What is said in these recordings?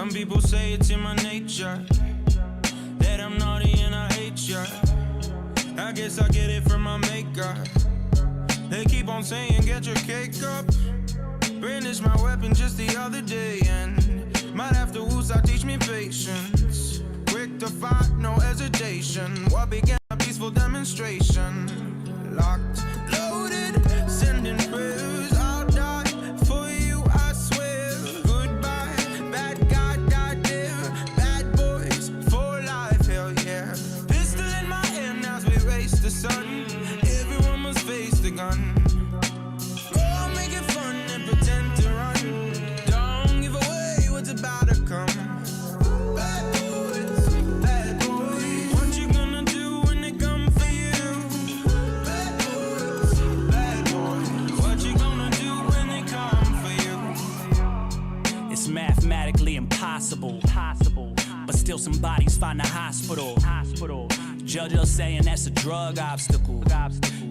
Some people say it's in my nature that I'm naughty and I hate ya. I guess I get it from my maker. They keep on saying get your cake up. Brandished my weapon just the other day and might have to woosah teach me patience. Quick to fight, no hesitation. What began a peaceful demonstration. Locked, loaded, sending prayers. I'll die for you, I swear. Goodbye, bad guy, goddamn. Bad boys for life, hell yeah. Pistol in my hand as we race the sun. Everyone must face the gun. Go make it fun and pretend to run. Don't give away what's about to come. Bad boys, bad boys. What you gonna do when they come for you? Bad boys, bad boys. What you gonna do when they come for you? It's mathematically impossible, but still some bodies find a hospital. JoJo saying that's a drug obstacle.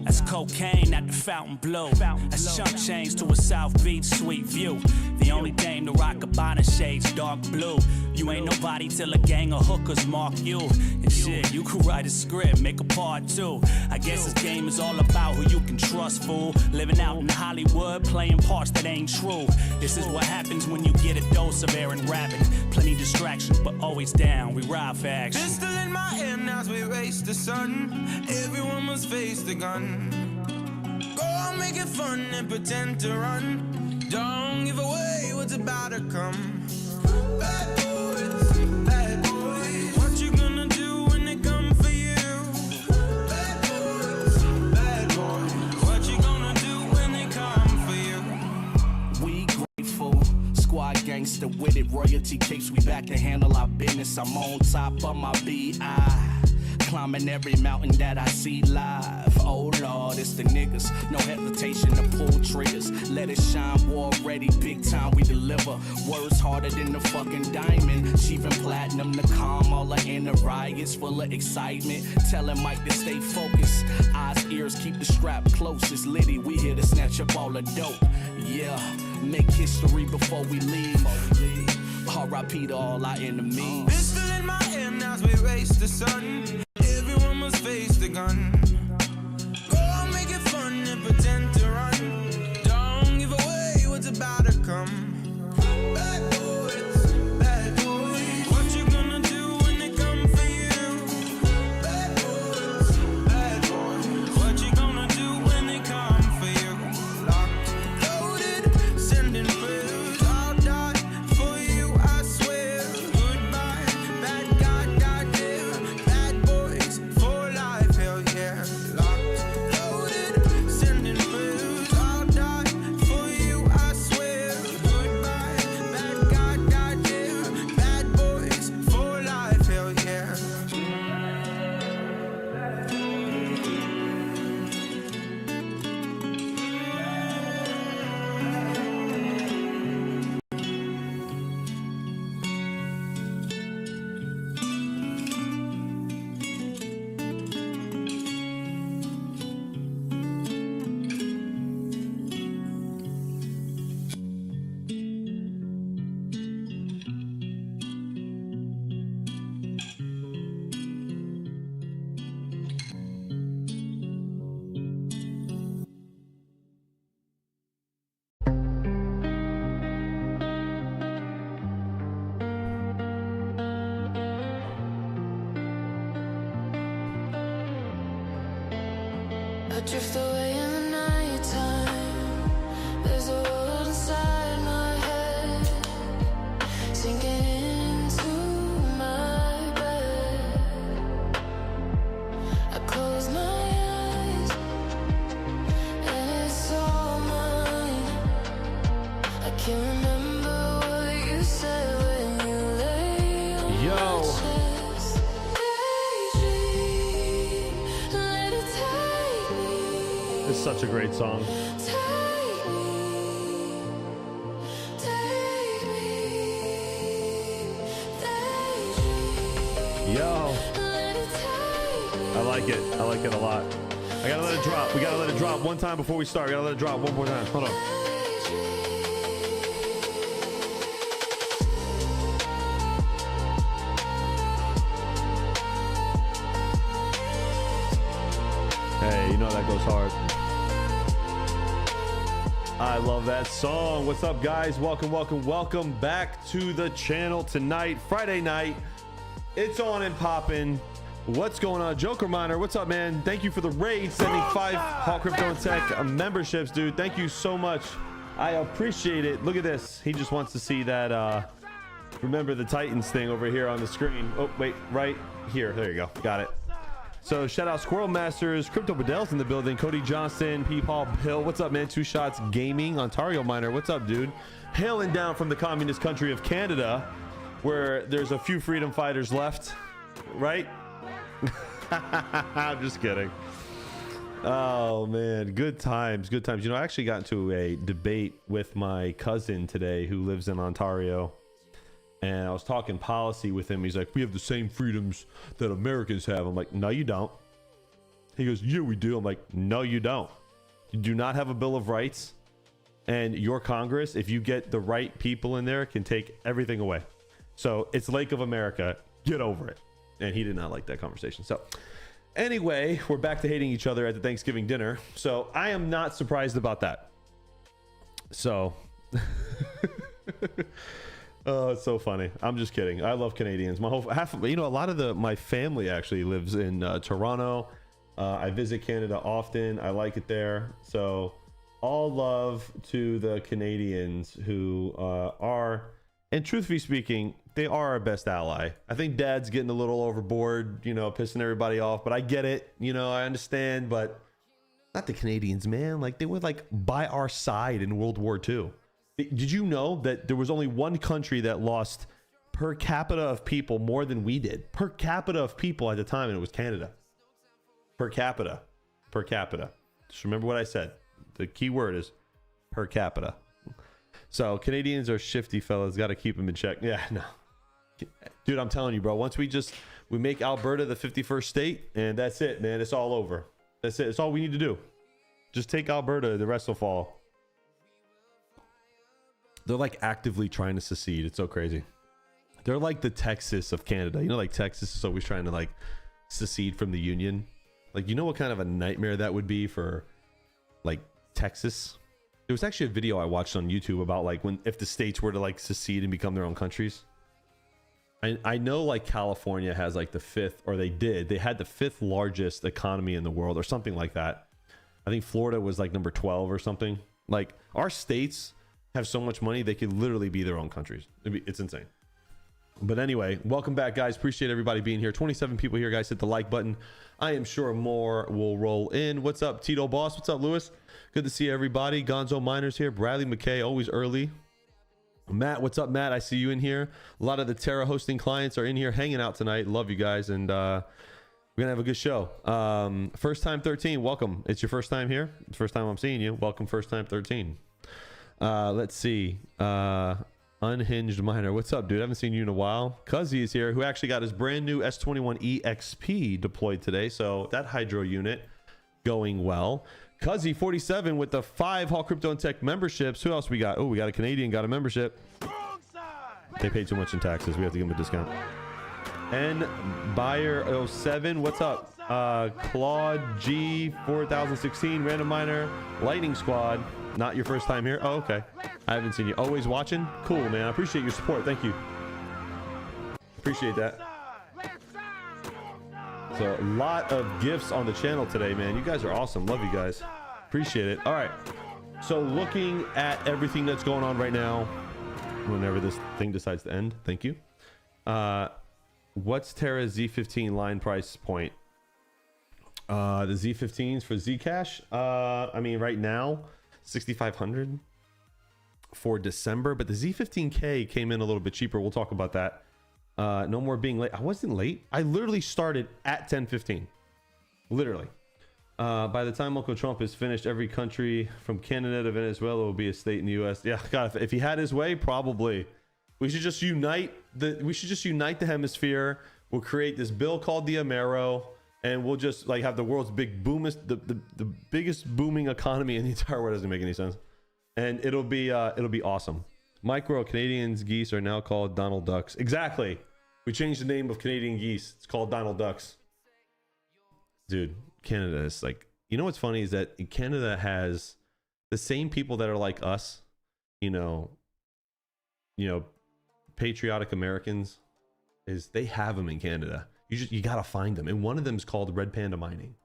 That's cocaine at the fountain blow. That's chunk change to a South Beach sweet view. The only dame to rock Gabbana shades dark blue. You ain't nobody till a gang of hookers mark you. And shit, you could write a script, make a part two. I guess this game is all about who you can trust, fool. Living out in Hollywood, playing parts that ain't true. This is what happens when you get a dose of air and rapping. Plenty distractions, but always down. We ride for action. Pistol in my hand as we race the sun. Everyone must face the gun. Go make it fun and pretend to run. Don't give away what's about to come. Bad boys, bad boys. What you gonna do when they come for you? Bad boys, bad boys. What you gonna do when they come for you? We grateful, squad gangster with it. Royalty capes, we back to handle our business. I'm on top of my BI. Climbing every mountain that I see live. Oh Lord, it's the niggas. No hesitation to pull triggers. Let it shine, war ready. Big time we deliver. Words harder than the fucking diamond. Achieving platinum to calm all the inner riots. Full of excitement. Telling Mike to stay focused. Eyes, ears, keep the strap close. It's Liddy, we here to snatch up all the dope. Yeah, make history before we leave. R.I.P. to all our enemies. Pistol in my hand as we race the sun. Everyone must face the gun. Go make it fun and pretend to run. Don't give away what's about to come. Bad boys, bad boys. What you gonna do when they come for you? Bad boys, bad boys. What you gonna do when they come for you? Locked, loaded, sending prayers. I'll die for you, I swear. Goodbye, bad guy, goddamn. Bad boys for life, hell yeah. Locked, loaded, sending prayers. I'll die for you, I swear. Goodbye, bad guy, goddamn. Bad boys for life, hell yeah. I drift away in the nighttime. There's a world inside my head, sinking into my bed. I close my eyes and it's all mine. I can't remember what you said when you lay on my chest. Daydream, let it take me. It's such a great song. Yo, I like it. I like it a lot. I gotta let it drop. We gotta let it drop one time before we start. We gotta let it drop one more time. Hold on. That goes hard. I love that song. What's up, guys? Welcome back to the channel tonight, Friday night. It's on and popping. What's going on, Joker Miner? What's up, man? Thank you for the raid, sending 5 Hawk Crypto and Tech memberships, dude. Thank you so much. I appreciate it. Look at this. He just wants to see that. Remember the Titans thing over here on the screen. Oh, wait, right here. There you go. Got it. So shout out Squirrel Masters, Crypto Bedell's in the building, Cody Johnson, P. Paul Hill. What's up, man? Two Shots Gaming, Ontario Miner. What's up, dude? Hailing down from the communist country of Canada, where there's a few freedom fighters left, right? I'm just kidding. Oh man, good times. You know, I actually got into a debate with my cousin today who lives in Ontario. And I was talking policy with him. He's like, we have the same freedoms that Americans have. I'm like, no, you don't. He goes, yeah, we do. I'm like, no, you don't. You do not have a Bill of Rights. And your Congress, if you get the right people in there, can take everything away. So it's Lake of America. Get over it. And he did not like that conversation. So anyway, we're back to hating each other at the Thanksgiving dinner. So I am not surprised about that. So... Oh, it's so funny. I'm just kidding. I love Canadians. My whole a lot of my family actually lives in Toronto. I visit Canada often. I like it there. So all love to the Canadians who are, and truthfully speaking, they are our best ally. I think Dad's getting a little overboard, pissing everybody off, but I get it. I understand, but not the Canadians, man. Like, they were like by our side in World War II. Did you know that there was only one country that lost per capita of people more than we did? Per capita of people at the time, and it was Canada. Per capita. Just remember what I said. The key word is per capita. So Canadians are shifty fellas. Got to keep them in check. Yeah, no. Dude, I'm telling you, bro. Once we make Alberta the 51st state, and that's it, man. It's all over. That's it. It's all we need to do. Just take Alberta. The rest will fall. They're like actively trying to secede. It's so crazy. They're like the Texas of Canada. Like Texas is always trying to like secede from the Union. Like, what kind of a nightmare that would be for like Texas? There was actually a video I watched on YouTube about like if the states were to like secede and become their own countries. I know like California has like the 5th, or they had the 5th largest economy in the world or something like that. I think Florida was like number 12 or something. Like, our states have so much money they could literally be their own countries. It's insane. But anyway, welcome back, guys. Appreciate everybody being here. 27 people here, guys. Hit the like button. I am sure more will roll in. What's up, Tito Boss? What's up, Lewis? Good to see everybody. Gonzo Miners here. Bradley McKay, always early. Matt, what's up, Matt? I see you in here. A lot of the Terra hosting clients are in here hanging out tonight. Love you guys, and we're gonna have a good show. First time 13, welcome. It's your first time here. It's the first time I'm seeing you. Welcome, first time 13. Let's see. Unhinged Miner, what's up, dude? I haven't seen you in a while. Cuzzy is here, who actually got his brand new S21 EXP deployed today, so that hydro unit going well. Cuzzy 47 with the 5 Hawk Crypto and Tech memberships. Who else we got? Oh, we got a Canadian got a membership. They pay too much in taxes. We have to give them a discount. And Buyer 07, what's up? Claude G 4016, Random Miner, Lightning Squad. Not your first time here? Oh, okay. I haven't seen you. Always watching? Cool, man. I appreciate your support. Thank you. Appreciate that. So, a lot of gifts on the channel today, man. You guys are awesome. Love you guys. Appreciate it. All right. So, looking at everything that's going on right now, whenever this thing decides to end, thank you. What's Terra's Z15 line price point? The Z15s for Zcash? I mean, right now, 6,500 for December, but the Z15K came in a little bit cheaper. We'll talk about that. No more being late. I wasn't late. I literally started at 10:15. Literally. By the time Uncle Trump is finished, every country from Canada to Venezuela will be a state in the US. Yeah, God, if he had his way, probably. We should just unite the hemisphere. We'll create this bill called the Amero, and we'll just like have the world's the biggest booming economy in the entire world. Doesn't make any sense. And it'll be awesome. Micro Canadians geese are now called Donald Ducks. Exactly. We changed the name of Canadian geese. It's called Donald Ducks. Dude, Canada is like you know what's funny is that Canada has the same people that are like us, you know, patriotic Americans, is they have them in Canada. You gotta find them, and one of them is called Red Panda Mining.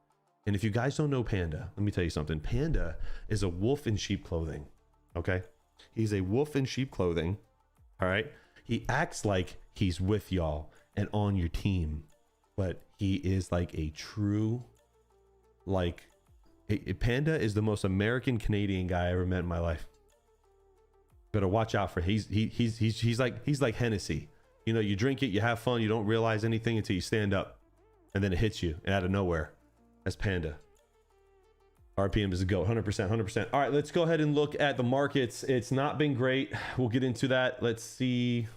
And if you guys don't know Panda, let me tell you something. Panda is a wolf in sheep clothing. Okay, he's a wolf in sheep clothing. All right, he acts like he's with y'all and on your team, but he is like a true, like, Panda is the most American Canadian guy I ever met in my life. Better watch out for him. He's like Hennessy. You know, you drink it, you have fun, you don't realize anything until you stand up, and then it hits you out of nowhere. That's Panda. RPM is a GOAT, 100%. All right, let's go ahead and look at the markets. It's not been great. We'll get into that. Let's see.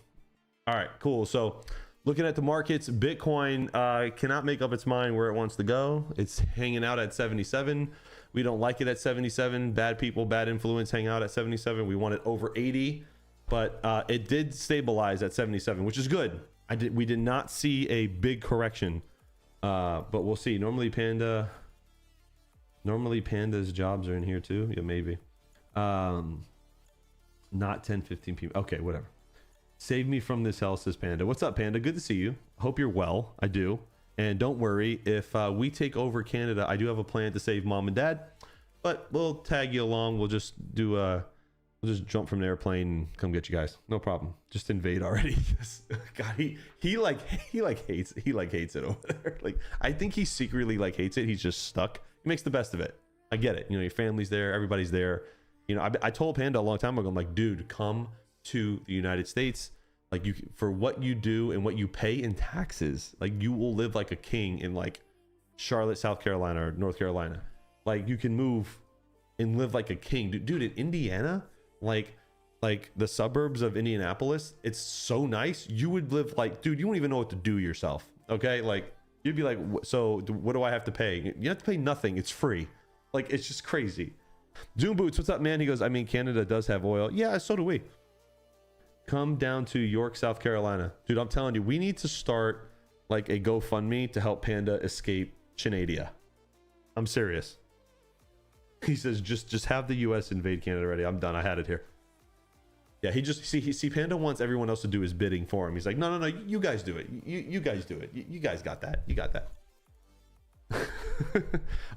All right, cool. So looking at the markets, Bitcoin cannot make up its mind where it wants to go. It's hanging out at 77. We don't like it at 77. Bad people, bad influence hang out at 77. We want it over 80, but it did stabilize at 77, which is good. We did not see a big correction, but we'll see. Normally Panda's jobs are in here too. Yeah, maybe. Not 10:15 p.m. Okay, whatever. Save me from this hell, says Panda. What's up, Panda? Good to see you. Hope you're well. I do. And don't worry, if we take over Canada, I do have a plan to save mom and dad, but we'll tag you along. We'll just do we'll just jump from an airplane and come get you guys. No problem. Just invade already. God, he hates it over there. Like, I think he secretly like hates it. He's just stuck. He makes the best of it. I get it. You know, your family's there, everybody's there. You know, I told Panda a long time ago, I'm like, dude, come to the United States. Like, you, for what you do and what you pay in taxes, like, you will live like a king in like Charlotte, South Carolina, or North Carolina. Like, you can move and live like a king. Dude, in Indiana, like the suburbs of Indianapolis, it's so nice. You would live like, dude, you won't even know what to do yourself. Okay, like, you'd be like, so what do I have to pay? You have to pay nothing. It's free. Like, it's just crazy. Doom Boots, what's up, man? He goes, I mean, Canada does have oil. Yeah, so do we. Come down to York, South Carolina. Dude, I'm telling you, we need to start like a GoFundMe to help Panda escape Chinadia. I'm serious. He says, just have the US invade Canada already. I'm done. I had it here. Yeah, he see Panda wants everyone else to do his bidding for him. He's like, no, you guys do it. You guys do it. You guys got that. You got that.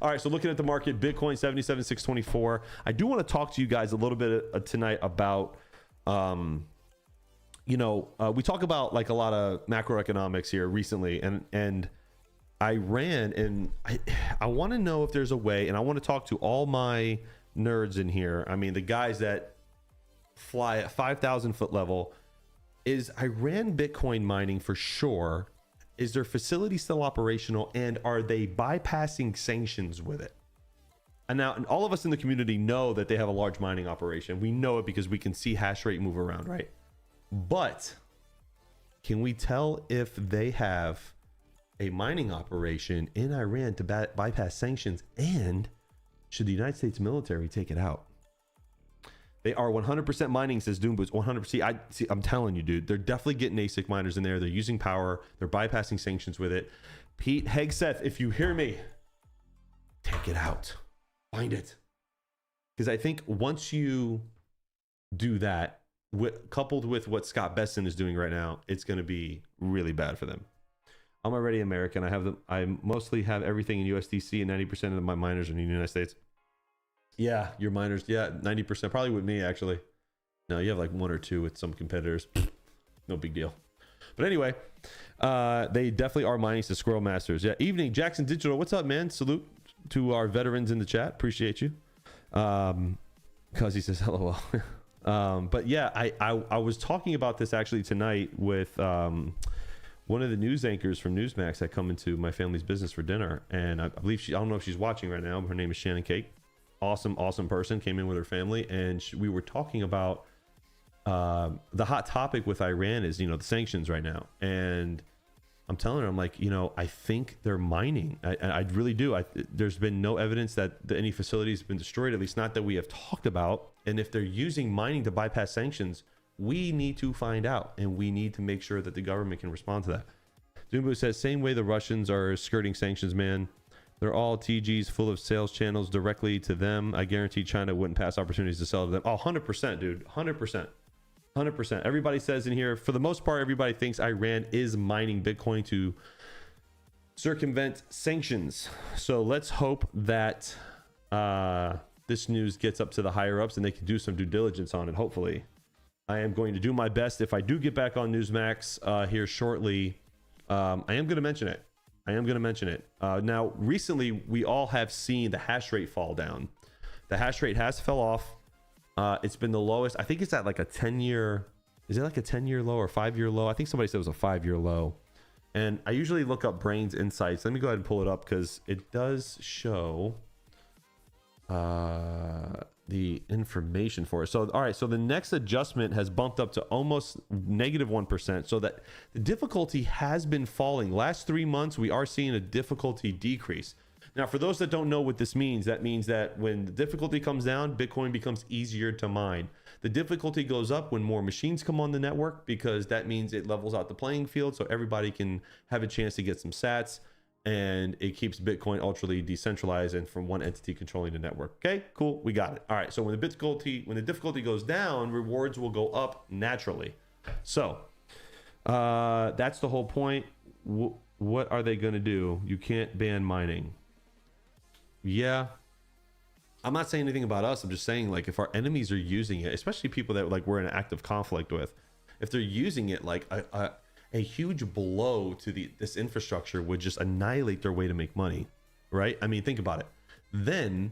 All right, so looking at the market, Bitcoin 77,624. I do want to talk to you guys a little bit tonight about we talk about like a lot of macroeconomics here recently, and Iran, and I want to know if there's a way, and I want to talk to all my nerds in here. I mean, the guys that fly at 5,000 foot level. Is Iran Bitcoin mining for sure? Is their facility still operational, and are they bypassing sanctions with it? And now, and all of us in the community know that they have a large mining operation. We know it because we can see hash rate move around, right? But can we tell if they have a mining operation in Iran to bypass sanctions, and should the United States military take it out? They are 100% mining, says Doomboots. 100%. I'm telling you, dude, they're definitely getting ASIC miners in there. They're using power. They're bypassing sanctions with it. Pete Hegseth, if you hear me, take it out. Find it. Because I think once you do that, coupled with what Scott Besson is doing right now, it's going to be really bad for them. I'm already American. I mostly have everything in USDC, and 90% of my miners are in the United States. Yeah, your miners. Yeah, 90%. Probably with me, actually. No, you have like one or two with some competitors. No big deal. But anyway, they definitely are mining to Squirrel Masters. Yeah, evening, Jackson Digital. What's up, man? Salute to our veterans in the chat. Appreciate you. Because he says LOL. But yeah, I was talking about this actually tonight with one of the news anchors from Newsmax that come into my family's business for dinner. And I believe I don't know if she's watching right now. Her name is Shannon Cake. Awesome person, came in with her family, and we were talking about the hot topic with Iran is, the sanctions right now. And I'm telling her, I'm like, I think they're mining. I really do. There's been no evidence that any facility has been destroyed, at least not that we have talked about. And if they're using mining to bypass sanctions, we need to find out, and we need to make sure that the government can respond to that. Dumbo says, same way the Russians are skirting sanctions, man. They're all TGs full of sales channels directly to them. I guarantee China wouldn't pass opportunities to sell to them. Oh, 100%, dude. 100%. 100%. Everybody says in here, for the most part, everybody thinks Iran is mining Bitcoin to circumvent sanctions. So let's hope that this news gets up to the higher ups and they can do some due diligence on it, hopefully. I am going to do my best. If I do get back on Newsmax here shortly, I am going to mention it. Now, recently, we all have seen the hash rate fall down. The hash rate has fell off. It's been the lowest. I think it's at like a 10-year. Is it like a 10-year low or 5-year low? I think somebody said it was a 5-year low. And I usually look up Brains Insights. Let me go ahead and pull it up because it does show the information for it. So, all right. So the next adjustment has bumped up to almost -1%. So that the difficulty has been falling. Last 3 months, we are seeing a difficulty decrease. Now, for those that don't know what this means, that means that when the difficulty comes down, Bitcoin becomes easier to mine. The difficulty goes up when more machines come on the network, because that means it levels out the playing field so everybody can have a chance to get some sats, and it keeps Bitcoin ultra decentralized and from one entity controlling the network. Okay, cool, we got it. All right, so when the difficulty goes down, rewards will go up naturally. So that's the whole point. What are they going to do? You can't ban mining. Yeah, I'm not saying anything about us. I'm just saying, like, if our enemies are using it, especially people that like we're in active conflict with, if they're using it, like a huge blow to this infrastructure would just annihilate their way to make money, right? I mean, think about it. Then,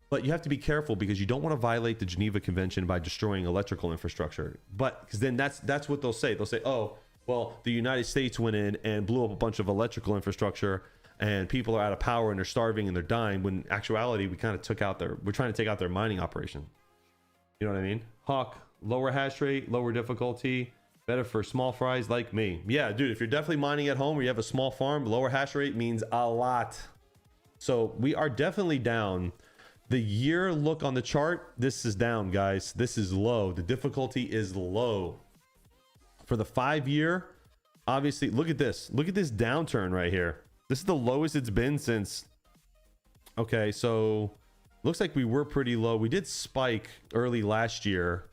but you have to be careful because you don't want to violate the Geneva Convention by destroying electrical infrastructure. But because then that's what they'll say. They'll say, oh, well, the United States went in and blew up a bunch of electrical infrastructure, and people are out of power and they're starving and they're dying, when in actuality we're trying to take out their mining operation. You know what I mean? Hawk, lower hash rate, lower difficulty, better for small fries like me. Yeah, dude, if you're definitely mining at home or you have a small farm, lower hash rate means a lot. So we are definitely down. The year look on the chart, this is down, guys. This is low. The difficulty is low. For the 5-year, obviously, look at this downturn right here. This is the lowest it's been since. Okay, so looks like we were pretty low. We did spike early last year.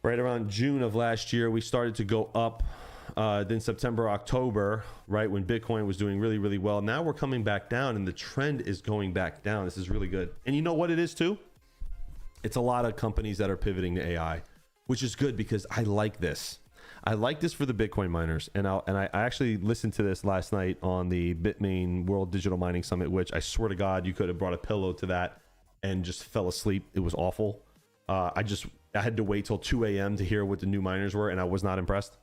Right around June of last year, we started to go up. Then September, October, right when Bitcoin was doing really, really well. Now we're coming back down, and the trend is going back down. This is really good. And you know what it is too? It's a lot of companies that are pivoting to AI, which is good because I like this. I like this for the Bitcoin miners. And I actually listened to this last night on the Bitmain World Digital Mining Summit, which I swear to God, you could have brought a pillow to that and just fell asleep. It was awful. I had to wait till 2 a.m. to hear what the new miners were, and I was not impressed.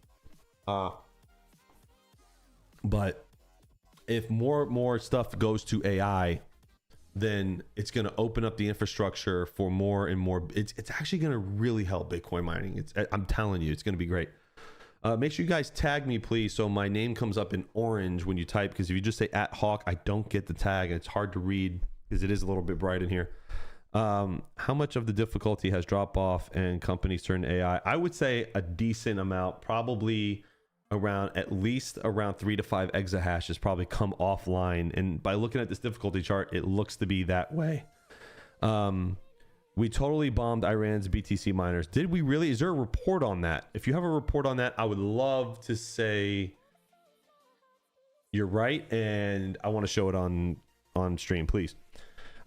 But if more stuff goes to AI, then it's going to open up the infrastructure for more and more. It's actually going to really help Bitcoin mining. I'm telling you, it's going to be great. Make sure you guys tag me, please, so my name comes up in orange when you type, because if you just say @Hawk, I don't get the tag, and it's hard to read because it is a little bit bright in here. How much of the difficulty has dropped off and companies turn to AI? I would say a decent amount, probably at least around 3 to 5 exahash has probably come offline. And by looking at this difficulty chart, it looks to be that way. We totally bombed Iran's BTC miners. Did we really? Is there a report on that? If you have a report on that, I would love to say you're right, and I want to show it on stream, please.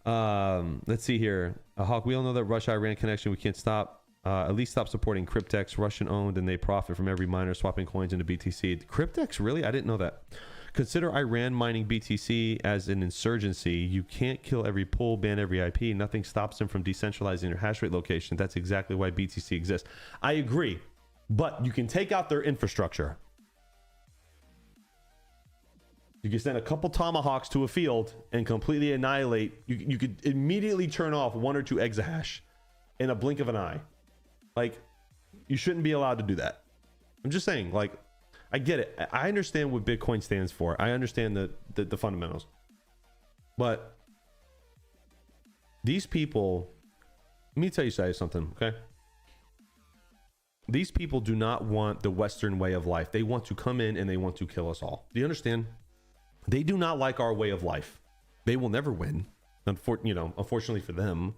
Let's see here. Hawk, we all know that Russia-Iran connection. We can't stop. At least stop supporting Cryptex, Russian owned, and they profit from every miner swapping coins into BTC. Cryptex, really? I didn't know that. Consider Iran mining BTC as an insurgency. You can't kill every pool, ban every IP. Nothing stops them from decentralizing their hash rate location. That's exactly why BTC exists. I agree, but you can take out their infrastructure. You can send a couple tomahawks to a field and completely annihilate. You could immediately turn off 1 or 2 exahash in a blink of an eye. Like, you shouldn't be allowed to do that. I'm just saying, like, I get it. I understand what Bitcoin stands for. I understand the fundamentals. But these people, let me tell you something, okay? These people do not want the Western way of life. They want to come in and they want to kill us all. Do you understand? They do not like our way of life. They will never win. Unfortunately for them,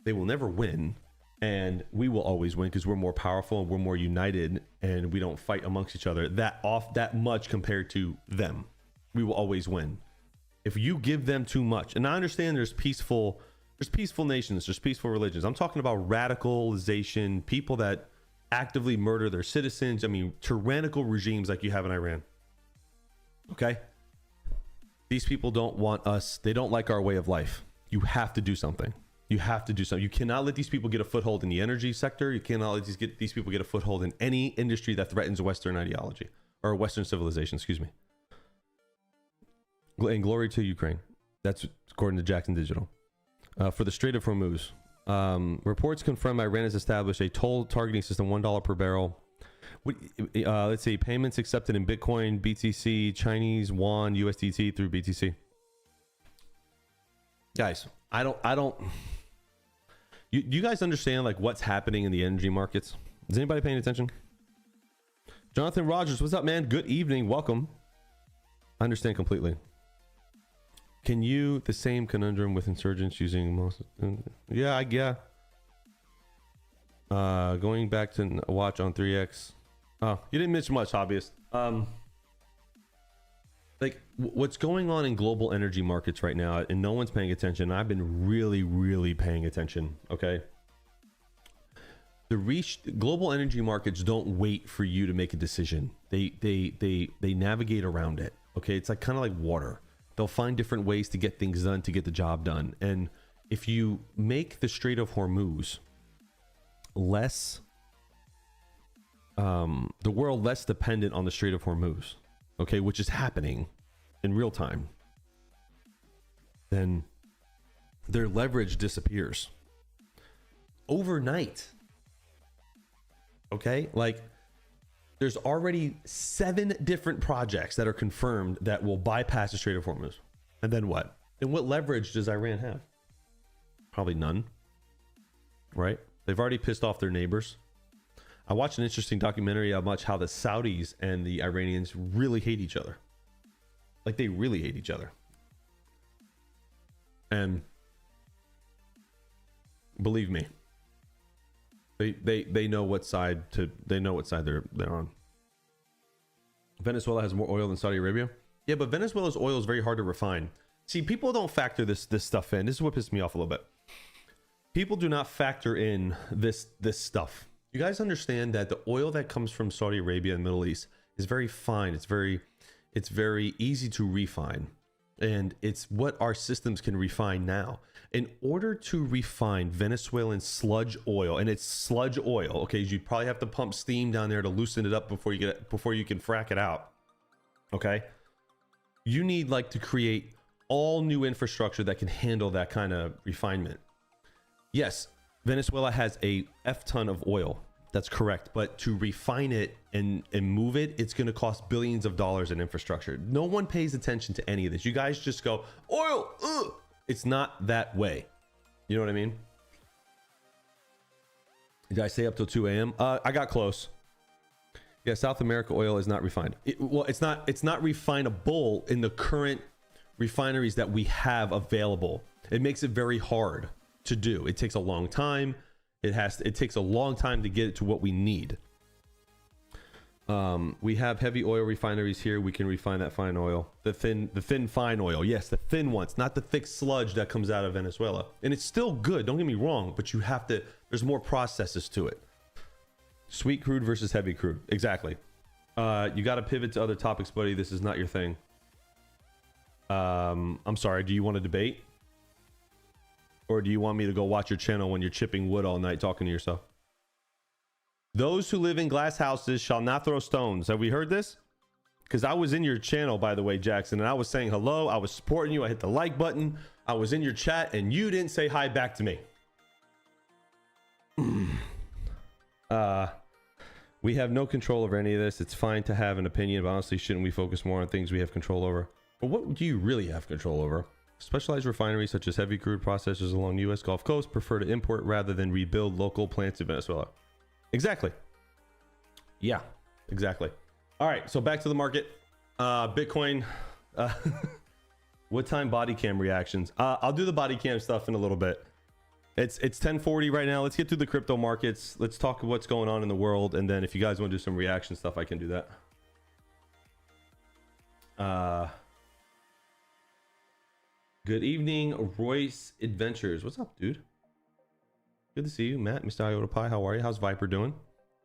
they will never win. And we will always win because we're more powerful and we're more united, and we don't fight amongst each other that much compared to them. We will always win. If you give them too much, and I understand there's peaceful nations, there's peaceful religions. I'm talking about radicalization, people that actively murder their citizens. I mean, tyrannical regimes like you have in Iran. Okay? These people don't want us. They don't like our way of life. You have to do something. You have to do something. You cannot let these people get a foothold in the energy sector. You cannot let these people get a foothold in any industry that threatens Western ideology or Western civilization, excuse me. And glory to Ukraine. That's according to Jackson Digital. For the Strait of Hormuz, reports confirm Iran has established a toll targeting system, $1 per barrel. Let's see, payments accepted in Bitcoin, BTC, Chinese yuan, USDT through BTC. Guys, I don't. You guys understand like what's happening in the energy markets? Is anybody paying attention? Jonathan Rogers, what's up, man? Good evening, welcome. I understand completely. Can you the same conundrum with insurgents using most? Yeah. Going back to watch on 3x. Oh, you didn't miss much, hobbyist. Like what's going on in global energy markets right now, and no one's paying attention. I've been really paying attention. Okay. Global energy markets don't wait for you to make a decision. They navigate around it. Okay, it's like kind of like water. They'll find different ways to get things done, to get the job done. And if you make the Strait of Hormuz less, the world less dependent on the Strait of Hormuz, okay, which is happening in real time, then their leverage disappears overnight. Okay, like there's already 7 different projects that are confirmed that will bypass the Strait of Hormuz. And then what? And what leverage does Iran have? Probably none, right? They've already pissed off their neighbors. I watched an interesting documentary about how the Saudis and the Iranians really hate each other. Like they really hate each other. And believe me, they know what side they're on. Venezuela has more oil than Saudi Arabia. Yeah, but Venezuela's oil is very hard to refine. See, people don't factor this stuff in. This is what pisses me off a little bit. People do not factor in this stuff. You guys understand that the oil that comes from Saudi Arabia and Middle East is very fine. It's very easy to refine. And it's what our systems can refine now. In order to refine Venezuelan sludge oil, and it's sludge oil, okay, you'd probably have to pump steam down there to loosen it up before you can frack it out. Okay? You need like to create all new infrastructure that can handle that kind of refinement. Yes, Venezuela has a F ton of oil. That's correct. But to refine it and move it, it's going to cost billions of dollars in infrastructure. No one pays attention to any of this. You guys just go, oil, ugh. It's not that way. You know what I mean? Did I stay up till 2 a.m.? I got close. Yeah, South America oil is not refined. It's not refinable in the current refineries that we have available. It makes it very hard to do. It takes a long time. It takes a long time to get it to what we need. We have heavy oil refineries here. We can refine that fine oil, the thin fine oil. Yes, the thin ones, not the thick sludge that comes out of Venezuela. And it's still good. Don't get me wrong, but you have to. There's more processes to it. Sweet crude versus heavy crude. Exactly. You got to pivot to other topics, buddy. This is not your thing. I'm sorry. Do you want to debate? Or do you want me to go watch your channel when you're chipping wood all night talking to yourself? Those who live in glass houses shall not throw stones. Have we heard this? Because I was in your channel, by the way, Jackson, and I was saying hello. I was supporting you. I hit the like button. I was in your chat, and you didn't say hi back to me. We have no control over any of this. It's fine to have an opinion, but honestly, shouldn't we focus more on things we have control over? But what do you really have control over? Specialized refineries such as heavy crude processors along U.S. Gulf Coast prefer to import rather than rebuild local plants in Venezuela. Exactly. Yeah, exactly. All right, so back to the market. Bitcoin. What time body cam reactions? I'll do the body cam stuff in a little bit. It's 10:40 right now. Let's get through the crypto markets. Let's talk what's going on in the world, and then if you guys want to do some reaction stuff, I can do that. Good evening, Royce Adventures. What's up, dude? Good to see you, Matt. Mr. Iota Pie, how are you? How's Viper doing?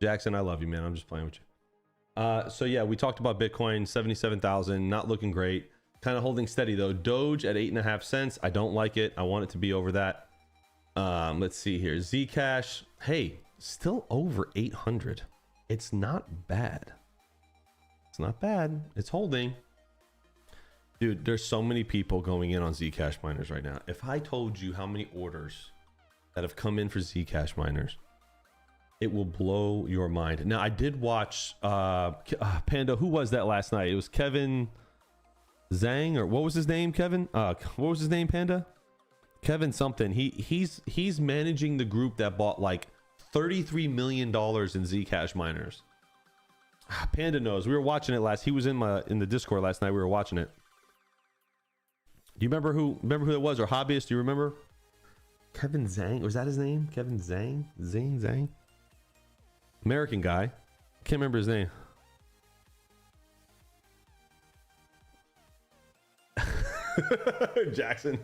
Jackson, I love you, man. I'm just playing with you. So yeah, we talked about Bitcoin, 77,000, not looking great. Kind of holding steady though. Doge at 8.5 cents. I don't like it. I want it to be over that. Let's see here. Zcash, hey, still over 800. It's not bad. It's not bad. It's holding. Dude, there's so many people going in on Zcash miners right now. If I told you how many orders that have come in for Zcash miners, it will blow your mind. Now, I did watch Panda. Who was that last night? It was Kevin Zhang, or what was his name, Kevin? What was his name, Panda? Kevin something. He's managing the group that bought like $33 million in Zcash miners. Panda knows. We were watching it last. He was in the Discord last night. We were watching it. Do you remember who it was, or hobbyist? Do you remember? Kevin Zhang, was that his name? Kevin Zhang? Zhang? American guy. Can't remember his name. Jackson.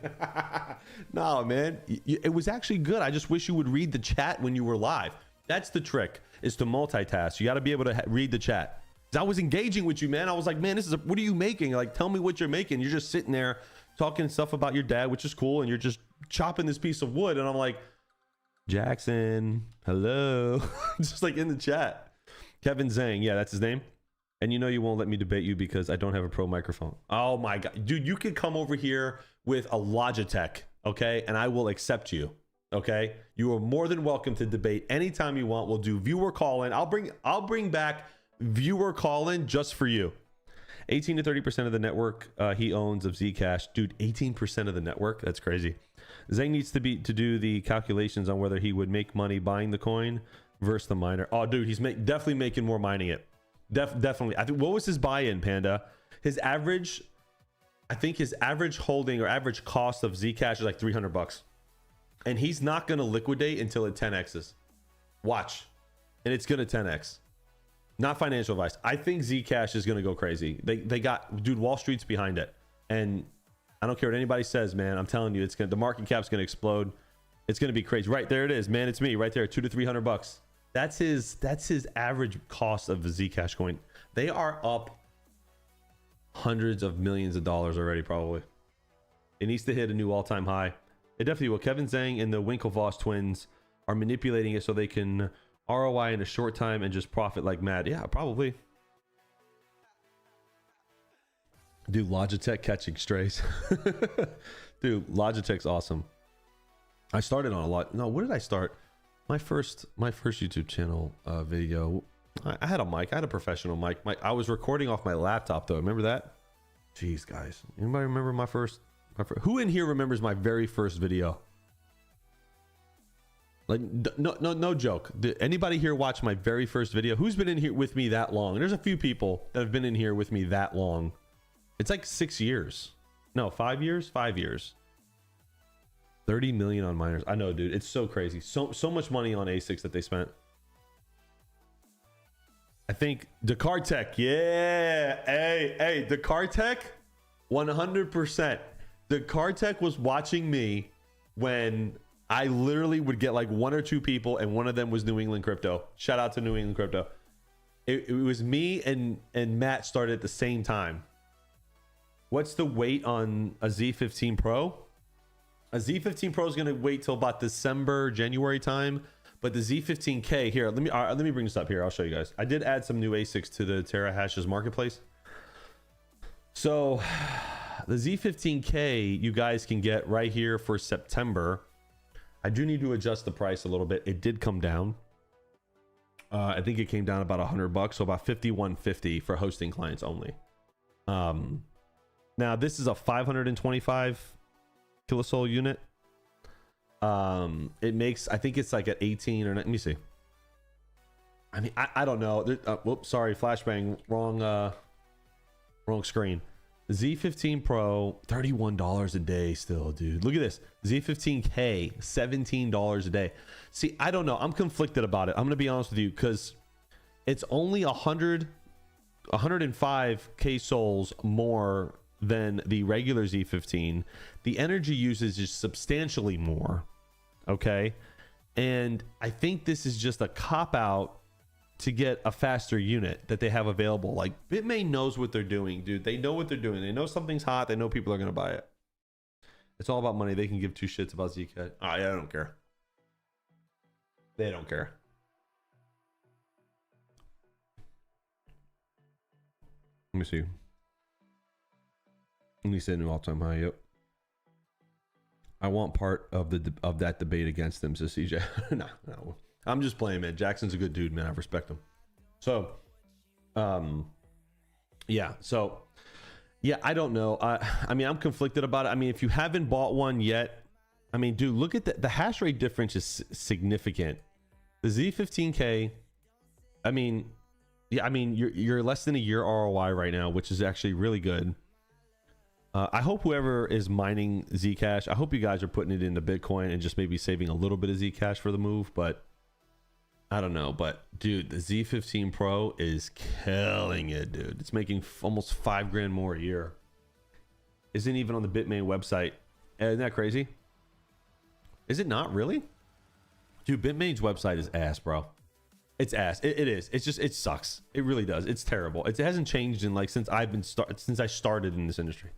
No, man. It was actually good. I just wish you would read the chat when you were live. That's the trick, is to multitask. You got to be able to read the chat. 'Cause I was engaging with you, man. I was like, man, what are you making? Like, tell me what you're making. You're just sitting there talking stuff about your dad, which is cool, and you're just chopping this piece of wood, and I'm like, Jackson, hello. Just like in the chat. Kevin Zhang, yeah, that's his name. And you know you won't let me debate you because I don't have a pro microphone. Oh my god, dude, you could come over here with a Logitech, okay, and I will accept you. Okay, you are more than welcome to debate anytime you want. We'll do viewer call in. I'll bring back viewer call in just for you. 18 to 30% of the network he owns of Zcash. Dude, 18% of the network? That's crazy. Zhang needs to do the calculations on whether he would make money buying the coin versus the miner. Oh, dude, he's definitely making more mining it. Definitely. I think, what was his buy-in, Panda? I think his average holding or average cost of Zcash is like $300. And he's not going to liquidate until it 10x's. Watch. And it's going to 10x. Not financial advice. I think Zcash is going to go crazy. They got, dude, Wall Street's behind it. And I don't care what anybody says, man. I'm telling you, the market cap's going to explode. It's going to be crazy. Right there it is, man. It's me right there. $200 to $300. That's his average cost of the Zcash coin. They are up hundreds of millions of dollars already, probably. It needs to hit a new all-time high. It definitely will. Kevin Zhang and the Winklevoss twins are manipulating it so they can ROI in a short time and just profit like mad. Yeah, probably. Dude, Logitech catching strays. Dude, Logitech's awesome. I started on a lot. No, what did I start? My first YouTube channel video. I had a mic. I had a professional mic. I was recording off my laptop though. Remember that? Jeez, guys. Anybody remember my first? Who in here remembers my very first video? Like, no joke. Did anybody here watch my very first video? Who's been in here with me that long? There's a few people that have been in here with me that long. It's like 6 years. No, 5 years. 5 years. 30 million on miners. I know, dude. It's so crazy. So much money on ASICs that they spent. I think Descartes. Yeah. Hey, Descartes. 100%. Descartes was watching me when I literally would get like 1 or 2 people, and one of them was New England Crypto. Shout out to New England Crypto. It was me and Matt started at the same time. What's the wait on a Z15 Pro? A Z15 Pro is going to wait till about December, January time. But the Z15K here, let me bring this up here. I'll show you guys. I did add some new ASICs to the TerraHashes marketplace. So the Z15K you guys can get right here for September. I do need to adjust the price a little bit. It did come down. I think it came down about $100, so about $51.50 for hosting clients only. Now this is a 525 kilosol unit. It makes, I think it's like at 18 or let me see. I mean, I don't know. Whoops, sorry, flashbang, wrong screen. Z15 Pro, $31 a day still, dude. Look at this. Z15K, $17 a day. See, I don't know. I'm conflicted about it. I'm going to be honest with you because it's only 105K souls more than the regular Z15. The energy usage is substantially more. Okay. And I think this is just a cop out to get a faster unit that they have available. Like Bitmain knows what they're doing, dude. They know what they're doing. They know something's hot. They know people are going to buy it. It's all about money. They can give two shits about Zcash. Oh, yeah, I don't care. They don't care. Let me see. Let me say new all-time high. Yep. I want part of that debate against them, says CJ. No. I'm just playing, man. Jackson's a good dude, man. I respect him. So, yeah. So, yeah, I don't know. I mean, I'm conflicted about it. I mean, if you haven't bought one yet, I mean, dude, look at the hash rate difference is significant. The Z15K, I mean, yeah, I mean, you're less than a year ROI right now, which is actually really good. I hope whoever is mining Zcash, I hope you guys are putting it into Bitcoin and just maybe saving a little bit of Zcash for the move, but I don't know. But dude, the Z15 Pro is killing it, dude. It's making almost $5,000 more a year. Isn't even on the Bitmain website. Isn't that crazy? Is it not really? Dude, Bitmain's website is ass, bro. It's ass. It is. It's just, it sucks. It really does. It's terrible. It hasn't changed in like since I started in this industry.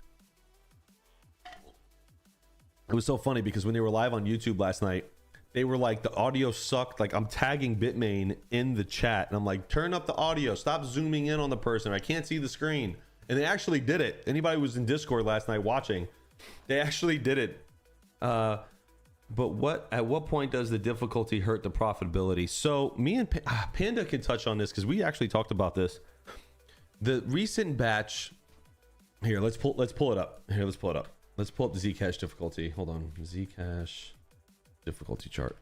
It was so funny because when they were live on YouTube last night, they were like, the audio sucked. Like, I'm tagging Bitmain in the chat and I'm like, turn up the audio, stop zooming in on the person, I can't see the screen. And they actually did it. Anybody who was in Discord last night watching, they actually did it. But at what point does the difficulty hurt the profitability? So me and Panda can touch on this because we actually talked about this. The recent batch here, let's pull it up. Let's pull up the Zcash difficulty. Hold on. Zcash difficulty chart.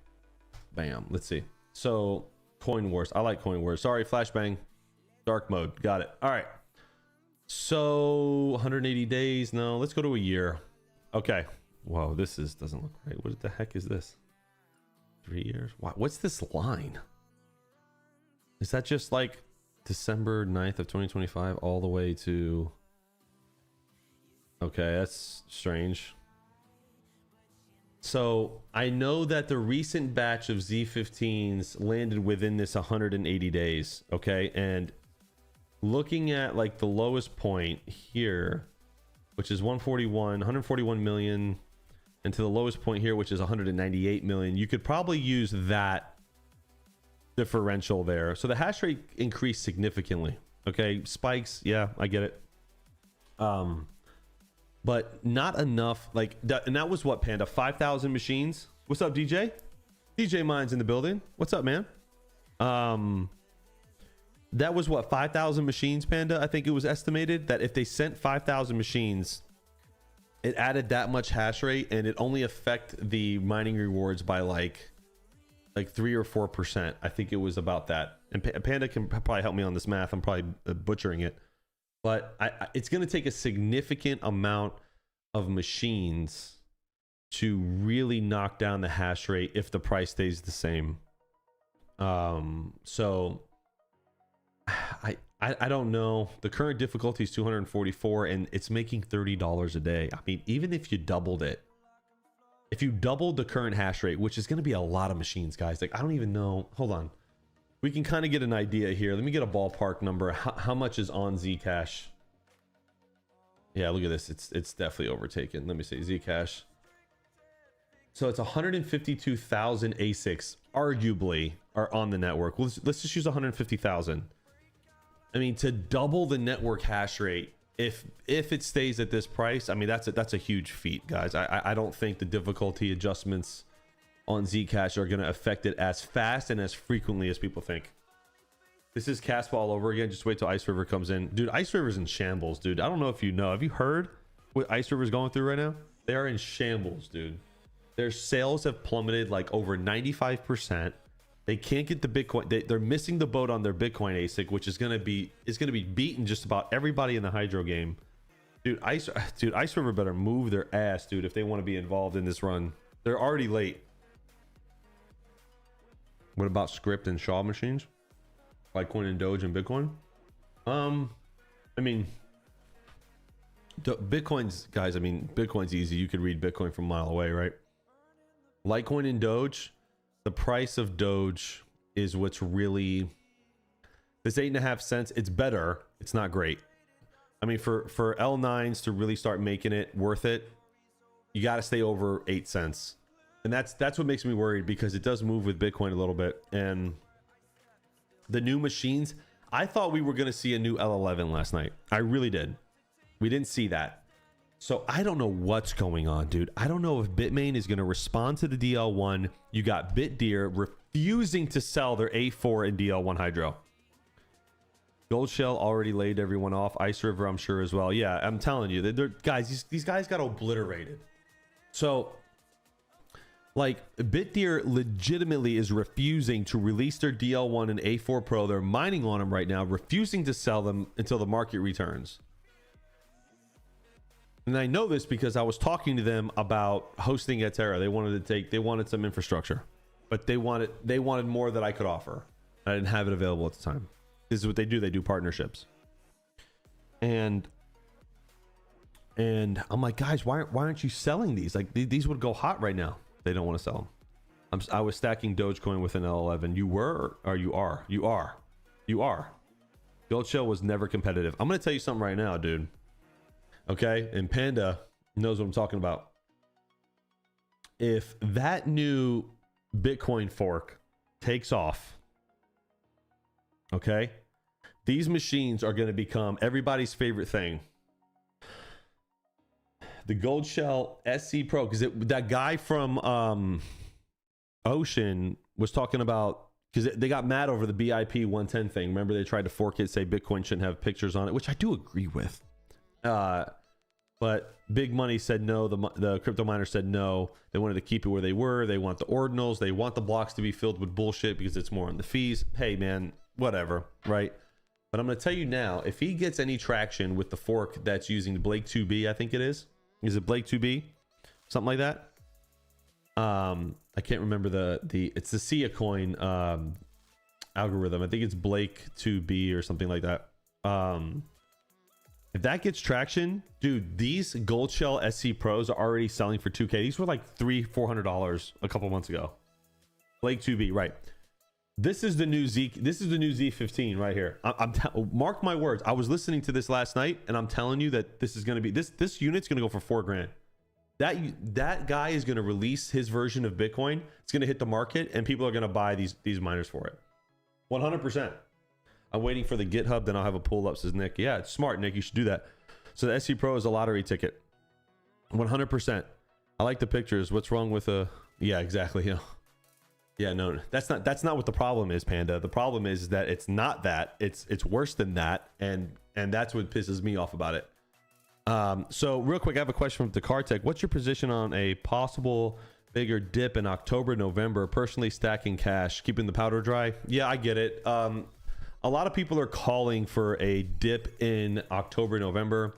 Bam. Let's see. So Coin Wars. I like Coin Wars. Sorry, Flashbang. Dark mode. Got it. All right. So 180 days. No, let's go to a year. Okay. Whoa, this doesn't look right. What the heck is this? 3 years? What's this line? Is that just like December 9th of 2025 all the way to... Okay, that's strange. So I know that the recent batch of Z15s landed within this 180 days. Okay, and looking at like the lowest point here, which is 141 million, and to the lowest point here, which is 198 million, you could probably use that differential there. So the hash rate increased significantly. Okay, spikes, yeah, I get it. But not enough. Like that, and that was what, Panda? 5,000 machines. What's up, DJ? DJ Mine's in the building. What's up, man? That was what, 5,000 machines, Panda? I think it was estimated that if they sent 5,000 machines, it added that much hash rate, and it only affect the mining rewards by like 3 or 4%. I think it was about that. And Panda can probably help me on this math. I'm probably butchering it, but it's going to take a significant amount of machines to really knock down the hash rate if the price stays the same. So I don't know. The current difficulty is 244 and it's making $30 a day. I mean, even if you doubled it, if you doubled the current hash rate, which is going to be a lot of machines, guys, like I don't even know. Hold on. We can kind of get an idea here. Let me get a ballpark number. How much is on Zcash? Yeah, look at this. It's definitely overtaken. Let me see. Zcash. So it's 152,000 ASICs arguably are on the network. Let's just use 150,000. I mean, to double the network hash rate, if it stays at this price, I mean, that's a huge feat, guys. I don't think the difficulty adjustments on Zcash are going to affect it as fast and as frequently as people think. This is Caspa all over again. Just wait till Ice River comes in. Dude, Ice River's in shambles, dude. I don't know if you know. Have you heard what Ice River's going through right now? They are in shambles, dude. Their sales have plummeted like over 95%. They can't get the Bitcoin. They're missing the boat on their Bitcoin ASIC, which is going to be beating just about everybody in the Hydro game. Dude, Ice River better move their ass, dude, if they want to be involved in this run. They're already late. What about Script and Shaw machines? Litecoin and Doge and Bitcoin? I mean, Bitcoin's, guys, I mean, Bitcoin's easy. You could read Bitcoin from a mile away, right? Litecoin and Doge, the price of Doge is what's really, this 8.5 cents, it's better. It's not great. I mean, for L9s to really start making it worth it, you got to stay over 8 cents. And that's what makes me worried, because it does move with Bitcoin a little bit. And the new machines, I thought we were going to see a new L11 last night. I really did. We didn't see that. So I don't know what's going on, dude. I don't know if Bitmain is going to respond to the DL1. You got BitDeer refusing to sell their A4 and DL1 Hydro. Gold Shell already laid everyone off. Ice River, I'm sure, as well. Yeah, I'm telling you, guys, these guys got obliterated. So, like, BitDeer legitimately is refusing to release their DL1 and A4 Pro. They're mining on them right now, refusing to sell them until the market returns. And I know this because I was talking to them about hosting at Terra. They wanted some infrastructure, but they wanted more that I could offer. I didn't have it available at the time. This is what they do. They do partnerships. And I'm like, guys, why aren't you selling these? Like, these would go hot right now. They don't want to sell them. I was stacking Dogecoin with an L11. You were, or you are? You are. Gold Shell was never competitive. I'm going to tell you something right now, dude. Okay? And Panda knows what I'm talking about. If that new Bitcoin fork takes off, okay, these machines are going to become everybody's favorite thing. The Gold Shell SC Pro, because that guy from Ocean was talking about, because they got mad over the BIP 110 thing. Remember, they tried to fork it, say Bitcoin shouldn't have pictures on it, which I do agree with. But Big Money said no. The crypto miners said no. They wanted to keep it where they were. They want the ordinals. They want the blocks to be filled with bullshit because it's more on the fees. Hey, man, whatever, right? But I'm going to tell you now, if he gets any traction with the fork that's using the Blake 2B, I think it is. Is it Blake 2B? Something like that. I can't remember it's the Sia coin algorithm. I think it's Blake 2B or something like that. If that gets traction, dude, these Gold Shell SC Pros are already selling for $2K. These were like $300-$400 a couple months ago. Blake 2B, right? This is the new Z. This is the new Z15 right here. Mark my words. I was listening to this last night, and I'm telling you that this is going to be this unit's going to go for $4,000. That guy is going to release his version of Bitcoin. It's going to hit the market, and people are going to buy these miners for it. 100%. I'm waiting for the GitHub, then I'll have a pull up. Says Nick. Yeah, it's smart, Nick. You should do that. So the SC Pro is a lottery ticket. 100%. I like the pictures. What's wrong with a? Yeah, exactly. Yeah. Yeah, no, that's not what the problem is, Panda. The problem is that it's not that. It's worse than that, and that's what pisses me off about it. So real quick, I have a question from Decartech. What's your position on a possible bigger dip in October, November? Personally, stacking cash, keeping the powder dry. Yeah, I get it. A lot of people are calling for a dip in October, November.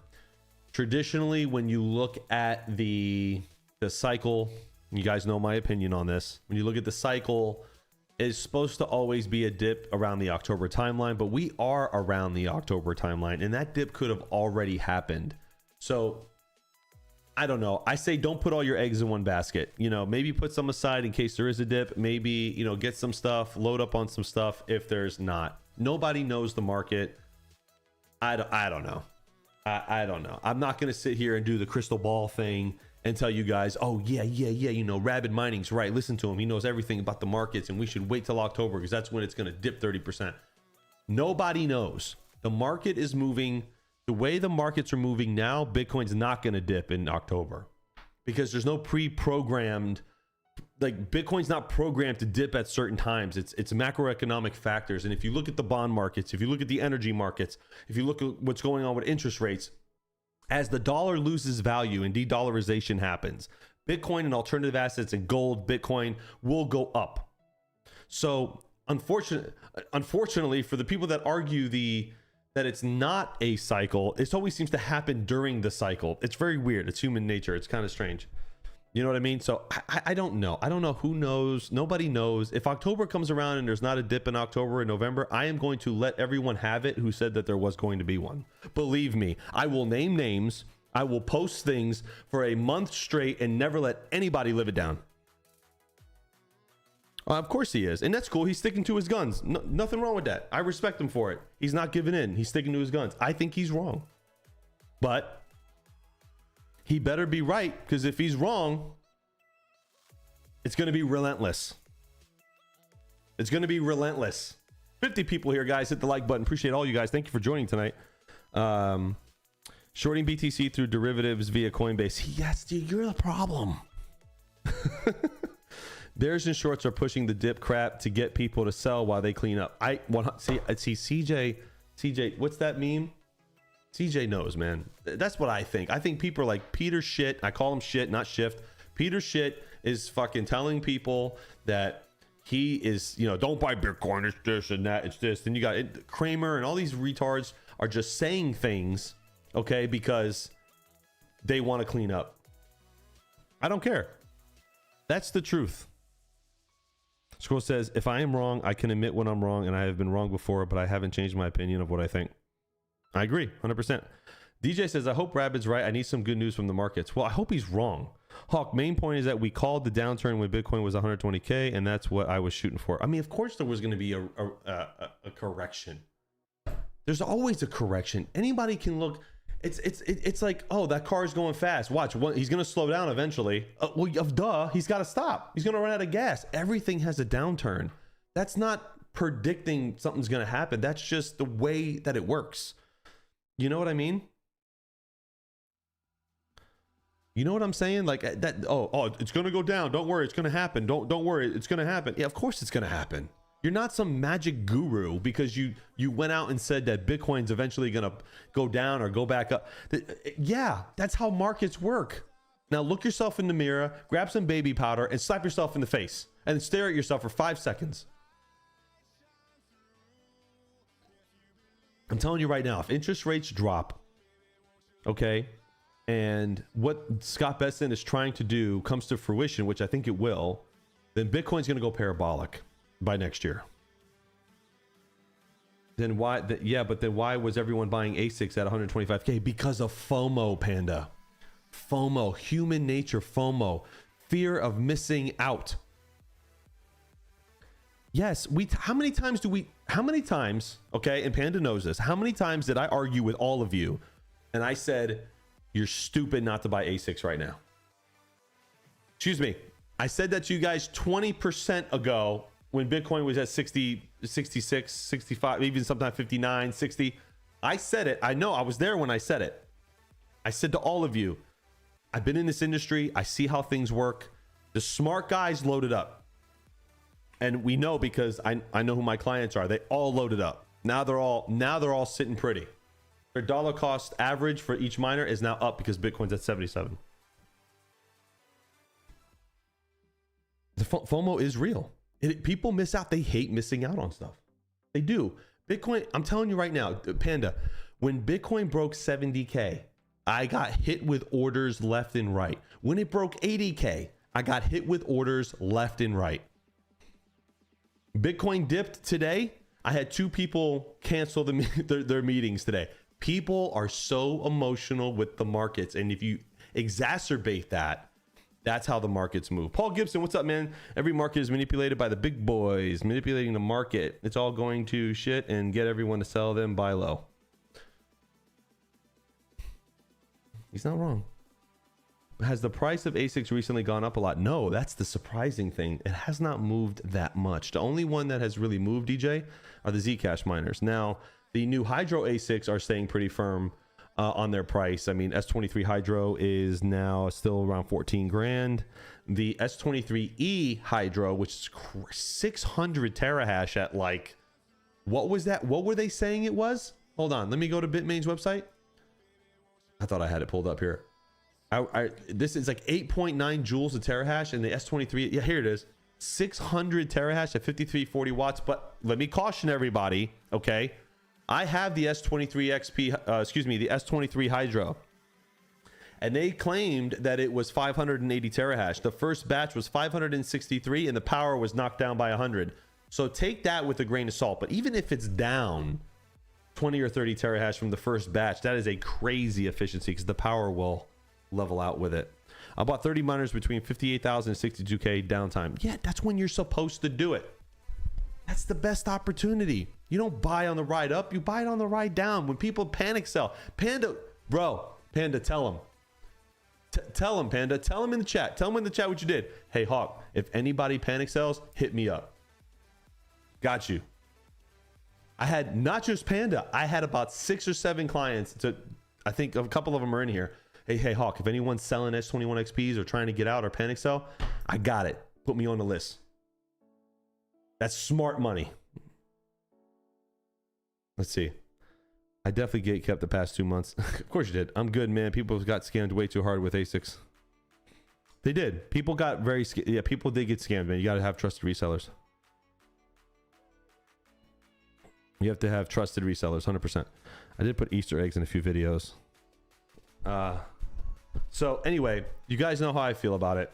Traditionally, when you look at the cycle, you guys know my opinion on this. When you look at the cycle, it's supposed to always be a dip around the October timeline, but we are around the October timeline, and that dip could have already happened. So I don't know. I say don't put all your eggs in one basket. You know, maybe put some aside in case there is a dip. Maybe, you know, get some stuff, load up on some stuff if there's not. Nobody knows the market. I don't know. I don't know. I'm not going to sit here and do the crystal ball thing and tell you guys, oh, yeah, you know, Rabid Mining's right. Listen to him. He knows everything about the markets, and we should wait till October because that's when it's going to dip 30%. Nobody knows. The market is moving. The way the markets are moving now, Bitcoin's not going to dip in October because there's no pre-programmed, like Bitcoin's not programmed to dip at certain times. It's macroeconomic factors. And if you look at the bond markets, if you look at the energy markets, if you look at what's going on with interest rates, as the dollar loses value and de-dollarization happens, Bitcoin and alternative assets and gold, Bitcoin will go up. So unfortunately for the people that argue the that it's not a cycle. It always seems to happen during the cycle. It's very weird. It's human nature. It's kind of strange. You know what I mean? So I don't know. I don't know. Who knows? Nobody knows. If October comes around and there's not a dip in October and November, I am going to let everyone have it who said that there was going to be one. Believe me, I will name names. I will post things for a month straight and never let anybody live it down. Of course he is. And that's cool. He's sticking to his guns. No, nothing wrong with that. I respect him for it. He's not giving in. He's sticking to his guns. I think he's wrong. But he better be right, because if he's wrong, it's going to be relentless. It's going to be relentless. 50 people here, guys. Hit the like button. Appreciate all you guys. Thank you for joining tonight. Shorting BTC through derivatives via Coinbase. Yes, dude, you're the problem. Bears and shorts are pushing the dip crap to get people to sell while they clean up. See CJ, what's that meme? CJ knows, man. That's what I think. I think people are like Peter shit. I call him shit, not shift. Peter shit is fucking telling people that he is, you know, don't buy Bitcoin. It's this and that. It's this. Then you got it, Kramer and all these retards are just saying things, okay, because they want to clean up. I don't care. That's the truth. Scroll says, if I am wrong, I can admit when I'm wrong, and I have been wrong before, but I haven't changed my opinion of what I think. I agree, 100%. DJ says, I hope Rabbit's right. I need some good news from the markets. Well, I hope he's wrong. Hawk, main point is that we called the downturn when Bitcoin was 120K, and that's what I was shooting for. I mean, of course there was going to be a correction. There's always a correction. Anybody can look. It's like, oh, that car is going fast. Watch, he's going to slow down eventually. Well, duh, he's got to stop. He's going to run out of gas. Everything has a downturn. That's not predicting something's going to happen. That's just the way that it works. You know what I mean? You know what I'm saying? Like that. Oh, it's going to go down. Don't worry. It's going to happen. Don't worry. It's going to happen. Yeah, of course it's going to happen. You're not some magic guru because you went out and said that Bitcoin's eventually going to go down or go back up. Yeah, that's how markets work. Now look yourself in the mirror, grab some baby powder and slap yourself in the face and stare at yourself for 5 seconds. I'm telling you right now, if interest rates drop, okay, and what Scott Bessent is trying to do comes to fruition, which I think it will, then Bitcoin's going to go parabolic by next year. Then why? But then why was everyone buying ASICs at 125K? Because of FOMO, Panda. FOMO, human nature, FOMO, fear of missing out. Yes, how many times, okay, and Panda knows this, how many times did I argue with all of you and I said, you're stupid not to buy ASICs right now? Excuse me. I said that to you guys 20% ago when Bitcoin was at 60, 66, 65, even sometimes 59, 60. I said it. I know I was there when I said it. I said to all of you, I've been in this industry. I see how things work. The smart guys loaded up. And we know because I know who my clients are. They all loaded up. Now they're all sitting pretty. Their dollar cost average for each miner is now up because Bitcoin's at 77. The FOMO is real. People miss out. They hate missing out on stuff. They do. Bitcoin, I'm telling you right now, Panda, when Bitcoin broke 70K, I got hit with orders left and right. When it broke 80K, I got hit with orders left and right. Bitcoin dipped today. I had 2 people cancel their meetings today. People are so emotional with the markets. And if you exacerbate that, that's how the markets move. Paul Gibson, what's up, man? Every market is manipulated by the big boys, manipulating the market. It's all going to shit and get everyone to sell them, buy low. He's not wrong. Has the price of ASICs recently gone up a lot? No, that's the surprising thing. It has not moved that much. The only one that has really moved, DJ, are the Zcash miners. Now, the new Hydro ASICs are staying pretty firm on their price. I mean, S23 Hydro is now still around 14 grand. The S23E Hydro, which is 600 terahash at like, what was that? What were they saying it was? Hold on, let me go to Bitmain's website. I thought I had it pulled up here. This is like 8.9 joules a terahash, and the S23, yeah, here it is, 600 terahash at 5340 watts. But let me caution everybody, okay? I have the S23 XP, excuse me, the S23 Hydro. And they claimed that it was 580 terahash. The first batch was 563 and the power was knocked down by 100. So take that with a grain of salt. But even if it's down 20 or 30 terahash from the first batch, that is a crazy efficiency because the power will level out with it. I bought 30 miners between 58,000 and 62K downtime. Yeah, that's when you're supposed to do it. That's the best opportunity. You don't buy on the ride up, you buy it on the ride down. When people panic sell, Panda, bro, Panda, tell them. Tell them, Panda. Tell them in the chat. Tell them in the chat what you did. Hey, Hawk, if anybody panic sells, hit me up. Got you. I had not just Panda. I had about 6 or 7 clients. I think a couple of them are in here. Hey, Hawk, if anyone's selling S21 XPs or trying to get out or panic sell, I got it. Put me on the list. That's smart money. Let's see. I definitely gate kept the past 2 months. Of course you did. I'm good, man. People got scammed way too hard with ASICs. They did. People got very yeah, people did get scammed, man. You got to have trusted resellers. You have to have trusted resellers, 100%. I did put Easter eggs in a few videos. So anyway, you guys know how I feel about it.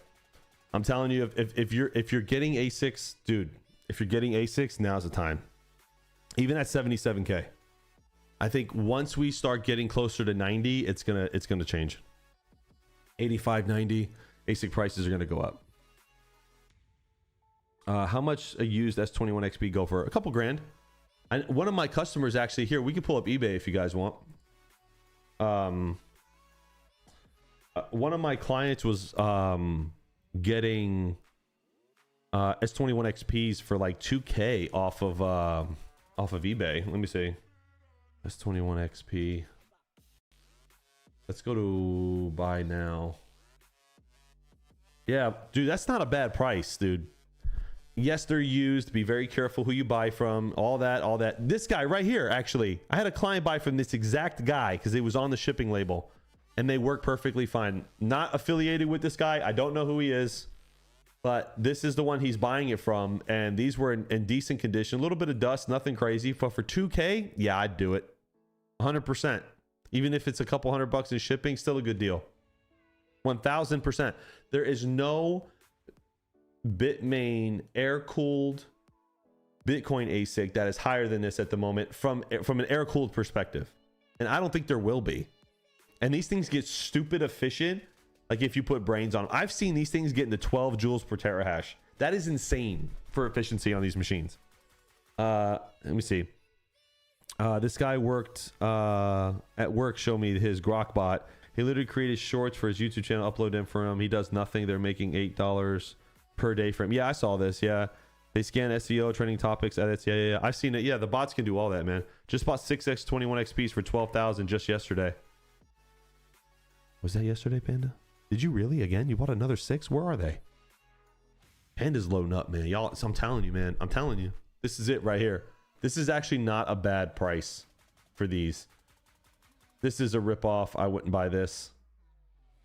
I'm telling you, if you're getting ASICs, dude, if you're getting ASICs, now's the time. Even at 77K. I think once we start getting closer to 90, it's gonna change. 85, 90, ASIC prices are gonna go up. How much a used S21 XP go for? A couple grand. One of my customers actually here. We can pull up eBay if you guys want. One of my clients was getting S21 XPs for like 2K off of eBay. Let me see. S21 XP. Let's go to buy now. Yeah, dude, that's not a bad price, dude. Yes, they're used. Be very careful who you buy from. All that. This guy right here, actually. I had a client buy from this exact guy because it was on the shipping label. And they work perfectly fine. Not affiliated with this guy. I don't know who he is. But this is the one he's buying it from. And these were in decent condition. A little bit of dust, nothing crazy. But for 2K, yeah, I'd do it. 100%. Even if it's a couple $100 in shipping, still a good deal. 1000%. There is no Bitmain air-cooled Bitcoin ASIC that is higher than this at the moment from an air-cooled perspective. And I don't think there will be. And these things get stupid efficient. Like if you put brains on them. I've seen these things get into 12 joules per terahash. That is insane for efficiency on these machines. Let me see. This guy worked at work, showed me his Grok bot. He literally created shorts for his YouTube channel, upload them for him. He does nothing. They're making $8 per day for him. Yeah, I saw this. Yeah. They scan SEO, trending topics, edits. Yeah. I've seen it. Yeah, the bots can do all that, man. Just bought 6x21 XPs for 12,000 just yesterday. Was that yesterday, Panda? Did you really? Again? You bought another 6? Where are they? Panda's loading up, man. Y'all, so I'm telling you, man. I'm telling you. This is it right here. This is actually not a bad price for these. This is a ripoff. I wouldn't buy this.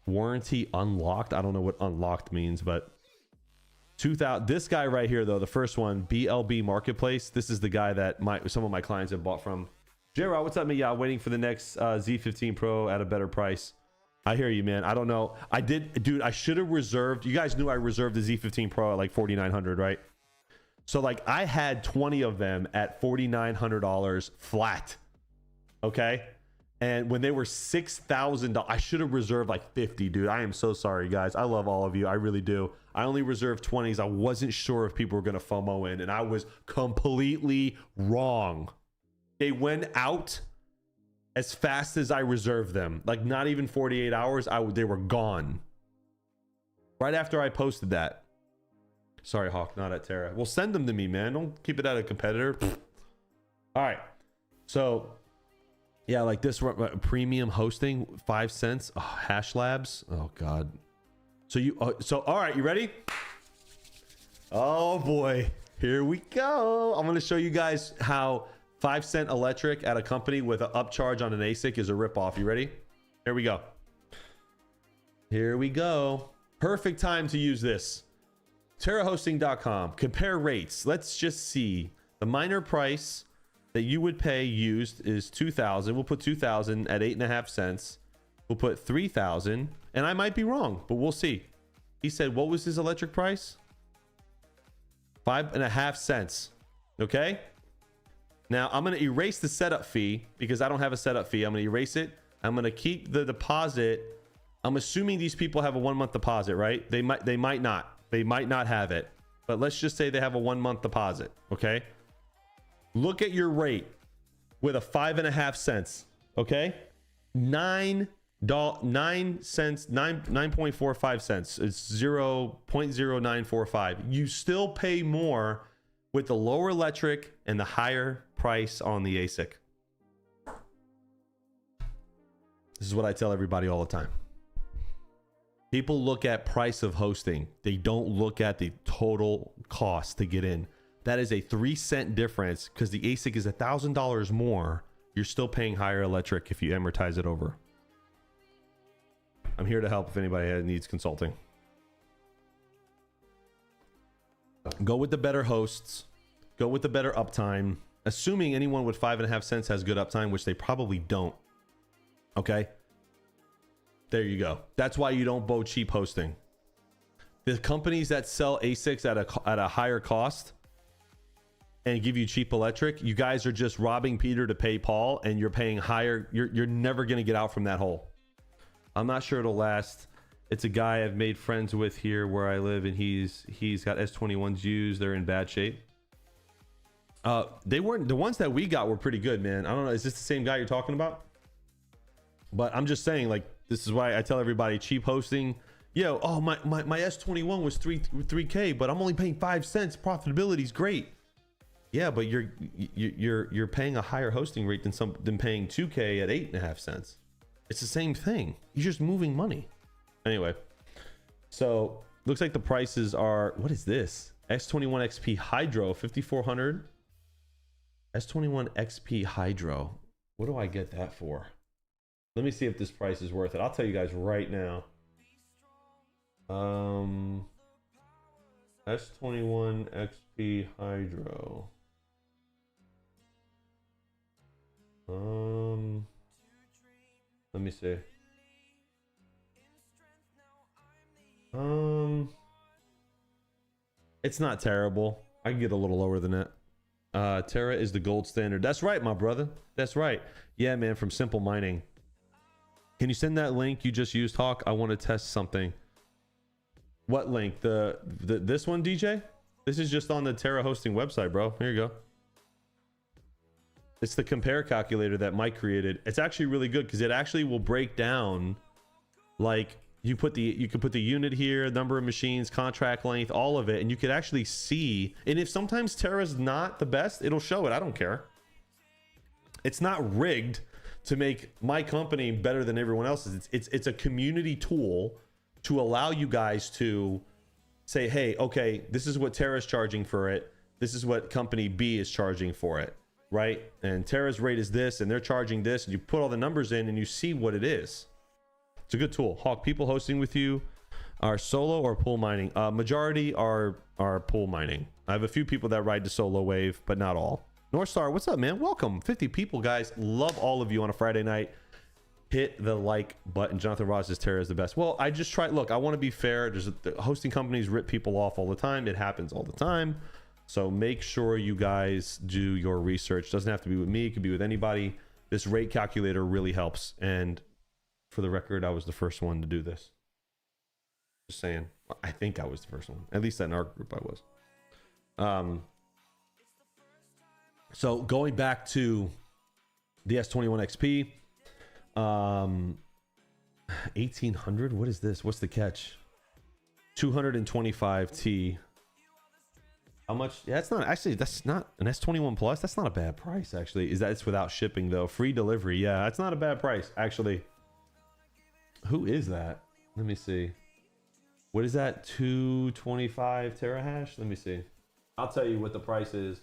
Warranty unlocked. I don't know what unlocked means, but 2000. This guy right here, though, the first one, BLB Marketplace. This is the guy that some of my clients have bought from. J-Rod, what's up, man? Yeah, waiting for the next Z15 Pro at a better price. I hear you, man. I don't know. I did, dude. I should have reserved. You guys knew I reserved the Z15 Pro at like $4,900, right? So like I had 20 of them at $4,900 flat. Okay. And when they were $6,000, I should have reserved like 50, dude. I am so sorry, guys. I love all of you. I really do. I only reserved 20s. I wasn't sure if people were going to FOMO in, and I was completely wrong. They went out as fast as I reserved them. Like not even 48 hours, they were gone. Right after I posted that. Sorry, Hawk, not at Terra. Well, send them to me, man. Don't keep it at a competitor. All right. So, yeah, like this premium hosting, 5 cents. Oh, Hash Labs. Oh, God. So, all right, you ready? Oh, boy. Here we go. I'm going to show you guys how 5 cent electric at a company with an upcharge on an ASIC is a ripoff. You ready? Here we go. Here we go. Perfect time to use this. TerraHosting.com. Compare rates. Let's just see the miner price that you would pay used is 2,000. We'll put 2,000 at 8.5 cents. We'll put 3,000, and I might be wrong, but we'll see. He said, what was his electric price? 5.5 cents. Okay. Now I'm going to erase the setup fee because I don't have a setup fee. I'm going to erase it. I'm going to keep the deposit. I'm assuming these people have a 1 month deposit, right? They might not have it, but let's just say they have a 1 month deposit. Okay. Look at your rate with a 5.5 cents. Okay. 9 cents, 9.45 cents. It's 0.0945. You still pay more with the lower electric and the higher price on the ASIC. This is what I tell everybody all the time. People look at price of hosting. They don't look at the total cost to get in. That is a 3-cent difference because the ASIC is $1,000 more. You're still paying higher electric if you amortize it over. I'm here to help if anybody needs consulting. Go with the better hosts. Go with the better uptime. Assuming anyone with 5.5 cents has good uptime, which they probably don't. Okay. There you go. That's why you don't buy cheap hosting. The companies that sell ASICs at a higher cost and give you cheap electric, you guys are just robbing Peter to pay Paul, and you're paying higher. You're never going to get out from that hole. I'm not sure it'll last. It's a guy I've made friends with here where I live, and he's got S21s used. They're in bad shape. They weren't, the ones that we got were pretty good, man. I don't know. Is this the same guy you're talking about? But I'm just saying, like, this is why I tell everybody cheap hosting. Yo, oh, my S21 was 3K, but I'm only paying 5 cents. Profitability is great. Yeah, but you're paying a higher hosting rate than paying 2K at 8.5 cents. It's the same thing. You're just moving money. Anyway, so looks like the prices are, what is this? S21 XP Hydro 5400. S21 XP Hydro. What do I get that for? Let me see if this price is worth it. I'll tell you guys right now. S21 XP Hydro. Let me see. It's not terrible. I can get a little lower than that. Terra is the gold standard. That's right, my brother. That's right. Yeah, man, from Simple Mining. Can you send that link you just used, Hawk? I want to test something. What link? This one, DJ? This is just on the Terra hosting website, bro. Here you go. It's the compare calculator that Mike created. It's actually really good because it actually will break down, like, you could put the unit here, number of machines, contract length, all of it, and you could actually see. And if sometimes Terra's not the best, it'll show it. I don't care. It's not rigged to make my company better than everyone else's. It's a community tool to allow you guys to say, hey, okay, this is what Terra's charging for it. This is what company B is charging for it, right? And Terra's rate is this, and they're charging this, and you put all the numbers in and you see what it is. It's a good tool. Hawk, people hosting with you are solo or pool mining? Majority are pool mining. I have a few people that ride the solo wave, but not all. North Star, what's up, man? Welcome. 50 people, guys. Love all of you on a Friday night. Hit the like button. Jonathan Ross says Terra is the best. Well, I just try. Look, I want to be fair. The hosting companies rip people off all the time. It happens all the time. So make sure you guys do your research. Doesn't have to be with me. It could be with anybody. This rate calculator really helps. And for the record, I was the first one to do this. Just saying. I think I was the first one. At least in our group, I was. So going back to the S21 XP, 1800. What is this? What's the catch? 225 T. How much? Yeah, that's not actually. That's not an S21 Plus. That's not a bad price actually. Is that it's without shipping though? Free delivery. Yeah, that's not a bad price actually. Who is that? Let me see. What is that? 225 terahash. Let me see. I'll tell you what the price is.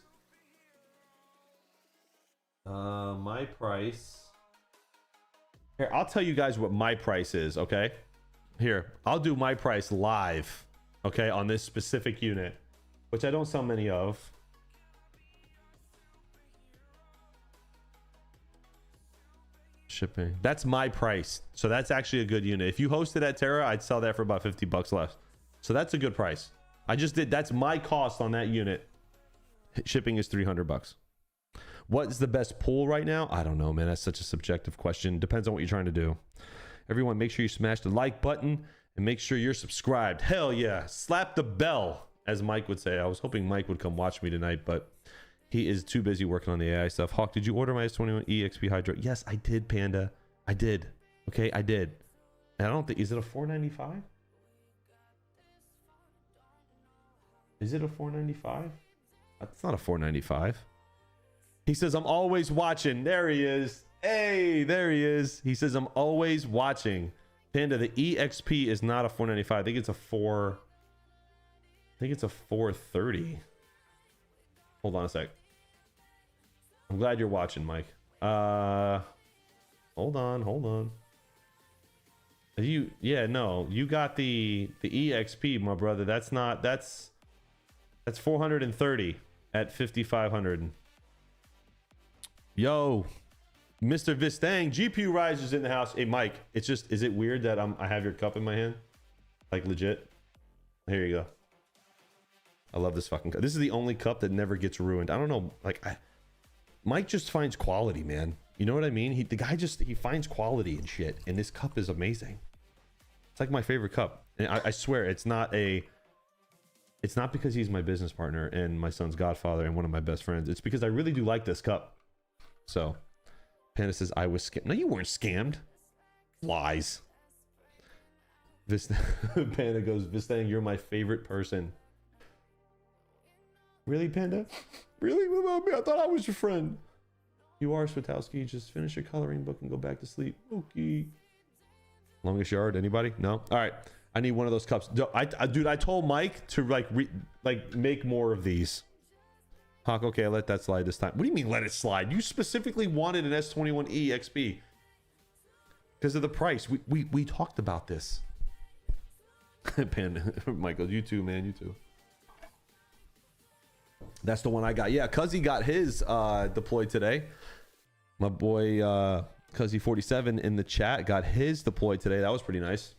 My price. Here, I'll tell you guys what my price is. Okay. Here, I'll do my price live. Okay, on this specific unit, which I don't sell many of. shipping. That's my price. So that's actually a good unit. If you hosted at Terra, I'd sell that for about 50 bucks less. So that's a good price. I just did. That's my cost on that unit. Shipping is 300 bucks. What's the best pool right now? I don't know, man. That's such a subjective question. Depends on what you're trying to do. Everyone, make sure you smash the like button and make sure you're subscribed. Hell yeah. Slap the bell, as Mike would say. I was hoping Mike would come watch me tonight, but he is too busy working on the AI stuff. Hawk, did you order my S21 EXP Hydro? Yes, I did, Panda. I did. Okay, I did. And I don't think... Is it a $495? Is it a $495? It's not a $495. He says, I'm always watching. There he is. Hey, there he is. He says, I'm always watching. Panda, the EXP is not a $495. I think it's a $430. Hold on a sec. I'm glad you're watching, Mike. Hold on. You got the EXP, my brother. That's 430 at 5,500. Yo, Mr. Vistang, GPU risers in the house. Hey, Mike, it's just, is it weird that I have your cup in my hand? Like legit? Here you go. I love this fucking cup. This is the only cup that never gets ruined. I don't know, like Mike just finds quality, man. You know what I mean? The guy he finds quality and shit, and this cup is amazing. It's like my favorite cup. And I swear it's not because he's my business partner and my son's godfather and one of my best friends. It's because I really do like this cup. So, Panda says, I was scammed. No, you weren't scammed. Lies. Panda goes, Vistang, you're my favorite person. Really, Panda? Really? What about me? I thought I was your friend. You are, Swatowski. Just finish your coloring book and go back to sleep. Okay. Longest yard? Anybody? No? All right. I need one of those cups. Dude, I told Mike to make more of these. Hawk, okay, I let that slide this time. What do you mean let it slide? You specifically wanted an S21 EXP because of the price. We talked about this. Panda, Michael, you too, man, you too. That's the one I got. Yeah, Cuzzy got his deployed today. My boy Cuzzy47 in the chat got his deployed today. That was pretty nice.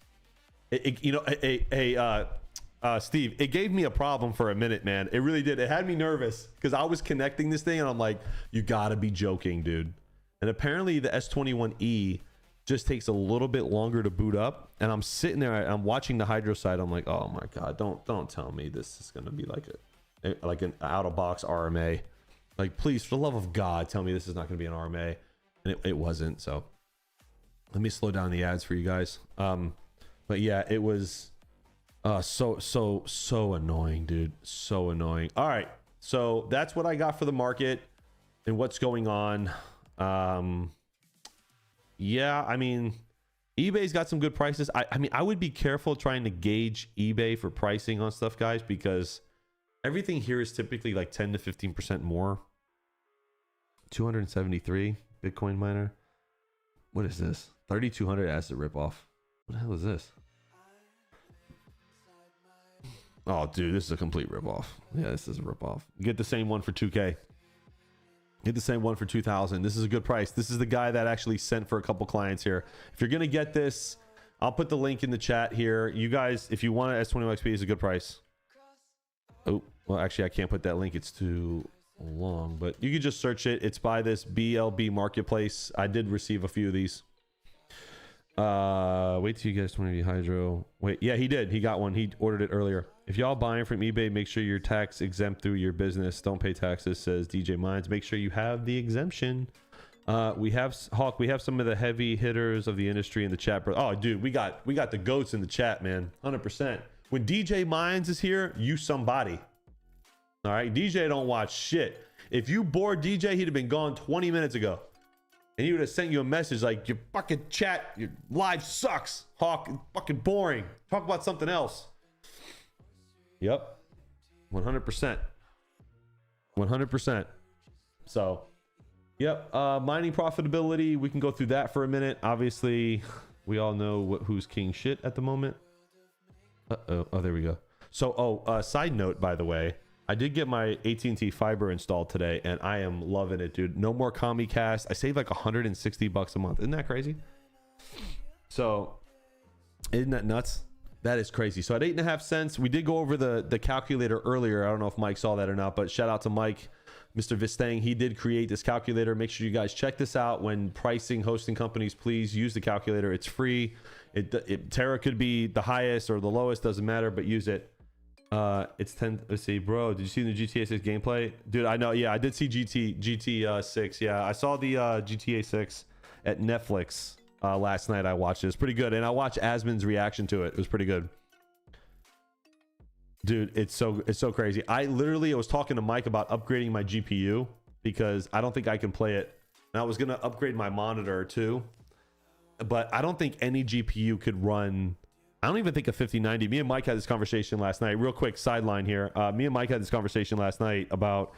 Steve, it gave me a problem for a minute, man. It really did. It had me nervous because I was connecting this thing and I'm like, you gotta be joking, dude. And apparently the S21E just takes a little bit longer to boot up. And I'm sitting there, I'm watching the Hydro side. I'm like, oh my God, don't tell me this is gonna be like an out of box RMA. Like, please, for the love of God, tell me this is not gonna be an RMA. And it wasn't. So let me slow down the ads for you guys. But yeah, it was so annoying, dude. So annoying. All right, so that's what I got for the market and what's going on. Yeah, I mean, eBay's got some good prices. I mean, I would be careful trying to gauge eBay for pricing on stuff, guys, because everything here is typically like 10 to 15% more. 273 Bitcoin miner. What is this? 3,200 asset ripoff. What the hell is this? Oh, dude, this is a complete ripoff. Yeah, this is a ripoff. Get the same one for 2K. Get the same one for 2,000. This is a good price. This is the guy that actually sent for a couple clients here. If you're gonna get this, I'll put the link in the chat here. You guys, if you want an S21 XP, it's a good price. Oh, well, actually, I can't put that link. It's too long, but you can just search it. It's by this BLB Marketplace. I did receive a few of these. Wait till you guys 20 Hydro. Wait, yeah, he did. He got one. He ordered it earlier. If y'all buying from eBay, make sure you're tax exempt through your business. Don't pay taxes, says DJ Mines. Make sure you have the exemption. We have Hawk. We have some of the heavy hitters of the industry in the chat. Oh, dude, we got the goats in the chat, man. 100%. When DJ Mines is here, you somebody. All right, DJ don't watch shit. If you bored DJ, he'd have been gone 20 minutes ago. And he would have sent you a message like, your fucking chat, your live sucks. Hawk, fucking boring. Talk about something else. Yep. 100%. 100%. So, yep. Mining profitability. We can go through that for a minute. Obviously, we all know who's king shit at the moment. Uh-oh. Oh, there we go. So, side note, by the way. I did get my AT&T fiber installed today, and I am loving it, dude. No more Comcast. I saved like $160 a month. Isn't that crazy? So, isn't that nuts? That is crazy. So at 8.5 cents, we did go over the calculator earlier. I don't know if Mike saw that or not, but shout out to Mike, Mr. Vistang. He did create this calculator. Make sure you guys check this out when pricing hosting companies. Please use the calculator. It's free. Terra could be the highest or the lowest, doesn't matter, but use it. It's 10. Let's see, bro. Did you see the GTA 6 gameplay, dude? I know. Yeah, I did see GT 6. Yeah, I saw the GTA 6 at Netflix last night. I watched it. It's pretty good, and I watched Asmon's reaction to it. It was pretty good, dude. It's so crazy. I was talking to Mike about upgrading my GPU because I don't think I can play it, and I was gonna upgrade my monitor too, but I don't think any GPU could run. I don't even think a 5090. Me and Mike had this conversation last night. Real quick sideline here. Me and Mike had this conversation last night about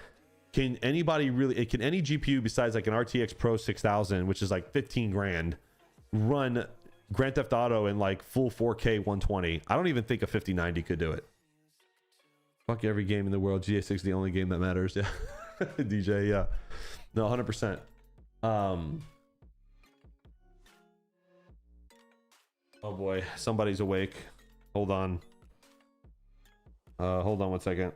can any GPU besides like an RTX Pro 6000, which is like 15 grand, run Grand Theft Auto in like full 4K 120? I don't even think a 5090 could do it. Fuck every game in the world. GTA 6 is the only game that matters. Yeah. DJ, yeah. No, 100%. Oh boy, somebody's awake. Hold on. Hold on 1 second.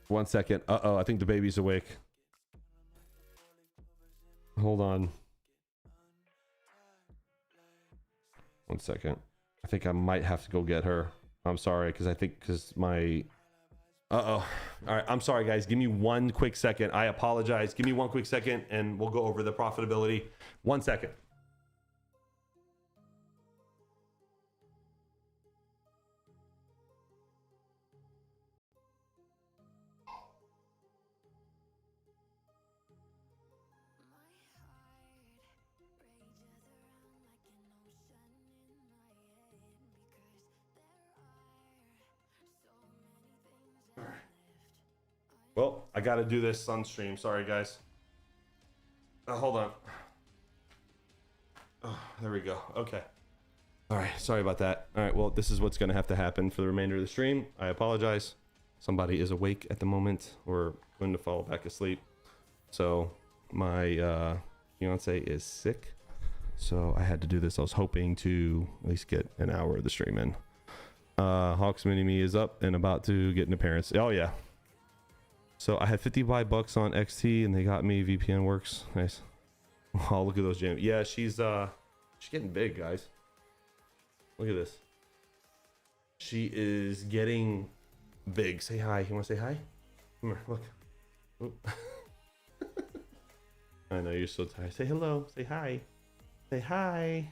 One second. Uh-oh, I think the baby's awake. Hold on. 1 second. I think I might have to go get her. I'm sorry, because my... Uh-oh. All right, I'm sorry, guys. Give me 1 quick second. I apologize. Give me 1 quick second, and we'll go over the profitability. 1 second. Well, I got to do this on stream. Sorry, guys. Hold on. Oh, there we go. Okay. All right. Sorry about that. All right. Well, this is what's going to have to happen for the remainder of the stream. I apologize. Somebody is awake at the moment or going to fall back asleep. So my fiance is sick. So I had to do this. I was hoping to at least get an hour of the stream in. Hawks Mini Me is up and about to get an appearance. Oh, yeah. So I had $55 on XT and they got me. VPN works. Nice. Oh, look at those gems. Yeah, she's getting big, guys. Look at this. She is getting big. Say hi. You want to say hi? Come here, look. Oop. I know you're so tired. Say hello. Say hi. Say hi.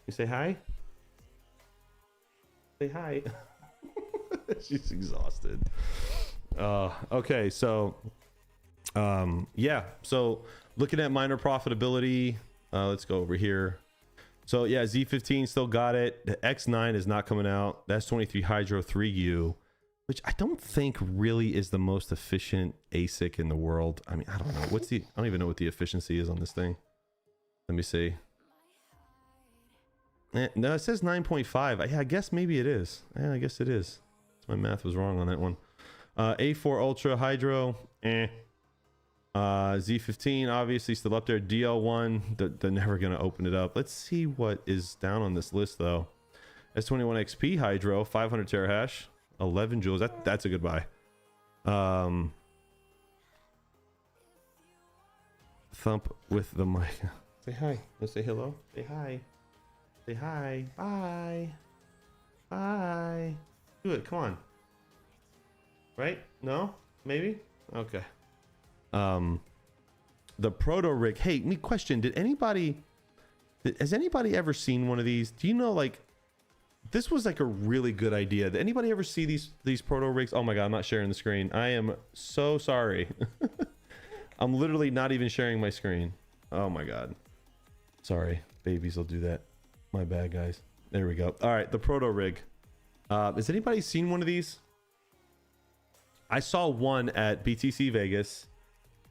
You say hi? Say hi. She's exhausted. Okay, so yeah, so looking at miner profitability, let's go over here. So yeah, Z15 still got it. The X9 is not coming out. That's 23 Hydro 3U, which I don't think really is the most efficient ASIC in the world. I mean, I don't know I don't even know what the efficiency is on this thing. Let me see. No, it says 9.5. I guess maybe it is. Yeah, I guess it is. My math was wrong on that one. A4 Ultra Hydro, Z15 obviously still up there. DL1, they're never gonna open it up. Let's see what is down on this list though. S21 XP Hydro, 500 terahash, 11 joules. That's a good buy. Thump with the mic. Say hi. Let's say hello. Say hi. Say hi. Bye. Bye. Do it. Come on. Right? No? Maybe? Okay. The proto rig. Hey, me question. Has anybody ever seen one of these? Do you know, like, this was like a really good idea. Did anybody ever see these proto rigs? Oh my God, I'm not sharing the screen. I am so sorry. I'm literally not even sharing my screen. Oh my God. Sorry. Babies will do that. My bad, guys. There we go. All right. The proto rig. Has anybody seen one of these? I saw one at BTC Vegas,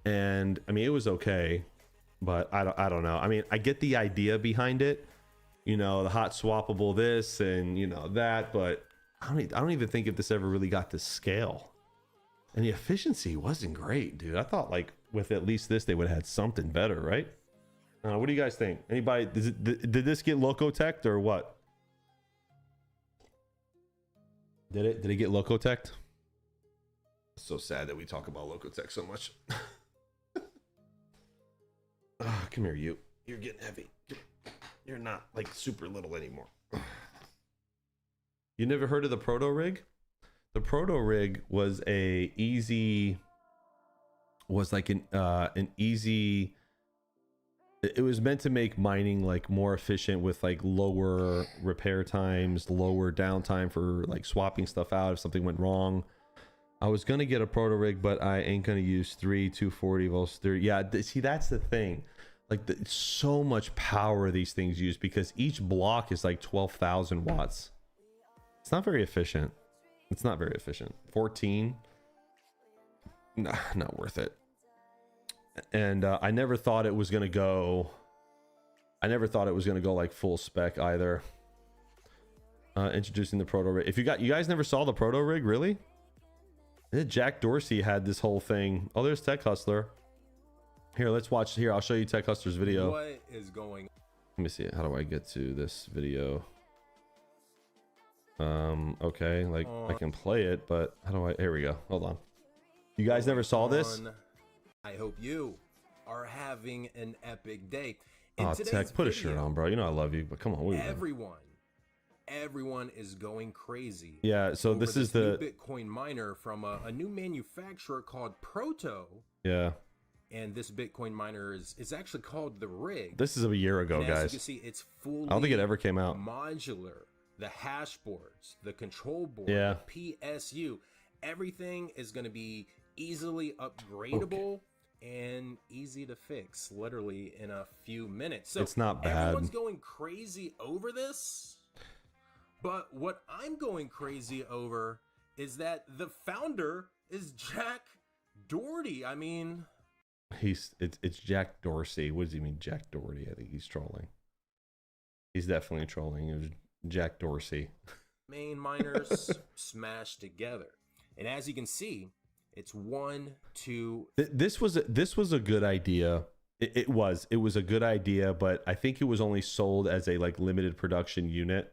and I mean, it was okay, but I don't know. I mean, I get the idea behind it, you know, the hot swappable this and, you know, that, but I don't even think if this ever really got to scale. And the efficiency wasn't great, dude. I thought like with at least this, they would have had something better, right? What do you guys think? Anybody, did this get Locotech or what? Did it get Locotech? It's so sad that we talk about Locotech so much. Come here, you. You're getting heavy. You're not like super little anymore. You never heard of the Proto Rig? The Proto Rig was like an easy. It was meant to make mining like more efficient with like lower repair times, lower downtime for like swapping stuff out if something went wrong. I was gonna get a Proto Rig, but I ain't gonna use 240 volts 30. Yeah, see, that's the thing. Like so much power these things use because each block is like 12,000 watts. It's not very efficient. It's not very efficient. 14, nah, not worth it. And I never thought it was gonna go. I never thought it was gonna go like full spec either. Introducing the Proto Rig. If you guys never saw the Proto Rig, really? Jack Dorsey had this whole thing. Oh, there's Tech Hustler. Here, let's watch. Here, I'll show you Tech Hustler's video. What is going? Let me see. How do I get to this video? Okay, like I can play it, but how do I? Here we go. Hold on. You guys never saw this? I hope you are having an epic day. Oh, Tech, put a shirt on, bro. You know I love you, but come on. What are you doing? Everyone is going crazy. Yeah, so this is the new Bitcoin miner from a new manufacturer called Proto. Yeah. And this Bitcoin miner is actually called the Rig. This is a year ago, and guys. As you can see, it's fully I don't think it ever came out. Modular. The hash boards, the control board, yeah, the PSU, everything is going to be easily upgradable and easy to fix, literally in a few minutes. So it's not bad. Everyone's going crazy over this, but what I'm going crazy over is that the founder is Jack Doherty. I mean, it's Jack Dorsey. What does he mean, Jack Doherty? I think he's trolling. He's definitely trolling. It was Jack Dorsey. Main miners smashed together, and as you can see, it's 1, 2. This was a good idea. It was a good idea, but I think it was only sold as a like limited production unit,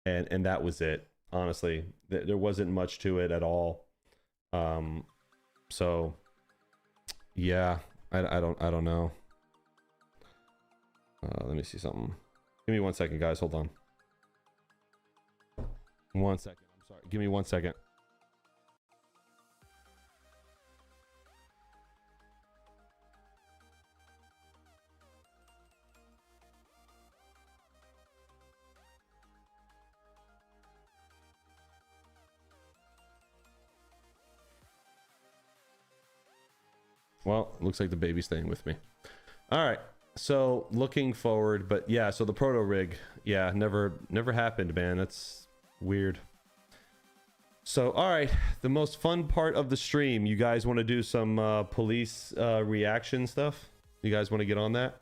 and that was it. Honestly, there wasn't much to it at all. So yeah, I don't know. Let me see something. Give me 1 second, guys. Hold on. 1 second. I'm sorry. Give me 1 second. Well, looks like the baby's staying with me. All right. So looking forward, but yeah, so the Proto Rig, yeah, never happened, man. That's weird. So, all right, the most fun part of the stream. You guys want to do some police reaction stuff? You guys want to get on that?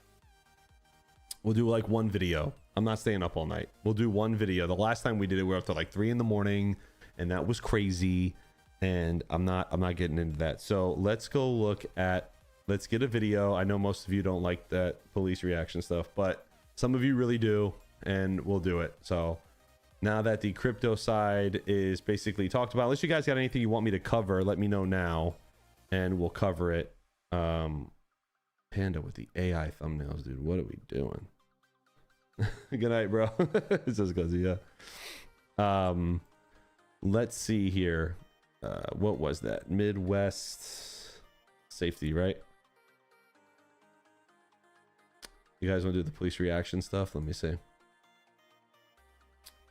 We'll do like one video. I'm not staying up all night. We'll do one video. The last time we did it, we were up to like 3 a.m, and that was crazy. And I'm not getting into that. So let's go look at. Let's get a video. I know most of you don't like that police reaction stuff, but some of you really do, and we'll do it. So now that the crypto side is basically talked about, unless you guys got anything you want me to cover, let me know now, and we'll cover it. Panda with the AI thumbnails, dude. What are we doing? Good night, bro. It's just because, yeah. Let's see here. What was that? Midwest safety, right? You guys want to do the police reaction stuff? Let me see.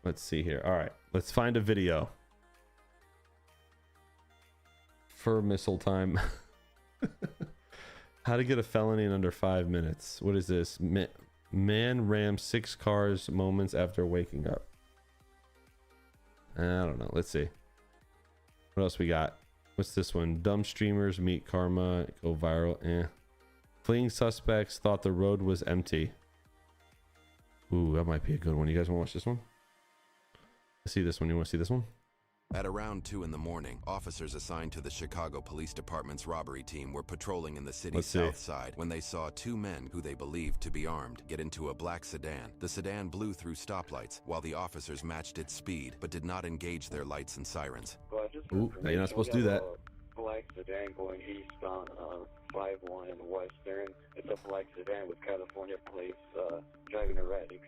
Let's see here. All right, let's find a video. For missile time. How to get a felony in under 5 minutes. What is this? Man rams 6 cars moments after waking up. I don't know. Let's see. What else we got? What's this one? Dumb streamers meet karma, go viral. Fleeing suspects thought the road was empty. Ooh, that might be a good one. You guys want to watch this one? Let's see this one. You want to see this one? At around 2 in the morning, officers assigned to the Chicago Police Department's robbery team were patrolling in the city's Let's see. south side when they saw 2 men who they believed to be armed get into a black sedan. The sedan blew through stoplights while the officers matched its speed but did not engage their lights and sirens. Ooh, now you're not supposed to do that. Black sedan going east on 51 and Western. It's a black sedan with California plates, driving erratic.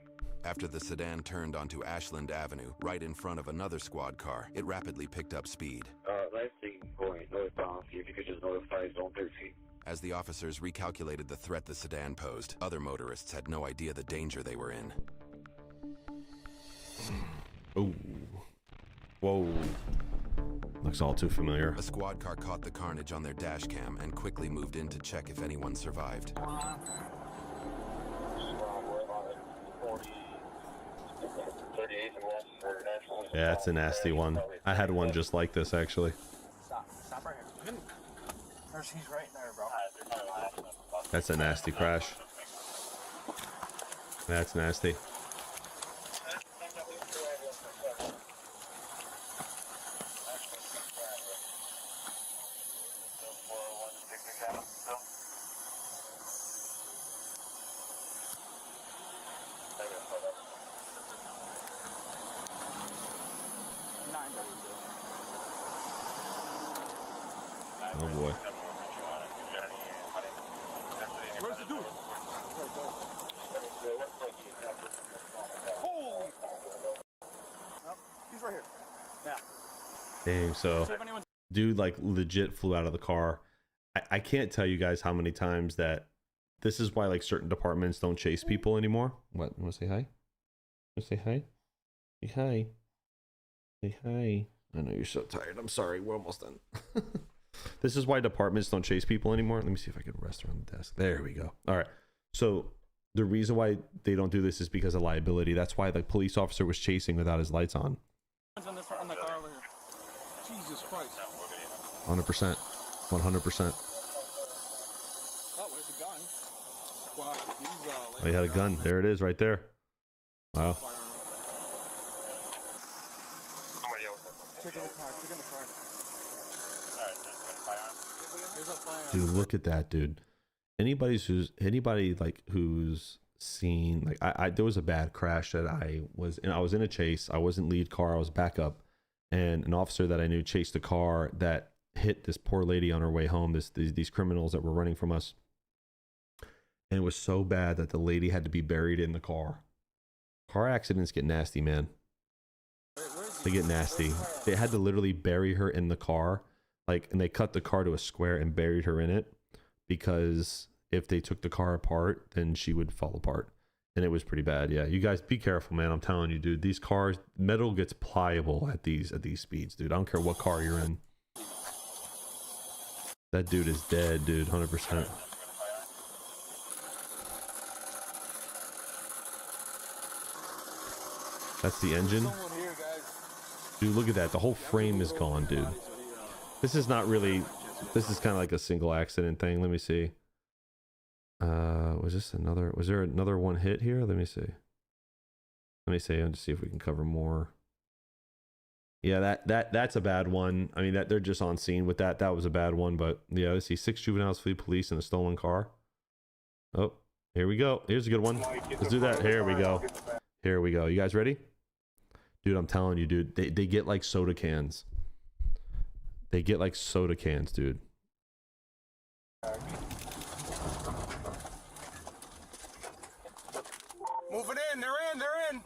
After the sedan turned onto Ashland Avenue, right in front of another squad car, it rapidly picked up speed. Last thing going northbound, see if you could just notify Zone 13. As the officers recalculated the threat the sedan posed, other motorists had no idea the danger they were in. Ooh. Whoa. Looks all too familiar. A squad car caught the carnage on their dash cam and quickly moved in to check if anyone survived. Yeah, that's a nasty one. I had one just like this, actually. Stop right here. He's right there, bro. That's a nasty crash. That's nasty. Oh boy. Where's the dude? Holy! Oh, he's right here. Yeah. Dang, so See if anyone's dude like legit flew out of the car. I can't tell you guys how many times that this is why like certain departments don't chase people anymore. What? You want to say hi? You want to say hi? Say hi. Say hi. I know you're so tired. I'm sorry. We're almost done. This is why departments don't chase people anymore. Let me see if I can rest around the desk. There we go. All right. So the reason why they don't do this is because of liability. That's why the police officer was chasing without his lights on. on this on the car over here. Jesus Christ. 100%. 100%. Oh, where's the gun? Wow, he's Oh, he had a gun. There it is right there. Wow. Check in the car. Check in the car. There's a fire. Dude, look at that, dude. Anybody who's seen like I there was a bad crash that I was in a chase. I wasn't lead car, I was backup, and an officer that I knew chased a car that hit this poor lady on her way home, these criminals that were running from us. And it was so bad that the lady had to be buried in the car. Car accidents get nasty, man. They get nasty. They had to literally bury her in the car, like, and they cut the car to a square and buried her in it, because if they took the car apart, then she would fall apart. And it was pretty bad. Yeah, you guys be careful, man. I'm telling you, dude. These cars, metal gets pliable at these speeds, dude. I don't care what car you're in. That dude is dead, dude. 100%. That's the engine. Someone here, guys. Dude, look at that. The whole frame is gone, dude. This is not really... This is kind of like a single accident thing. Let me see. Was there another one hit here? Let me see. Let's see if we can cover more. Yeah, that's a bad one. I mean, that they're just on scene with that. That was a bad one, but yeah, let's see. 6 juveniles flee police in a stolen car. Oh, here we go. Here's a good one. Let's do that. Here we go. Here we go. You guys ready? Dude, I'm telling you, dude, they get like soda cans. They get like soda cans, dude. Moving in. They're in. They're in.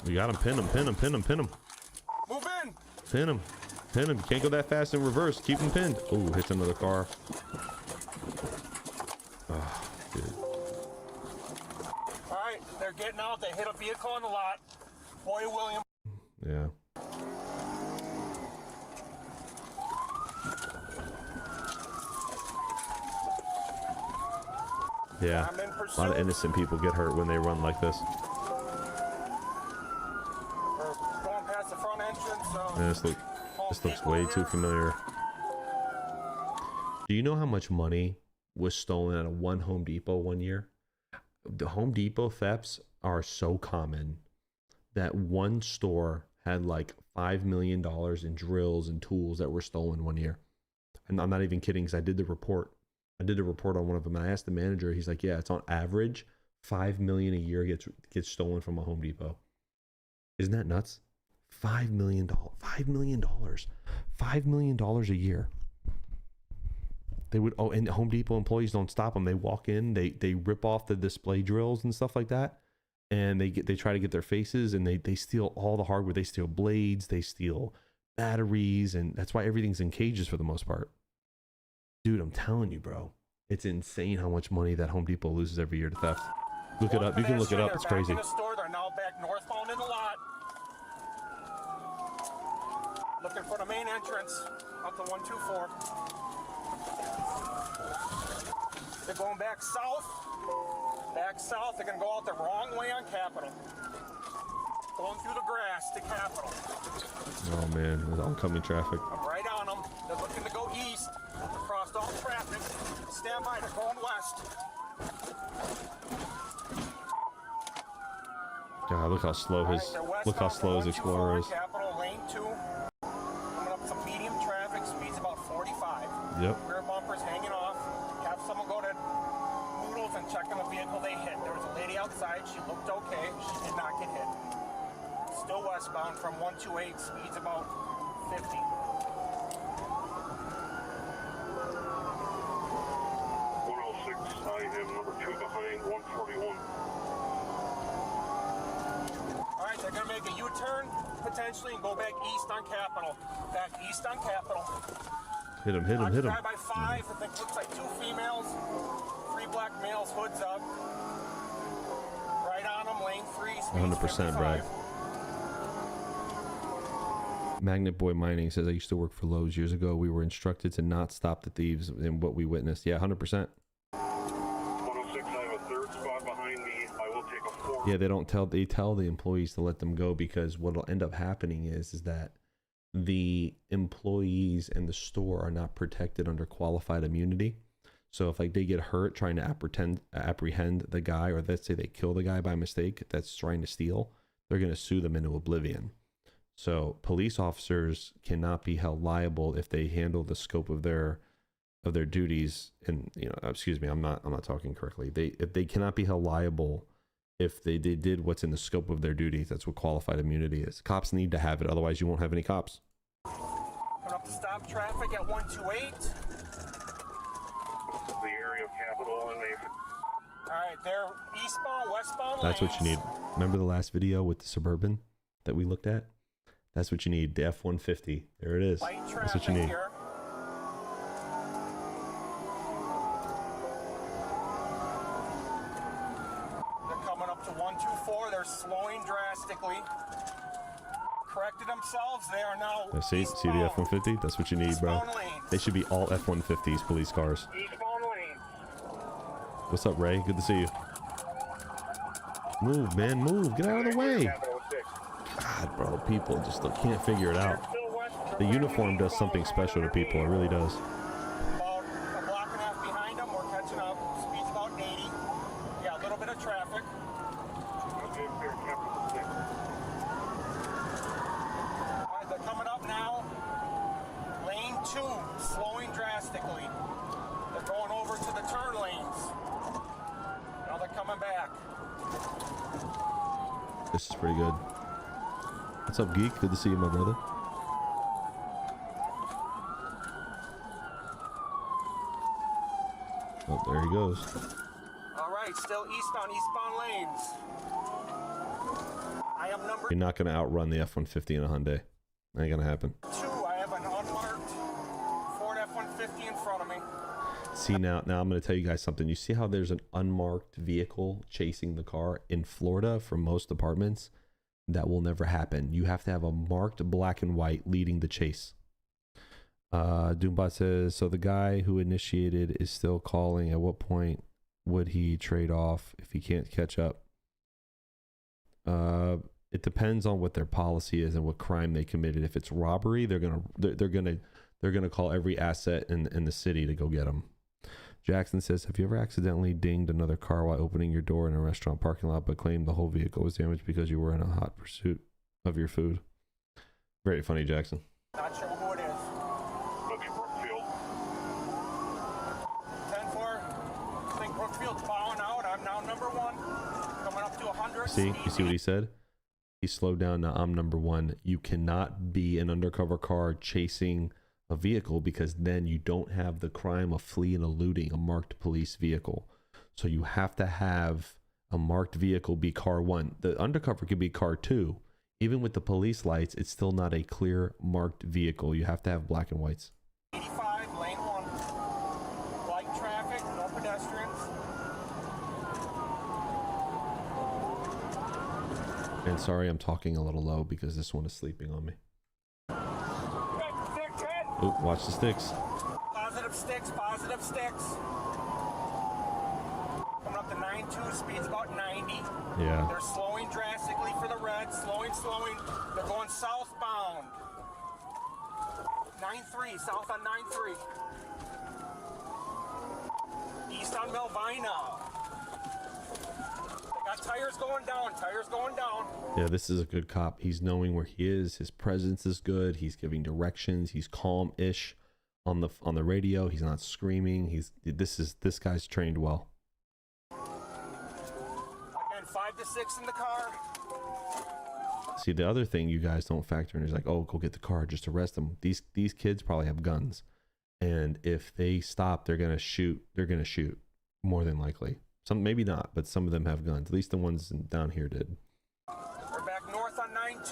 We got him. Pin him. Pin him. Pin him. Pin him. Move in. Pin him. Pin him. You can't go that fast in reverse. Keep him pinned. Oh, hits another car. Oh, dude. All right. They're getting out. They hit a vehicle on the lot. Boy, William. Yeah. Yeah, I'm in a pursuit. lot of innocent people get hurt when they run like this. We're going past the front entrance. So Yeah, this looks way too familiar. Do you know how much money was stolen at one Home Depot one year? The Home Depot thefts are so common that one store had like $5 million in drills and tools that were stolen one year. And I'm not even kidding, because I did the report. I did a report on one of them. And I asked the manager, he's like, yeah, it's on average $5 million a year gets stolen from a Home Depot. Isn't that nuts? $5 million. $5 million. $5 million a year. They would, and Home Depot employees don't stop them. They walk in, they rip off the display drills and stuff like that, and they try to get their faces, and they steal all the hardware. They steal blades, they steal batteries, and that's why everything's in cages for the most part. Dude, I'm telling you, bro, it's insane how much money that Home Depot loses every year to theft. Look it up. You can look it up. It's crazy. In the store, they're now back northbound in the lot. Looking for the main entrance up to 124. They're going back south. Back south. They're going to go out the wrong way on Capitol. Going through the grass to Capitol. Oh man, there's oncoming traffic. I'm right on them. They're looking to go east. Across all traffic. Stand by. They're going west. God, look how slow his Explorer is. Capitol Lane 2. Coming up some medium traffic. Speeds about 45. Yep. Rear bumpers hanging off. Have someone go to Noodles and check on the vehicle they hit. There was a lady outside. She looked okay. She did not get hit. Still westbound from 128. Speeds about 50. 106, I am number 2 behind 141. All right, they're going to make a U-turn potentially and go back east on Capitol. Back east on Capitol. Hit him. Drive by 5. I think looks like 2 females, 3 black males, hoods up. Right on them, lane 3. 100%, Brad. Magnet Boy Mining says, I used to work for Lowe's years ago. We were instructed to not stop the thieves, and what we witnessed. Yeah, 100%. 106, I have a third spot behind me. I will take a 4. Yeah, they tell the employees to let them go, because what'll end up happening is that the employees and the store are not protected under qualified immunity. So if like they get hurt trying to apprehend the guy, or let's say they kill the guy by mistake that's trying to steal, they're going to sue them into oblivion. So police officers cannot be held liable if they handle the scope of their duties. And excuse me, I'm not talking correctly. If they cannot be held liable if they did what's in the scope of their duties. That's what qualified immunity is. Cops need to have it, otherwise you won't have any cops. Coming up to stop traffic at 128. The area of Capitol and Mason. All right, they're eastbound, westbound. That's what you need. Remember the last video with the Suburban that we looked at? That's what you need. The F-150. There it is. That's what you need. Here. They're coming up to 124. They're slowing drastically. Corrected themselves. They are now. See the F-150? That's what you need, bro. They should be all F-150s, police cars. Eastbound lane. What's up, Ray? Good to see you. Move, man, move. Get out of the way. God, bro, people just can't figure it out. The uniform does something special to people. It really does. About a block and a half behind them. We're catching up. Speed's about 80. Yeah, a little bit of traffic. All right, they're coming up now. Lane 2, slowing drastically. They're going over to the turn lanes. Now they're coming back. This is pretty good. What's up, Geek? Good to see you, my brother. Oh, there he goes. All right, still eastbound lanes. I am number You're not going to outrun the F-150 in a Hyundai. Ain't going to happen. 2. I have an unmarked Ford F-150 in front of me. See, now I'm going to tell you guys something. You see how there's an unmarked vehicle chasing the car in Florida for most apartments? That will never happen. You have to have a marked black and white leading the chase. Doombot says, so the guy who initiated is still calling. At what point would he trade off if he can't catch up? It depends on what their policy is and what crime they committed. If it's robbery, they're gonna call every asset in the city to go get them. Jackson says, have you ever accidentally dinged another car while opening your door in a restaurant parking lot, but claimed the whole vehicle was damaged because you were in a hot pursuit of your food? Very funny, Jackson. Not sure who it is. Maybe Brookfield. 10-4. I think Brookfield's bowing out. I'm now number 1. Coming up to 100. See, you see what he said? He slowed down. Now I'm number 1. You cannot be an undercover car chasing a vehicle because then you don't have the crime of fleeing and eluding a marked police vehicle. So you have to have a marked vehicle be car 1. The undercover could be car 2. Even with the police lights, it's still not a clear marked vehicle. You have to have black and whites. 85, lane 1. Light traffic, no pedestrians. And sorry, I'm talking a little low because this one is sleeping on me. Oh, watch the sticks. Positive sticks, positive sticks. Coming up to 9.2, speed's about 90. Yeah. They're slowing drastically for the red, slowing. They're going southbound. 9.3, south on 9.3. East on Melvina. They got tires going down. Yeah, this is a good cop. He's knowing where he is. His presence is good. He's giving directions. He's calm-ish on the radio. He's not screaming. This guy's trained well. Again, 5 to 6 in the car. See, the other thing you guys don't factor in is like, oh, go get the car, just arrest them. These kids probably have guns, and if they stop, they're gonna shoot. They're gonna shoot more than likely. Some maybe not, but some of them have guns. At least the ones down here did. We're back north on 9.2.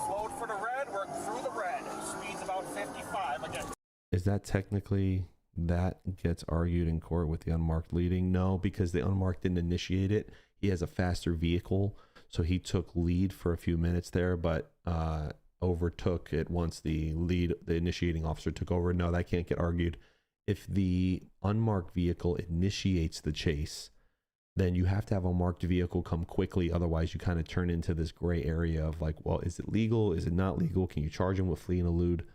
Slowed for the red. We're through the red. Speed's about 55 again. Is that technically that gets argued in court with the unmarked leading? No, because the unmarked didn't initiate it. He has a faster vehicle, so he took lead for a few minutes there, but overtook it once the initiating officer took over. No, that can't get argued. If the unmarked vehicle initiates the chase, then you have to have a marked vehicle come quickly. Otherwise, you kind of turn into this gray area of like, well, is it legal? Is it not legal? Can you charge him with flee and elude?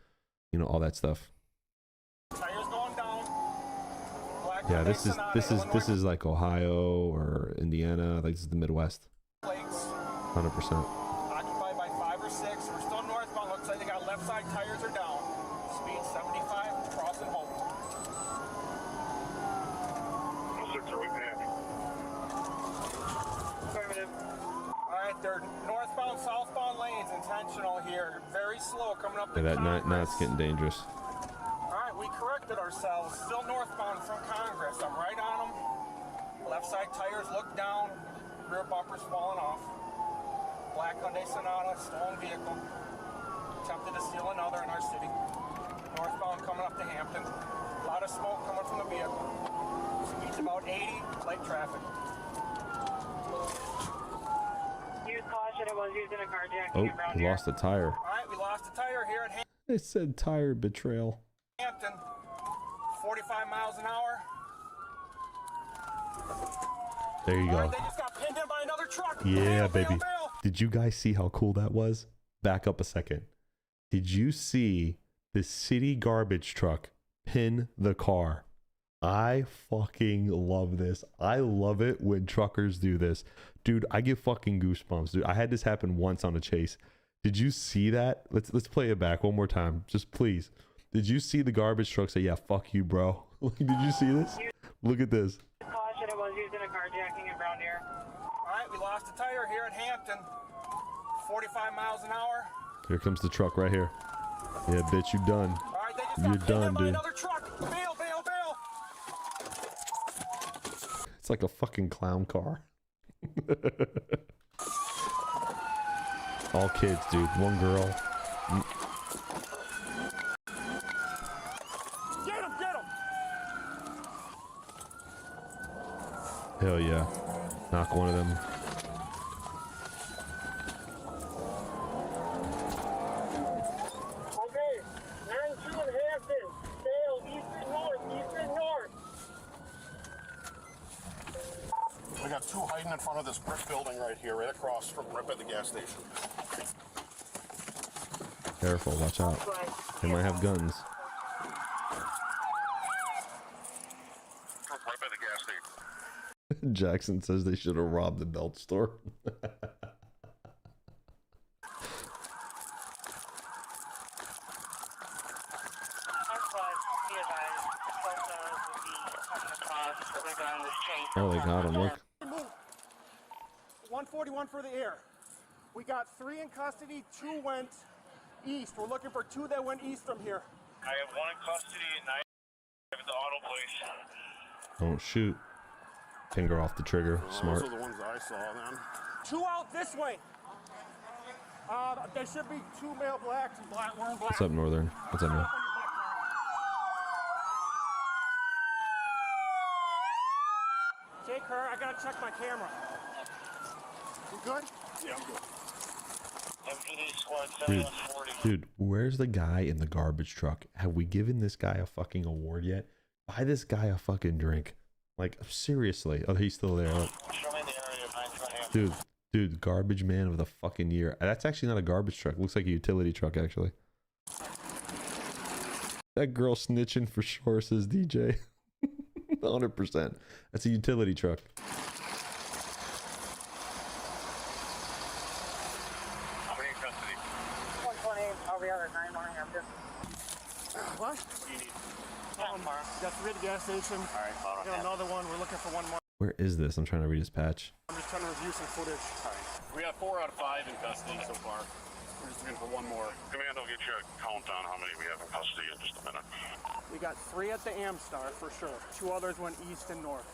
You know, all that stuff. Tires going down. Black Yeah, Hyundai this Sonata, is like Ohio or Indiana. Like, this is the Midwest. Plates 100%. occupied by 5 or 6. We're still northbound. Looks like they got left side tires are down. Speed 75. Crossing home. 6 are we back? Affirmative. All right, they're northbound, southbound lanes intentional here. Very slow coming up. Yeah, to now Congress. it's getting dangerous. All right, we corrected ourselves. Still northbound from Congress. I'm right on them. Left side tires look down. Rear bumper's falling off. Black Hyundai Sonata, stolen vehicle. Attempted to steal another in our city. Northbound coming up to Hampton. A lot of smoke coming from the vehicle. Speed's about 80. Light traffic. Use caution, it was used in a carjacking Oh, around he here. lost a tire. All right, we lost a tire here at It said tire betrayal. Hampton. 45 miles an hour. There you All go. right, they just got pinned in by another truck. Yeah, Bail, bail, baby. bail. Did you guys see how cool that was? Back up a second. Did you see the city garbage truck pin the car? I fucking love this. I love it when truckers do this. Dude, I get fucking goosebumps, dude. I had this happen once on a chase. Did you see that? Let's play it back one more time. Just please. Did you see the garbage truck say, yeah, fuck you, bro? Did you see this? Look at this. Caution, it was used in a carjacking around here. All right, we lost a tire here at Hampton. 45 miles an hour. Here comes the truck right here. Yeah, bitch, you done. All right, they just You're got pinned done, in by dude. another truck. Bail, bail, bail. It's like a fucking clown car. All kids, dude. One girl. Get him, get him. Hell yeah. Knock one of them. Okay, 9-2 in Hampton. Fail, eastern north, eastern north. We got 2 hiding in front of this brick building right here, right across from right by the gas station. Careful, watch out. They might have guns. Jackson says they should have robbed the belt store. Oh, they got him. Look. 141 for the air. We got 3 in custody, 2 went east. We're looking for 2 that went east from here. I have 1 in custody and 9 at the auto place. Don't shoot. Finger off the trigger. Smart. Those are the ones I saw then. 2 out this way. There should be 2 male blacks and black. We're in black. What's up, Northern? What's up, man? Jake Kerr, I gotta check my camera. You good? Yeah, I'm good. MPD squad Dude, 7140. dude, where's the guy in the garbage truck? Have we given this guy a fucking award yet? Buy this guy a fucking drink. Like, seriously. Oh, he's still there. Oh. Show me the area of 920. Dude, garbage man of the fucking year. That's actually not a garbage truck. Looks like a utility truck, actually. That girl snitching for sure, says DJ. 100%. That's a utility truck. How many in custody? 120, all the other 9 more have this. What? What do you need? Got 3 at the gas station. All right, hold on. Got another one. We're looking for 1 more. Where is this? I'm trying to read his patch. I'm just trying to review some footage. All right. We got 4 out of 5 in custody so far. We're just looking for 1 more. Command, I'll get you a count on how many we have in custody in just a minute. We got 3 at the Amstar for sure. 2 others went east and north.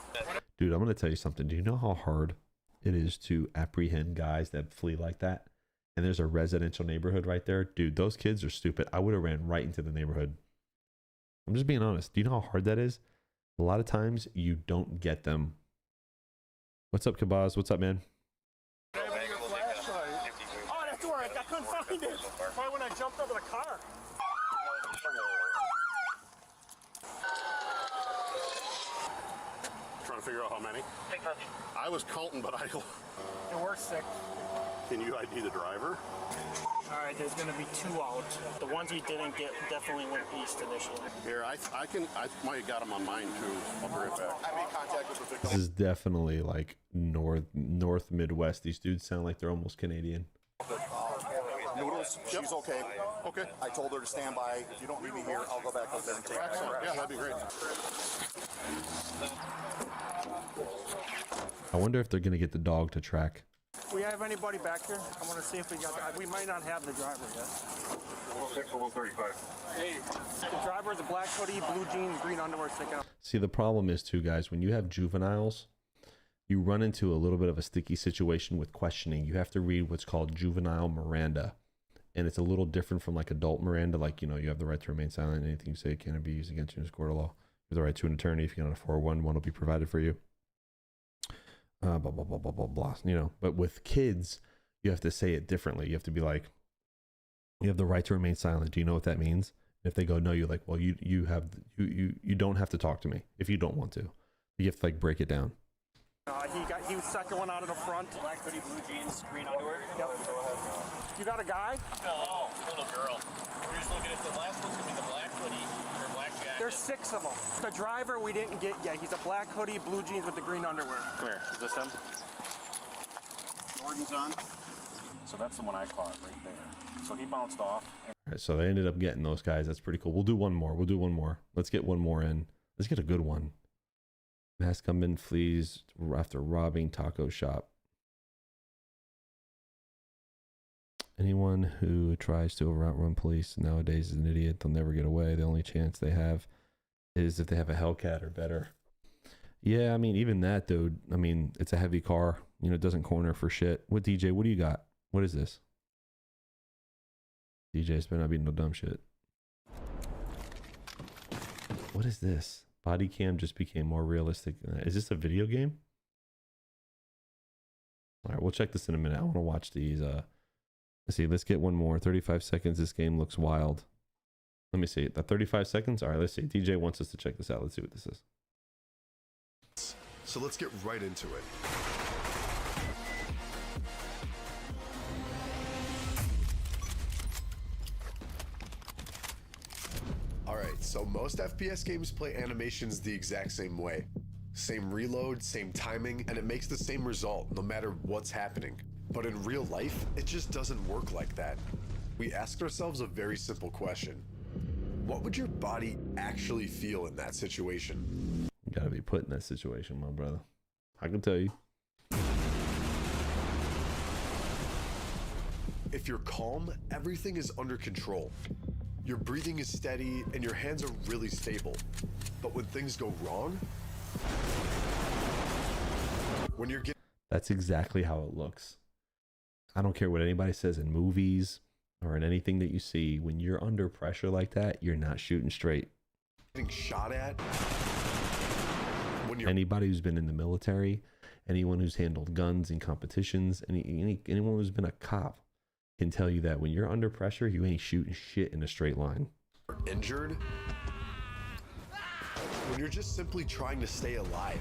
Dude, I'm going to tell you something. Do you know how hard it is to apprehend guys that flee like that? And there's a residential neighborhood right there. Dude, those kids are stupid. I would have ran right into the neighborhood. I'm just being honest. Do you know how hard that is? A lot of times you don't get them. What's up, Kabaz? What's up, man? Oh, that's where I couldn't find it. Probably when I jumped over the car. Trying to figure out how many. I was counting, but It works 6. can you ID the driver? All right, there's gonna be 2 out. The ones we didn't get definitely went east initially. Here, I might have got them on mine too. I'll be right back. I made contact with the victim. This is definitely like north Midwest. These dudes sound like they're almost Canadian. Noodles, she's okay. Okay. I told her to stand by. If you don't leave me here, I'll go back up there and take her. Excellent. Yeah, that'd be great. I wonder if they're going to get the dog to track. We have anybody back here? I want to see if we got. We might not have the driver yet. 106 or 135. Hey, the driver is a black hoodie, blue jeans, green underwear sticking out. See, the problem is too, guys, when you have juveniles, you run into a little bit of a sticky situation with questioning. You have to read what's called juvenile Miranda. And it's a little different from like adult Miranda. Like, you know, you have the right to remain silent. Anything you say cannot be used against you in a court of law. You have the right to an attorney. If you get on a 401, one will be provided for you. Blah, blah, blah, blah, blah, blah. You know, but with kids, you have to say it differently. You have to be like, you have the right to remain silent. Do you know what that means? And if they go, no, you're like, well, you don't have to talk to me if you don't want to. You have to like break it down. He was second one out of the front. Black hoodie, blue jeans, green underwear. Yep. You got a guy? No, little girl. We're just looking at the last one's gonna be the black hoodie or black jacket. There's 6 of them. The driver we didn't get yet. He's a black hoodie, blue jeans with the green underwear. Come here. Is this him? Jordan's on. So that's the one I caught right there. So he bounced off. All right, so they ended up getting those guys. That's pretty cool. We'll do one more. Let's get one more in. Let's get a good one. Mass gunman flees after robbing taco shop. Anyone who tries to outrun police nowadays is an idiot. They'll never get away. The only chance they have is if they have a Hellcat or better. Yeah, I mean, even that, dude. I mean, it's a heavy car. You know, it doesn't corner for shit. What, DJ, what do you got? What is this? DJ's better not be no dumb shit. What is this? Body cam just became more realistic. Is this a video game? All right, we'll check this in a minute. I want to watch these. Let's see. Let's get one more. 35 seconds. This game looks wild. Let me see. The 35 seconds? All right, let's see. DJ wants us to check this out. Let's see what this is. So let's get right into it. Alright, so most FPS games play animations the exact same way. Same reload, same timing, and it makes the same result no matter what's happening. But in real life, it just doesn't work like that. We asked ourselves a very simple question. What would your body actually feel in that situation? You gotta be put in that situation, my brother. I can tell you. If you're calm, everything is under control. Your breathing is steady and your hands are really stable. But when things go wrong, when you're getting... That's exactly how it looks. I don't care what anybody says in movies or in anything that you see. When you're under pressure like that, you're not shooting straight. Getting shot at. When you're... Anybody who's been in the military, anyone who's handled guns in competitions, anyone who's been a cop can tell you that when you're under pressure, you ain't shooting shit in a straight line. Injured. When you're just simply trying to stay alive.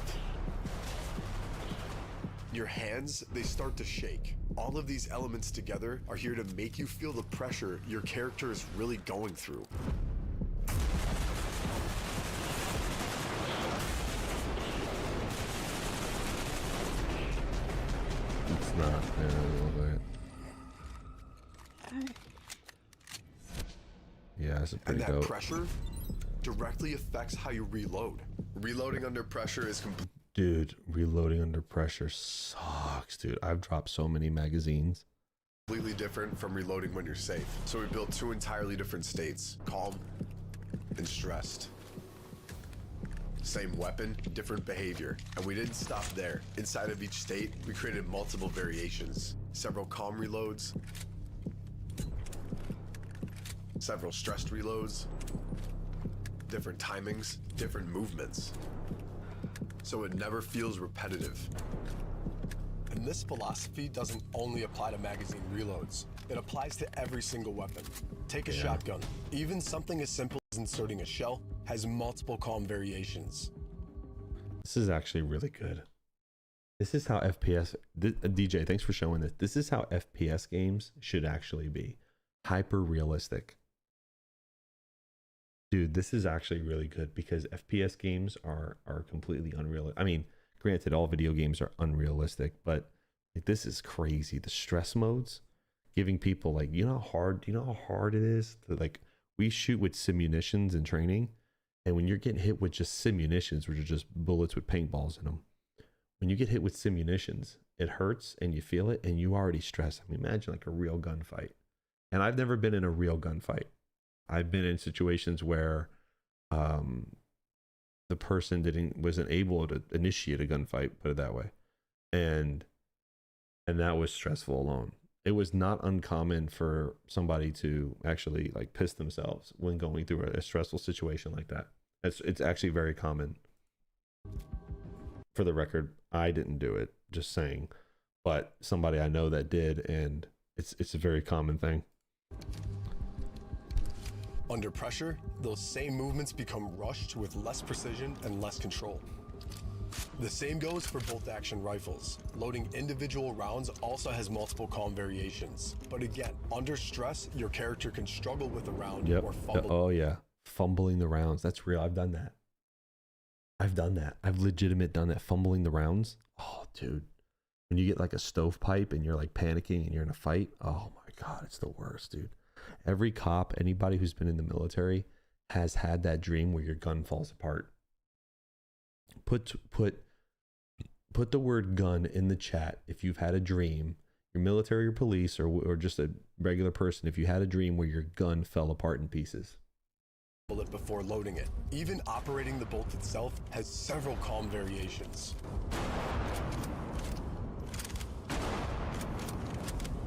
Your hands, they start to shake. All of these elements together are here to make you feel the pressure your character is really going through. It's not, a little bit. Yeah, it's pretty And that dope. pressure directly affects how you reload. Reloading under pressure is Dude, reloading under pressure sucks, dude. I've dropped so many magazines. completely different from reloading when you're safe. So we built two entirely different states, calm and stressed. Same weapon, different behavior. And we didn't stop there. Inside of each state, we created multiple variations. Several calm reloads, several stressed reloads, different timings, different movements. So it never feels repetitive. And this philosophy doesn't only apply to magazine reloads. It applies to every single weapon. Take a shotgun. Even something as simple as inserting a shell has multiple calm variations. This is actually really good. This is how FPS... DJ, thanks for showing this. This is how FPS games should actually be. Hyper realistic. Dude, this is actually really good because FPS games are completely unrealistic. I mean, granted, all video games are unrealistic, but like, this is crazy. The stress modes, giving people like, you know how hard it is to, like, we shoot with simunitions in training, and when you're getting hit with just simunitions, which are just bullets with paintballs in them, when you get hit with simunitions, it hurts and you feel it and you already stress. I mean, imagine like a real gunfight. And I've never been in a real gunfight. I've been in situations where the person wasn't able to initiate a gunfight, put it that way, and that was stressful alone. It was not uncommon for somebody to actually like piss themselves when going through a stressful situation like that. It's actually very common. For the record, I didn't do it, just saying, but somebody I know that did, and it's a very common thing. Under pressure, those same movements become rushed with less precision and less control. The same goes for bolt-action rifles. Loading individual rounds also has multiple calm variations. But again, under stress, your character can struggle with a round or fumble. Oh yeah, fumbling the rounds. That's real. I've done that. I've legitimate done that. Fumbling the rounds. Oh, dude. When you get like a stovepipe and you're like panicking and you're in a fight. Oh my God, it's the worst, dude. Every cop, anybody who's been in the military has had that dream where your gun falls apart. Put the word gun in the chat if you've had a dream, you're military or police or just a regular person, if you had a dream where your gun fell apart in pieces. Bullet before loading it. Even operating the bolt itself has several calm variations.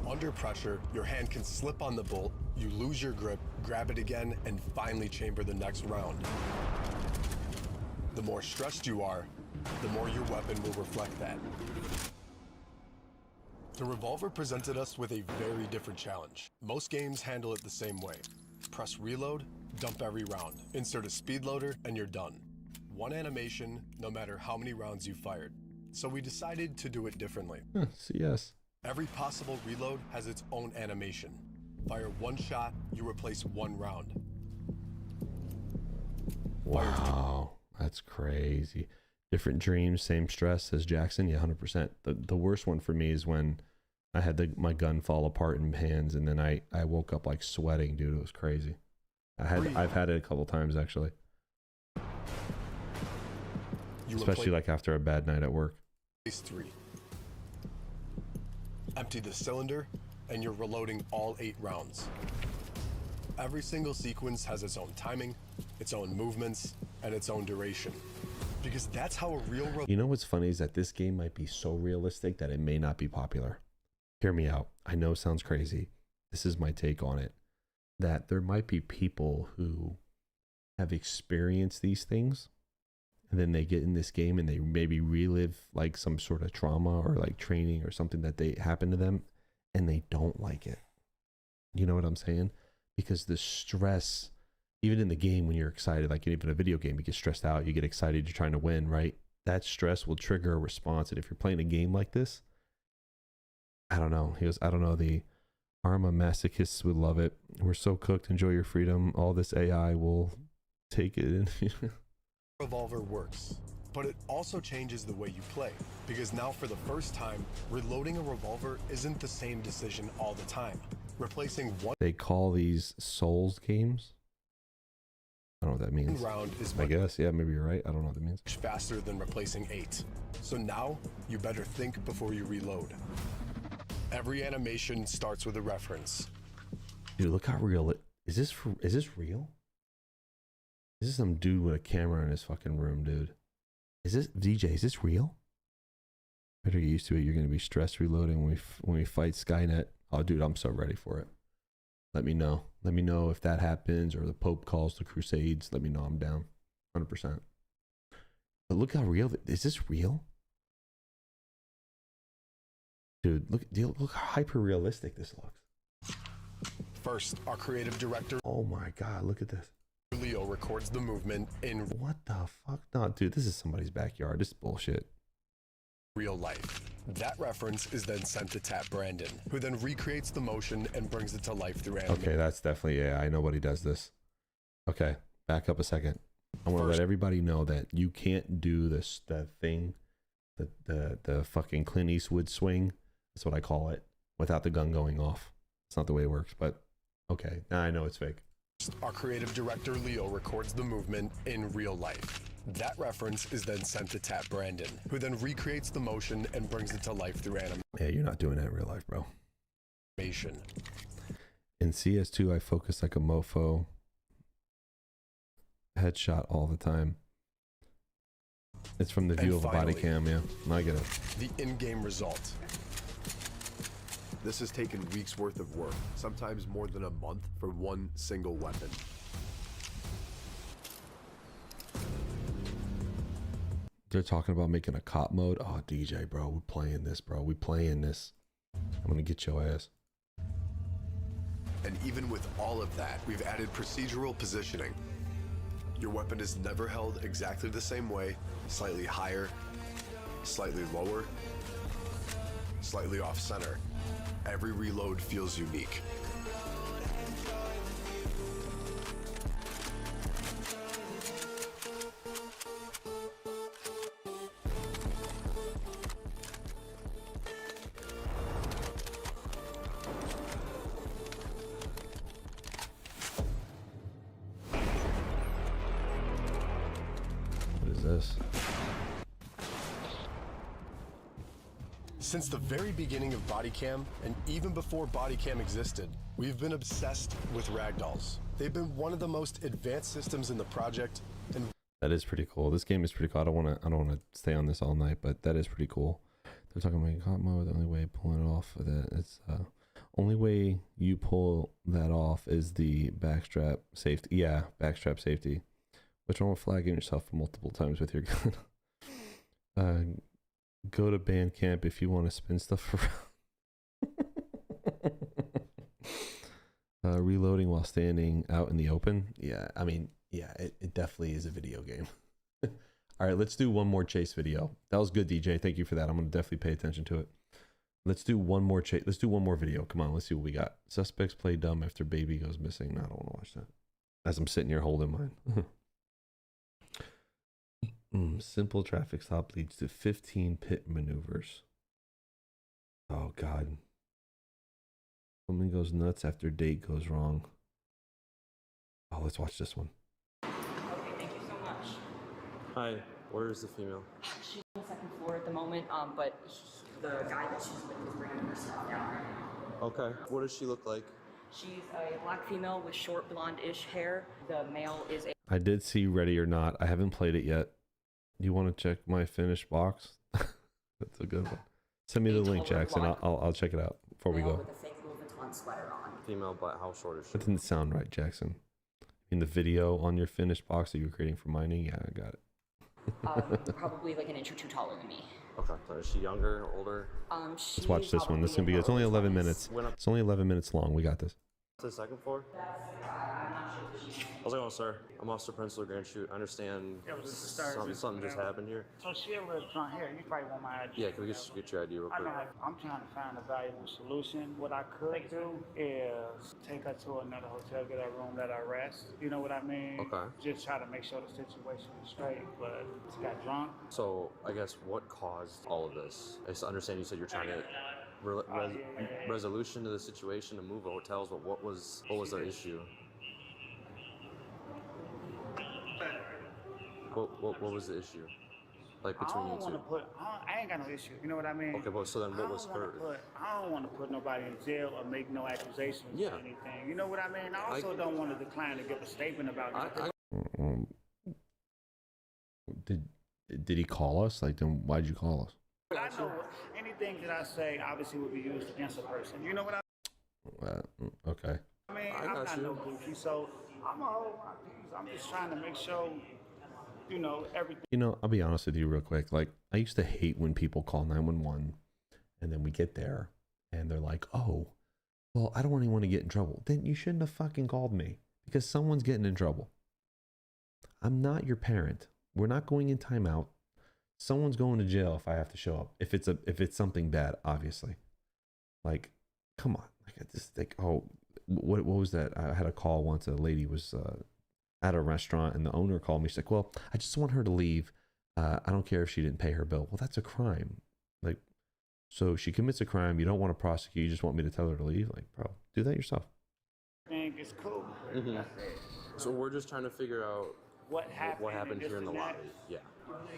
Under pressure, your hand can slip on the bolt, you lose your grip, grab it again, and finally chamber the next round. The more stressed you are, the more your weapon will reflect that. The revolver presented us with a very different challenge. Most games handle it the same way. Press reload, dump every round, insert a speed loader, and you're done. One animation, no matter how many rounds you fired. So we decided to do it differently. CS. Every possible reload has its own animation. Fire one shot, you replace one round. Wow, that's crazy. Different dreams, same stress, says Jackson. Yeah, 100%. The worst one for me is when I had my gun fall apart in hands, and then I woke up like sweating, dude. It was crazy. I've had it a couple times actually. Especially like after a bad night at work. Phase 3. Empty the cylinder, and you're reloading all 8 rounds. Every single sequence has its own timing, its own movements, and its own duration. Because that's how a real... You know what's funny is that this game might be so realistic that it may not be popular. Hear me out. I know it sounds crazy. This is my take on it. That there might be people who have experienced these things, and then they get in this game and they maybe relive like some sort of trauma or like training or something that they happened to them, and they don't like it. You know what I'm saying? Because the stress, even in the game when you're excited, like even a video game, you get stressed out, you get excited, you're trying to win, right? That stress will trigger a response. And if you're playing a game like this, I don't know. He goes, I don't know. The Arma masochists would love it. We're so cooked. Enjoy your freedom. All this AI will take it in. Revolver works, but it also changes the way you play. Because now for the first time, reloading a revolver isn't the same decision all the time. Replacing one... They call these Souls games. I don't know what that means. Round is I guess, yeah, maybe you're right. I don't know what that means. Faster than replacing 8. So now, you better think before you reload. Every animation starts with a reference. Dude, look how real it is. This real? This is some dude with a camera in his fucking room, dude. Is this DJ? Is this real? Better get used to it. You're gonna be stressed reloading when we fight Skynet. Oh, dude, I'm so ready for it. Let me know. Let me know if that happens or the Pope calls the Crusades. Let me know. I'm down, 100%. But look how real. Is this real? Dude, look how hyper realistic this looks. First, our creative director. Oh my God, look at this. Leo records the movement in... What the fuck? No, dude, this is somebody's backyard. This is bullshit. Real life. That reference is then sent to Tap Brandon, who then recreates the motion and brings it to life through animation. Okay, that's definitely, yeah, I know what he does this. Okay, back up a second. I want to let everybody know that you can't do this, the thing, the fucking Clint Eastwood swing, that's what I call it, without the gun going off. It's not the way it works, but okay, now I know it's fake. Our creative director, Leo, records the movement in real life. That reference is then sent to Tap Brandon, who then recreates the motion and brings it to life through animation. Yeah, you're not doing that in real life, bro. In CS2, I focus like a mofo. Headshot all the time. It's from the view of a body cam, yeah. I get it. The in-game result. This has taken weeks worth of work, sometimes more than a month for one single weapon. They're talking about making a cop mode. Oh, DJ, bro, we're playing this, bro. We playing this. I'm gonna get your ass. And even with all of that, we've added procedural positioning. Your weapon is never held exactly the same way, slightly higher, slightly lower, slightly off center. Every reload feels unique. What is this? Since the very beginning of Bodycam, and even before Bodycam existed, we've been obsessed with ragdolls. They've been one of the most advanced systems in the project, and that is pretty cool. This game is pretty cool. I don't want to stay on this all night, but that is pretty cool. They're talking about cop mode. The only way pulling it off of that, it's only way you pull that off is the backstrap safety. Yeah, backstrap safety. What's wrong with flagging yourself multiple times with your gun? Go to Bandcamp if you want to spin stuff around. Reloading while standing out in the open. Yeah, I mean, yeah, it definitely is a video game. All right, let's do one more chase video. That was good, DJ. Thank you for that. I'm going to definitely pay attention to it. Let's do one more chase. Let's do one more video. Come on, let's see what we got. Suspects play dumb after baby goes missing. No, I don't want to watch that. As I'm sitting here holding mine. Simple traffic stop leads to 15 pit maneuvers. Oh, God. Something goes nuts after date goes wrong. Oh, let's watch this one. Okay, thank you so much. Hi, where is the female? She's on the second floor at the moment, but the guy that she's with is bringing her stuff down right now. Okay. What does she look like? She's a black female with short blonde-ish hair. The male is a... I did see Ready or Not. I haven't played it yet. You want to check my finished box? That's a good one. Send me the link, Jackson. I'll check it out before we go. with a fake Louis Vuitton sweater on. Female, but how short is she? That didn't sound right, Jackson. In the video on your finished box that you were creating for mining, yeah, I got it. Probably like an inch or two taller than me. Okay. So is she younger, older? Let's watch this one. This is gonna be. It's only 11 minutes. It's only 11 minutes long. We got this. To the second floor? How's it going, sir? I'm Officer Prince LeGrand Shoot. I understand something just happened here. So she a little drunk here. You probably want my ID. Yeah, can we just get your ID real quick? I'm trying to find a valuable solution. What I could do is take her to another hotel, get her room, let her rest. You know what I mean? Okay. Just try to make sure the situation is straight, but she got drunk. So, I guess what caused all of this? I understand you said you're trying to resolution to the situation to move hotels, but what was the issue? What was the issue? Like between you two? I ain't got no issue. You know what I mean? Okay, but so then what was her? I don't want to put nobody in jail or make no accusations or anything. You know what I mean? I also don't want to decline to give a statement about it. Did he call us? Like, then why'd you call us? I know anything that I say obviously would be used against a person. You know what Okay. I mean? I'm not no goofy, so I'm gonna hold my peace. I'm just trying to make sure, you know, everything. You know, I'll be honest with you real quick. Like, I used to hate when people call 911 and then we get there and they're like, oh, well, I don't want anyone to get in trouble. Then you shouldn't have fucking called me because someone's getting in trouble. I'm not your parent. We're not going in timeout. Someone's going to jail if I have to show up. If it's something bad, obviously. Like, come on. Like, I just think, oh, what was that? I had a call once. A lady was at a restaurant, and the owner called me. She's like, "Well, I just want her to leave. I don't care if she didn't pay her bill." Well, that's a crime. Like, so she commits a crime. You don't want to prosecute. You just want me to tell her to leave. Like, bro, do that yourself. I think it's cool. Mm-hmm. So we're just trying to figure out what happened here in the lobby. Yeah.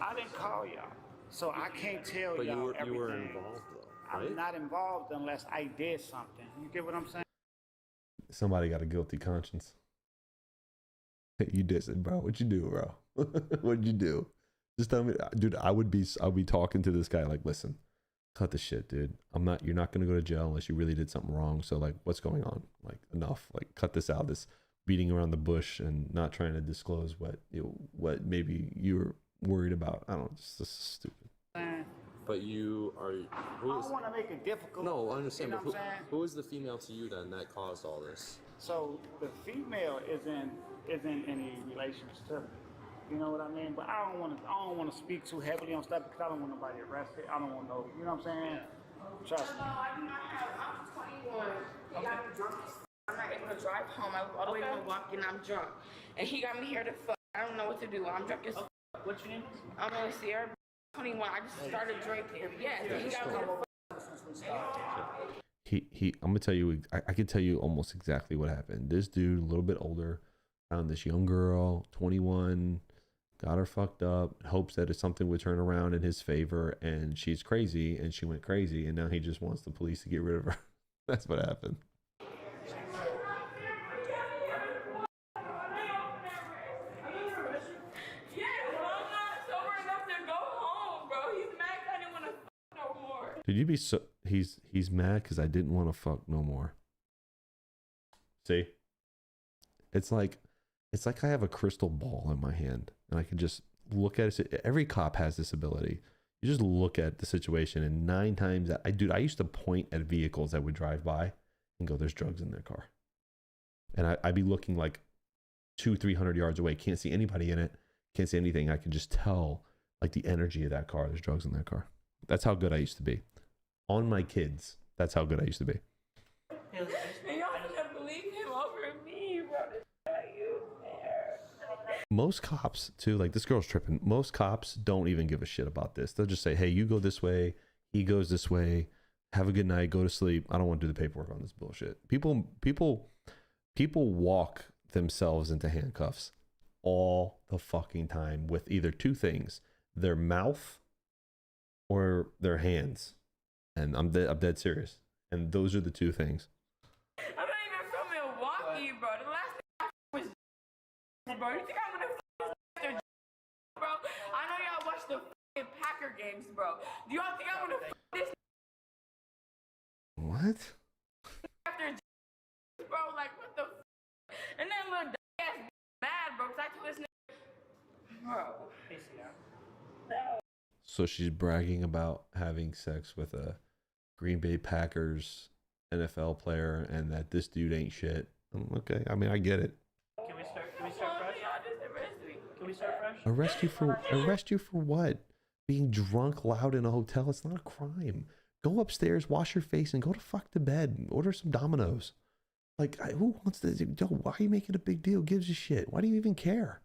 I didn't call y'all, so I can't tell but y'all you were everything. involved though, right? I'm not involved unless I did something. You get what I'm saying? Somebody got a guilty conscience. You did it, bro. What you do, bro? What'd you do? Just tell me, dude. I'll be talking to this guy like, listen, cut the shit, dude. You're not gonna go to jail unless you really did something wrong. So like, what's going on? Like, enough. Like, cut this out. This beating around the bush and not trying to disclose what maybe you were worried about. I don't know. Just stupid. But you are. I don't want to make it difficult. No, I understand. You know but who is the female to you then that caused all this? So the female isn't any relations to me. You know what I mean? But I don't want to speak too heavily on stuff because I don't want nobody arrested. I don't want no. You know what I'm saying? Trust me. I'm 21. He got me drunk. I'm not able to drive home. I was all the way to Milwaukee and I'm drunk. And he got me here to fuck. I don't know what to do. I'm drunk as fuck. What's your name? I'm Sierra 21. I just started drinking. Yes, he got me to fuck. I'm gonna tell you, I can tell you almost exactly what happened. This dude, a little bit older, found this young girl, 21, got her fucked up, hopes that something would turn around in his favor, and she's crazy, and she went crazy, and now he just wants the police to get rid of her. That's what happened. Did you be so? He's mad because I didn't want to fuck no more. See, it's like I have a crystal ball in my hand and I can just look at it. Every cop has this ability. You just look at the situation, and 9 times I used to point at vehicles that would drive by and go, "There's drugs in their car," and I'd be looking like 200-300 yards away, can't see anybody in it, can't see anything. I can just tell like the energy of that car. There's drugs in that car. That's how good I used to be. On my kids, that's how good I used to be. And y'all should believe him over me, bro. You there. most cops too, like this girl's tripping. Most cops don't even give a shit about this. They'll just say, hey, you go this way, he goes this way, have a good night, go to sleep. I don't want to do the paperwork on this bullshit. People walk themselves into handcuffs all the fucking time with either two things, their mouth or their hands. And I'm dead serious. And those are the two things. I'm not even from Milwaukee, bro. The last thing I was, bro. You think I'm gonna bro? I know y'all watch the Packer games, bro. Do y'all think I'm gonna this? What? After bro, like what the? And then little ass mad, bro. Cause I told this nigga, bro. No. So she's bragging about having sex with a Green Bay Packers NFL player and that this dude ain't shit. Okay, I mean, I get it. Can we start fresh? Can we start fresh? Arrest you for what? Being drunk loud in a hotel? It's not a crime. Go upstairs, wash your face, and go to fuck to bed. Order some Domino's. Like, who wants to? Yo, why are you making a big deal? Who gives a shit? Why do you even care?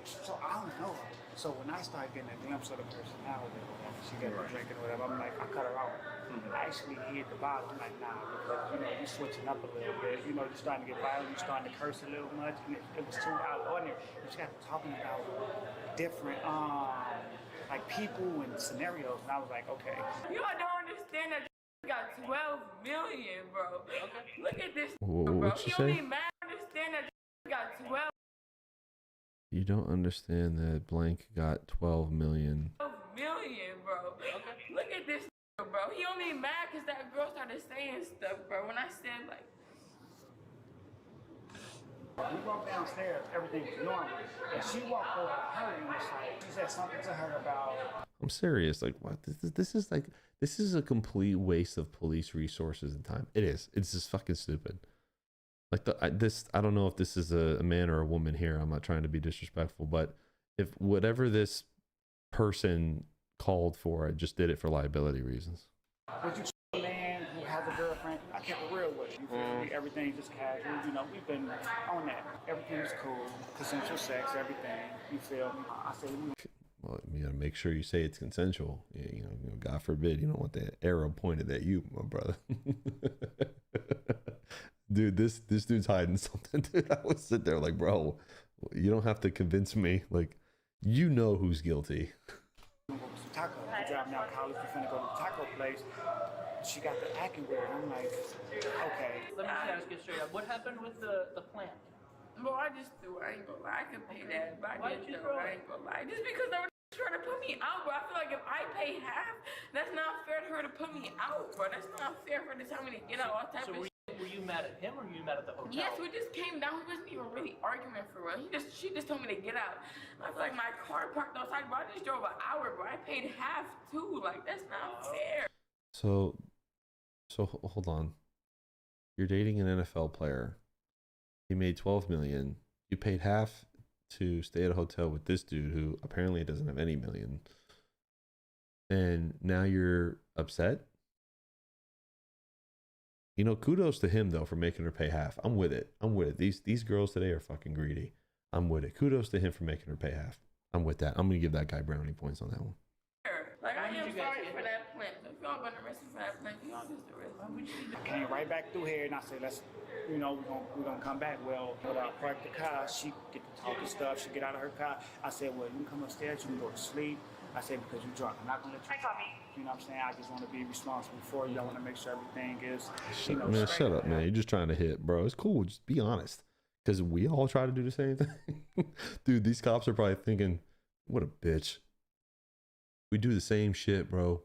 So I don't know. So when I started getting a glimpse of the personality, she got me drinking or whatever, I'm like, I cut her out. I actually hit the bottom. I'm like, nah, because, you're switching up a little bit. You're starting to get violent. You're starting to curse a little much. And it was too out of ordinary. You just got talking about different, like people and scenarios. And I was like, okay. You don't understand that got 12 million, bro. Look at this, Whoa, bro. what'd you You say? don't even understand that got 12 You don't understand that blank got 12 million. million, bro. Look at this, bro. He only mad because that girl started saying stuff, bro. When I said, like, We walked downstairs, everything was normal. And she walked over to her and was like, she said something to her about. I'm serious. Like, what? This is a complete waste of police resources and time. It is. It's just fucking stupid. Like I don't know if this is a man or a woman here. I'm not trying to be disrespectful, but if whatever this person called for, I just did it for liability reasons. Would you a man who has a girlfriend? I kept it real with you. Feel me? Everything's just casual. We've been on that. Everything's cool. Consensual sex, everything. You feel me? I say Well, you gotta make sure you say it's consensual. You know, God forbid, you don't want that arrow pointed at you, my brother. Dude, this dude's hiding something. Dude, I was sitting there like, bro, you don't have to convince me. Like, you know who's guilty. Taco. We're driving out college. We're finna go to the taco place. She got the acting weird. I'm like, okay. Let me just get straight up. What happened with the plant? bro, I just threw it. I ain't gonna lie. I could pay that, but Why I did you didn't throw throw it. I it? ain't gonna lie. Just because they were trying to put me out, bro. I feel like if I pay half, that's not fair to her to put me out, bro. That's not fair for her to tell me to get out all type So of shit. were you mad at him or were you mad at the hotel? Yes, we just came down. We wasn't even really arguing for real. She just told me to get out. I feel like my car parked outside, bro. I just drove an hour, bro. I paid half too. Like, that's not fair. So hold on. You're dating an NFL player. He made 12 million. You paid half to stay at a hotel with this dude who apparently doesn't have any million. And now you're upset? You know, kudos to him though for making her pay half. I'm with it. These girls today are fucking greedy. I'm with it. Kudos to him for making her pay half. I'm with that. I'm gonna give that guy brownie points on that one. Like, I am sorry for that plant. If y'all gonna arrest me for that plant, y'all just arrest me. I came right back through here and I said, let's, we're gonna come back. Well, when I parked the car, she get to talking stuff. She get out of her car. I said, well, you can come upstairs. You can go to sleep. I said, because you're drunk. I'm not gonna let you. You know what I'm saying? I just want to be responsible for you. I want to make sure everything is, Man, shut up, man. You're just trying to hit, bro. It's cool. Just be honest. Because we all try to do the same thing. Dude, these cops are probably thinking, what a bitch. We do the same shit, bro.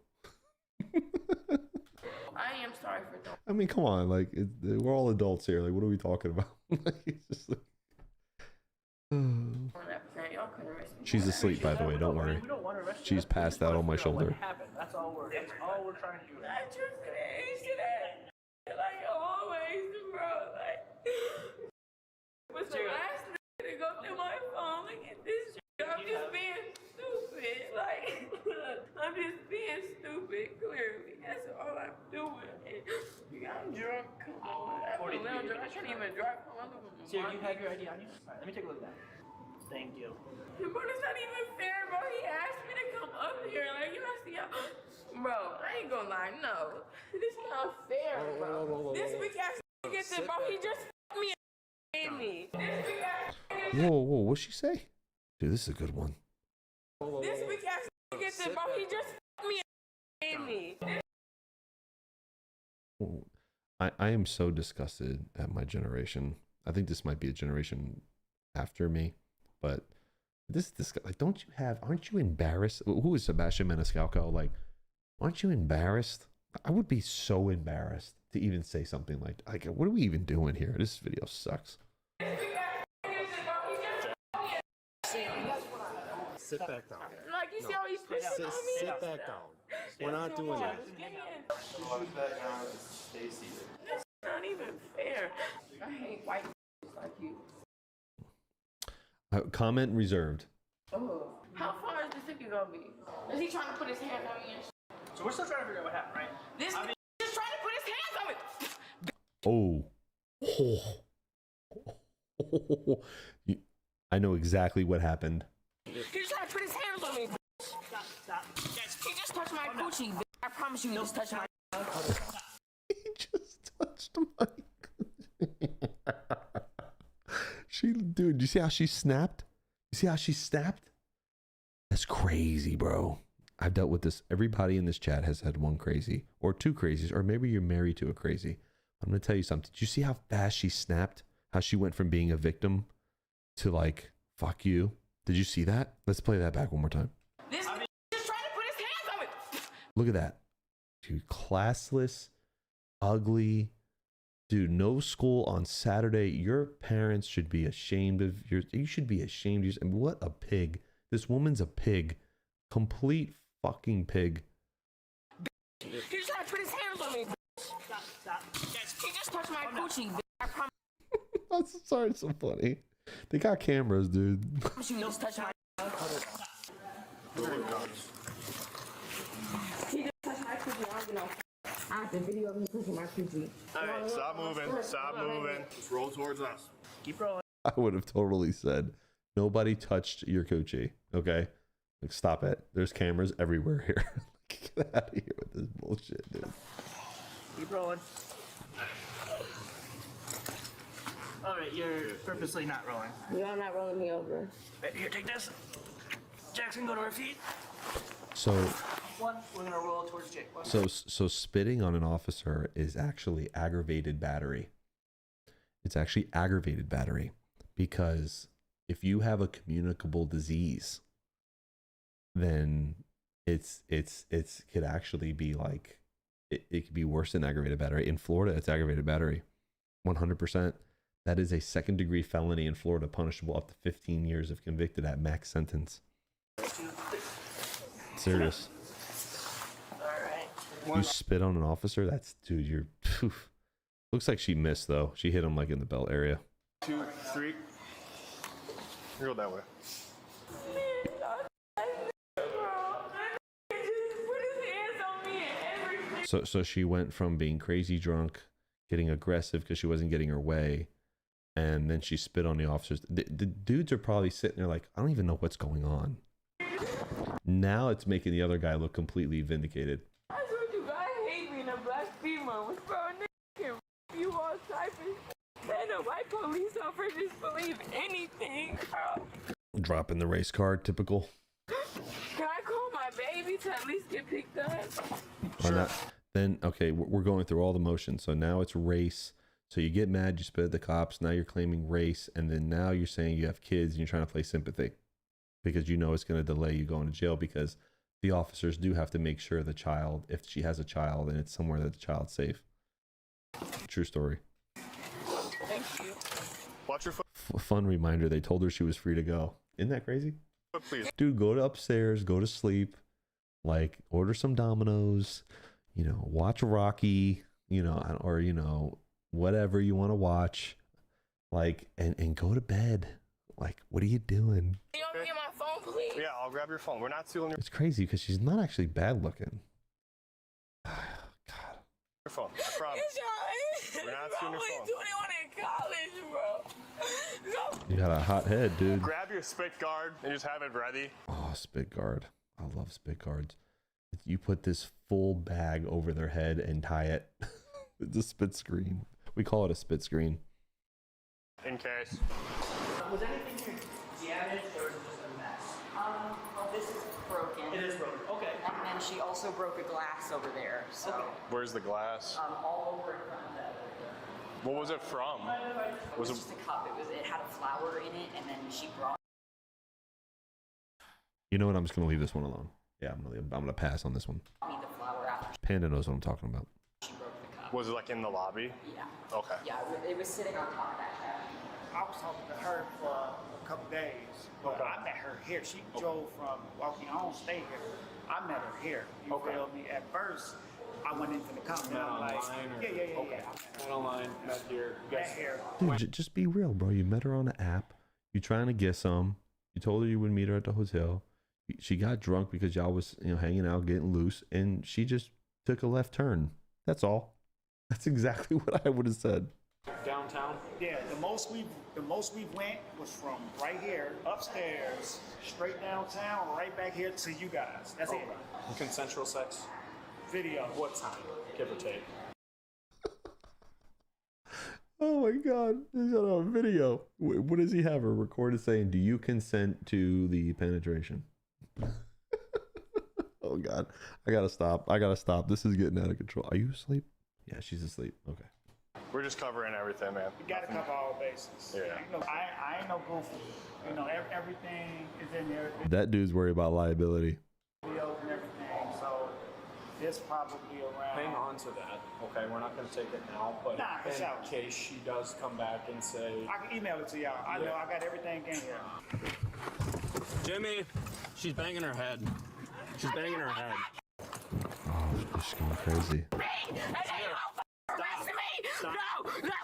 I am sorry for that. I mean, come on. Like, we're all adults here. Like, what are we talking about? Like, it's just like... Y'all couldn't arrest me. She's asleep, by the way. Don't worry. We don't want to arrest you. She's passed out on my shoulder. What happened? That's all we're trying to do. I just ain't like always, bro. Like, was the last nigga to go through my phone? Look at this. I'm just being stupid. Like, I'm just being stupid. Clearly, that's all I'm doing. I'm drunk. Come on. I can't even drive. So you have your ID on you? Alright, let me take a look at that. Thank you. Bro, it's not even fair, bro. He asked me to come up here. Like, you know, see how... Bro, I ain't gonna lie, no. This not fair, bro. This week ass gets it, bro. He just f***ed me and me. This week ass... Whoa, what'd she say? Dude, this is a good one. This week ass gets it, bro. He just f***ed me and me. I am so disgusted at my generation. I think this might be a generation after me, but this like, aren't you embarrassed? Who is Sebastian Maniscalco? Like, aren't you embarrassed? I would be so embarrassed to even say something like, what are we even doing here? This video sucks. Sit back down. Like, you see how he's pissing on me? Sit back down. We're not doing that. That's not even fair. I hate white like you. Comment reserved. Oh, how far is this ticket gonna be? Is he trying to put his hand on me and shit? So we're still trying to figure out what happened, right? This just trying to put his hands on me. I know exactly what happened. He's trying to put his hands on me. Stop. He just touched my coochie. I promise you, he just touched my. He just touched my. Dude, you see how she snapped? You see how she snapped? That's crazy, bro. I've dealt with this. Everybody in this chat has had one crazy or two crazies, or maybe you're married to a crazy. I'm going to tell you something. Did you see how fast she snapped? How she went from being a victim to like, fuck you? Did you see that? Let's play that back one more time. This just trying to put his hands on me. Look at that. Dude, classless, ugly. Dude, no school on Saturday. Your parents should be ashamed of you should be ashamed of yourself. What a pig. This woman's a pig. Complete fucking pig. He's trying to put his hands on me. Stop. He just touched my coochie. I promise I'm sorry, it's so funny. They got cameras, dude. you, just touched my. He just touched my coochie. I don't know. I have the video of him pushing my coochie. Alright, stop moving. Just roll towards us. Keep rolling. I would have totally said, nobody touched your coochie, okay? Like, stop it. There's cameras everywhere here. Get out of here with this bullshit, dude. Keep rolling. Alright, you're purposely not rolling. Y'all not rolling me over. Right, here, take this. Jackson, go to our feet. So One, we're gonna roll towards Jake. So spitting on an officer is actually aggravated battery. It's actually aggravated battery because if you have a communicable disease, then it could actually be like it could be worse than aggravated battery. In Florida, it's aggravated battery. 100%. That is a second-degree felony in Florida, punishable up to 15 years if convicted at max sentence. Serious. You spit on an officer? That's, dude, you're... Poof. Looks like she missed, though. She hit him, like, in the belt area. 2, 3. You go that way. So she went from being crazy drunk, getting aggressive because she wasn't getting her way, and then she spit on the officers. The dudes are probably sitting there like, I don't even know what's going on. Now it's making the other guy look completely vindicated. I swear to God, I hate being a black female. Bro, niggas can you all type of... Man, a white police officer just believe anything, bro. Dropping the race card, typical. Can I call my baby to at least get picked up? Why not? Then, okay, we're going through all the motions. So now it's race. So you get mad, you spit at the cops. Now you're claiming race. And then now you're saying you have kids and you're trying to play sympathy because you know it's going to delay you going to jail because the officers do have to make sure the child, if she has a child and it's somewhere that the child's safe. True story. Thank you. Watch your foot. Fun reminder, they told her she was free to go. Isn't that crazy? Please. Dude, go to upstairs, go to sleep, like order some Domino's, you know, watch Rocky, you know, or, you know, whatever you want to watch, like, and go to bed. Like, what are you doing? You don't get my phone, please? Yeah, I'll grab your phone. We're not stealing your It's crazy because she's not actually bad looking. God. phone. I promise. It's y'all asking your phone. 21 in college, bro. You got a hot head, dude. Grab your spit guard and just have it ready. Oh, spit guard. I love spit guards. You put this full bag over their head and tie it. It's a spit screen. We call it a spit screen. In case. Was anything damaged or is it just a mess? Oh, this is broken. It is broken. Okay. And then she also broke a glass over there. So. Okay. Where's the glass? All over in front of that. What was it from? It was just a cup. It had a flower in it, and then she brought. You know what? I'm just gonna leave this one alone. Yeah, I'm gonna pass on this one. Me the flower out. Panda knows what I'm talking about. She broke the cup. Was it like in the lobby? Yeah. Okay. Yeah, it was sitting on top of that cabinet. I was talking to her for a couple days, but I met her here. She drove from Walking Home, stay here. I met her here. You feel me? At first, I went into the company. I'm like, yeah. Met online, met here. Met here. Dude, just be real, bro. You met her on an app. You trying to get some. You told her you would meet her at the hotel. She got drunk because y'all was, hanging out, getting loose, and she just took a left turn. That's all. That's exactly what I would have said. Downtown? Yeah, the most we went was from right here upstairs, straight downtown, right back here to you guys. That's it. Consensual sex? Video. What time? Give or take. Oh my God, he's got a video. What does he have her recorded saying? Do you consent to the penetration? Oh God, I gotta stop. This is getting out of control. Are you asleep? Yeah, she's asleep. Okay. We're just covering everything, man. We gotta cover all bases. Yeah. I ain't no goofy. Everything is in there. That dude's worried about liability. Videos and everything. So this probably around. Hang on to that. Okay, we're not going to take it now, but in case she does come back and say... I can email it to y'all. I know I got everything in here. Jimmy, she's banging her head. She's banging her head. Oh, she's going crazy.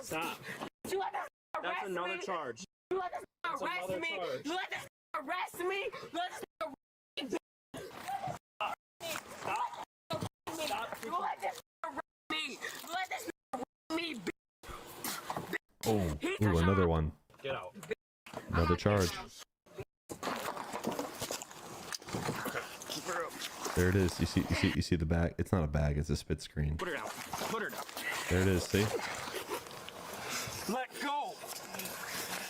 Stop. That's another charge. You let this arrest me. You let this arrest me. Let this Oh, another one. Get out. Another charge. There it is. You see the bag. It's not a bag. It's a spit screen. Put her down. Put her down. There it is. See? Let go.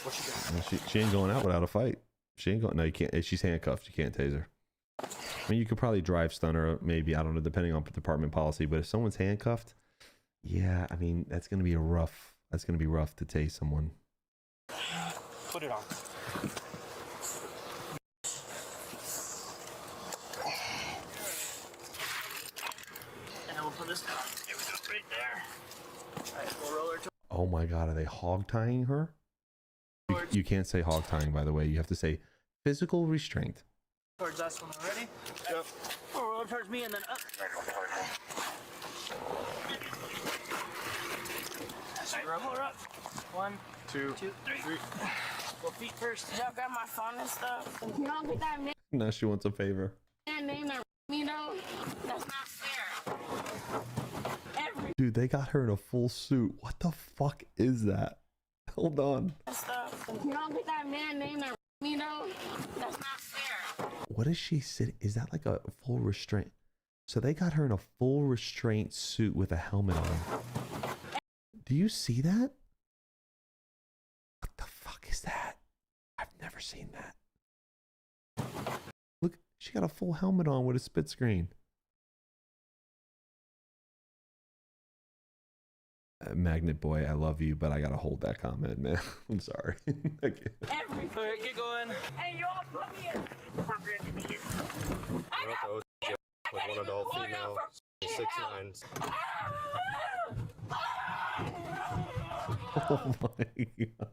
What she doing? She ain't going out without a fight. She ain't going. No, you can't. She's handcuffed. You can't tase her. I mean, you could probably drive stun her, maybe. I don't know, depending on department policy. But if someone's handcuffed, yeah, I mean, that's gonna be rough. That's gonna be rough to tase someone. Put it on. And we'll put this down. Here we go, right there. All right, we'll roll her to. Oh my God, are they hog tying her? You can't say hog tying, by the way. You have to say physical restraint. Towards us when we're ready. Yep. Roll towards me and then up. Roll her up. 1, 2, 3. Well, feet first. Y'all got my phone and stuff. Y'all get that man Now she wants a favor. name that me though. That's not fair. Dude, they got her in a full suit. What the fuck is that? Hold on. Stuff. Y'all get that man name that me though. That's not fair. What is she sitting? Is that like a full restraint? So they got her in a full restraint suit with a helmet on. Do you see that? What the fuck is that? I've never seen that. Look, she got a full helmet on with a spit screen. Magnet Boy, I love you, but I gotta hold that comment, man. I'm sorry. Everything. Get going. Hey, y'all put me in. With one adult female, 6'9". Oh my God.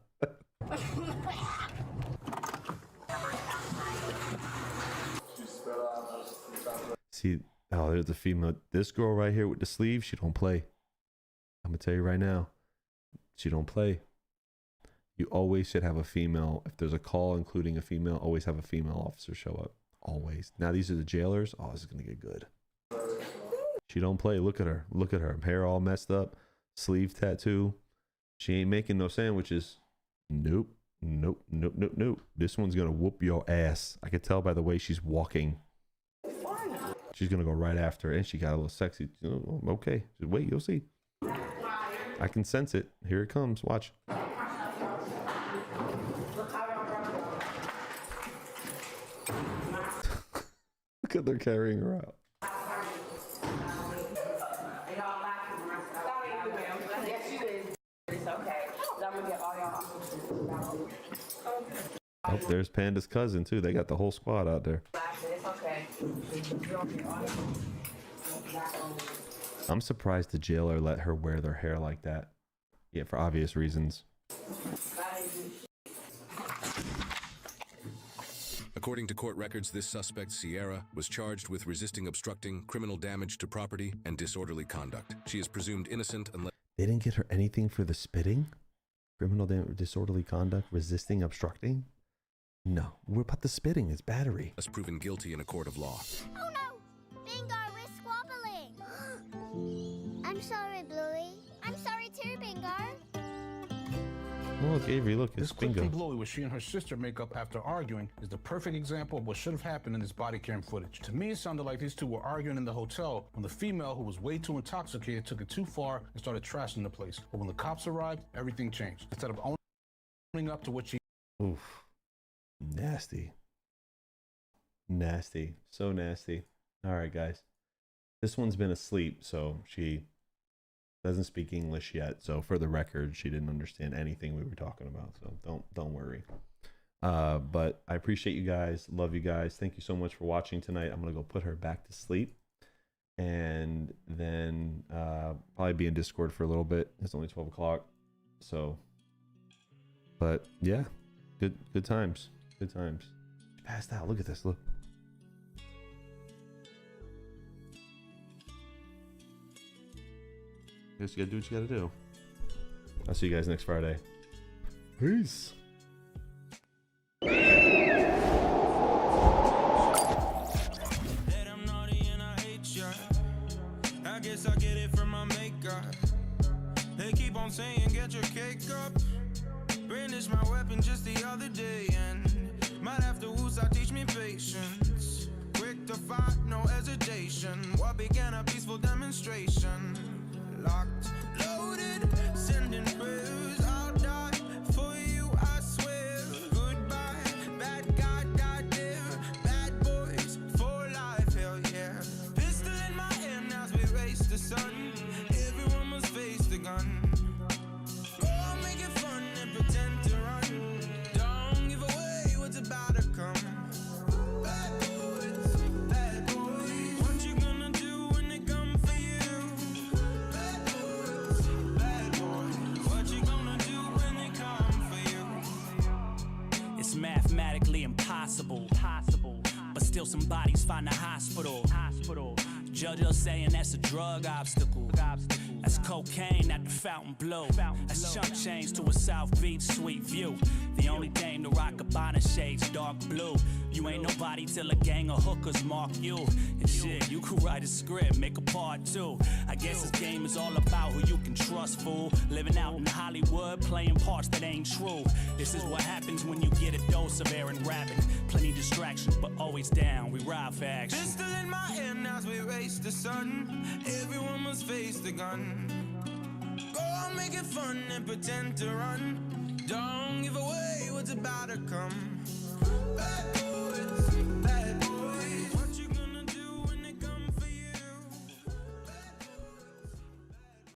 See, oh, there's the female. This girl right here with the sleeve, she don't play. I'm gonna tell you right now, she don't play. You always should have a female. If there's a call including a female, always have a female officer show up. Always. Now these are the jailers. Oh, this is gonna get good. She don't play. Look at her. Look at her. Hair all messed up. Sleeve tattoo. She ain't making no sandwiches. Nope. Nope. Nope. Nope. Nope. This one's gonna whoop your ass. I could tell by the way she's walking. She's gonna go right after her, and she got a little sexy. Okay, just wait, you'll see. I can sense it. Here it comes. Watch. Look at they're carrying her out. Oh, there's Panda's cousin too. They got the whole squad out there. I'm surprised the jailer let her wear their hair like that. Yeah, for obvious reasons. According to court records, this suspect, Sierra, was charged with resisting obstructing, criminal damage to property, and disorderly conduct. She is presumed innocent unless... They didn't get her anything for the spitting? Criminal damage, disorderly conduct, resisting, obstructing? No, what about the spitting? It's battery. ...as proven guilty in a court of law. Oh no! Bingo, we're squabbling! I'm sorry, Bluey. I'm sorry too, Bingo. Oh, look, Avery, look, it's This quickly Bingo. Bluey, where she and her sister make up after arguing, is the perfect example of what should have happened in this body cam footage. To me, it sounded like these two were arguing in the hotel when the female, who was way too intoxicated, took it too far and started trashing the place. But when the cops arrived, everything changed. Instead of owning up to what she... Oof. Nasty. Nasty. So nasty. All right, guys. This one's been asleep, so she doesn't speak English yet. So for the record, she didn't understand anything we were talking about. So don't worry. But I appreciate you guys. Love you guys. Thank you so much for watching tonight. I'm gonna go put her back to sleep, and then probably be in Discord for a little bit. It's only 12 o'clock. So, but yeah, good times. Good times. She passed out. Look at this. Look. Guess you gotta do what you gotta do. I'll see you guys next Friday. Peace. That I'm naughty and I hate ya. I guess I get it from my maker. They keep on saying get your cake up. Brandished my weapon just the other day and might have to woosah teach me patience. Quick to fight, no hesitation. What began a peaceful demonstration. Locked, loaded, sending prayers. I'll die for you, I swear. Goodbye, bad guy, goddamn. Bad boys for life, hell yeah. Pistol in my hand as we race the sun. Everyone must face the gun. Go on, make it fun and pretend to run. Don't give away what's about to come. Bad boys, bad boys. What you gonna do when they come for you? Bad boys, bad boys. What you gonna do when they come for you? It's mathematically impossible, but still some bodies find a hospital. Judges saying that's a drug obstacle. That's cocaine at the fountain blow. That's chunk change to a South Beach sweet view. The only thing to rock Cabana shades dark blue. You ain't nobody till a gang of hookers mark you. And shit, you could write a script, make a part two. I guess this game is all about who you can trust, fool. Living out in Hollywood, playing parts that ain't true. This is what happens when you get a dose of Aaron Rapping. Plenty distractions, but always down. We ride for action. Pistol in my hand as we race the sun. Everyone must face the gun. Go on, make it fun and pretend to run. Don't give away what's about to come. Bad boy.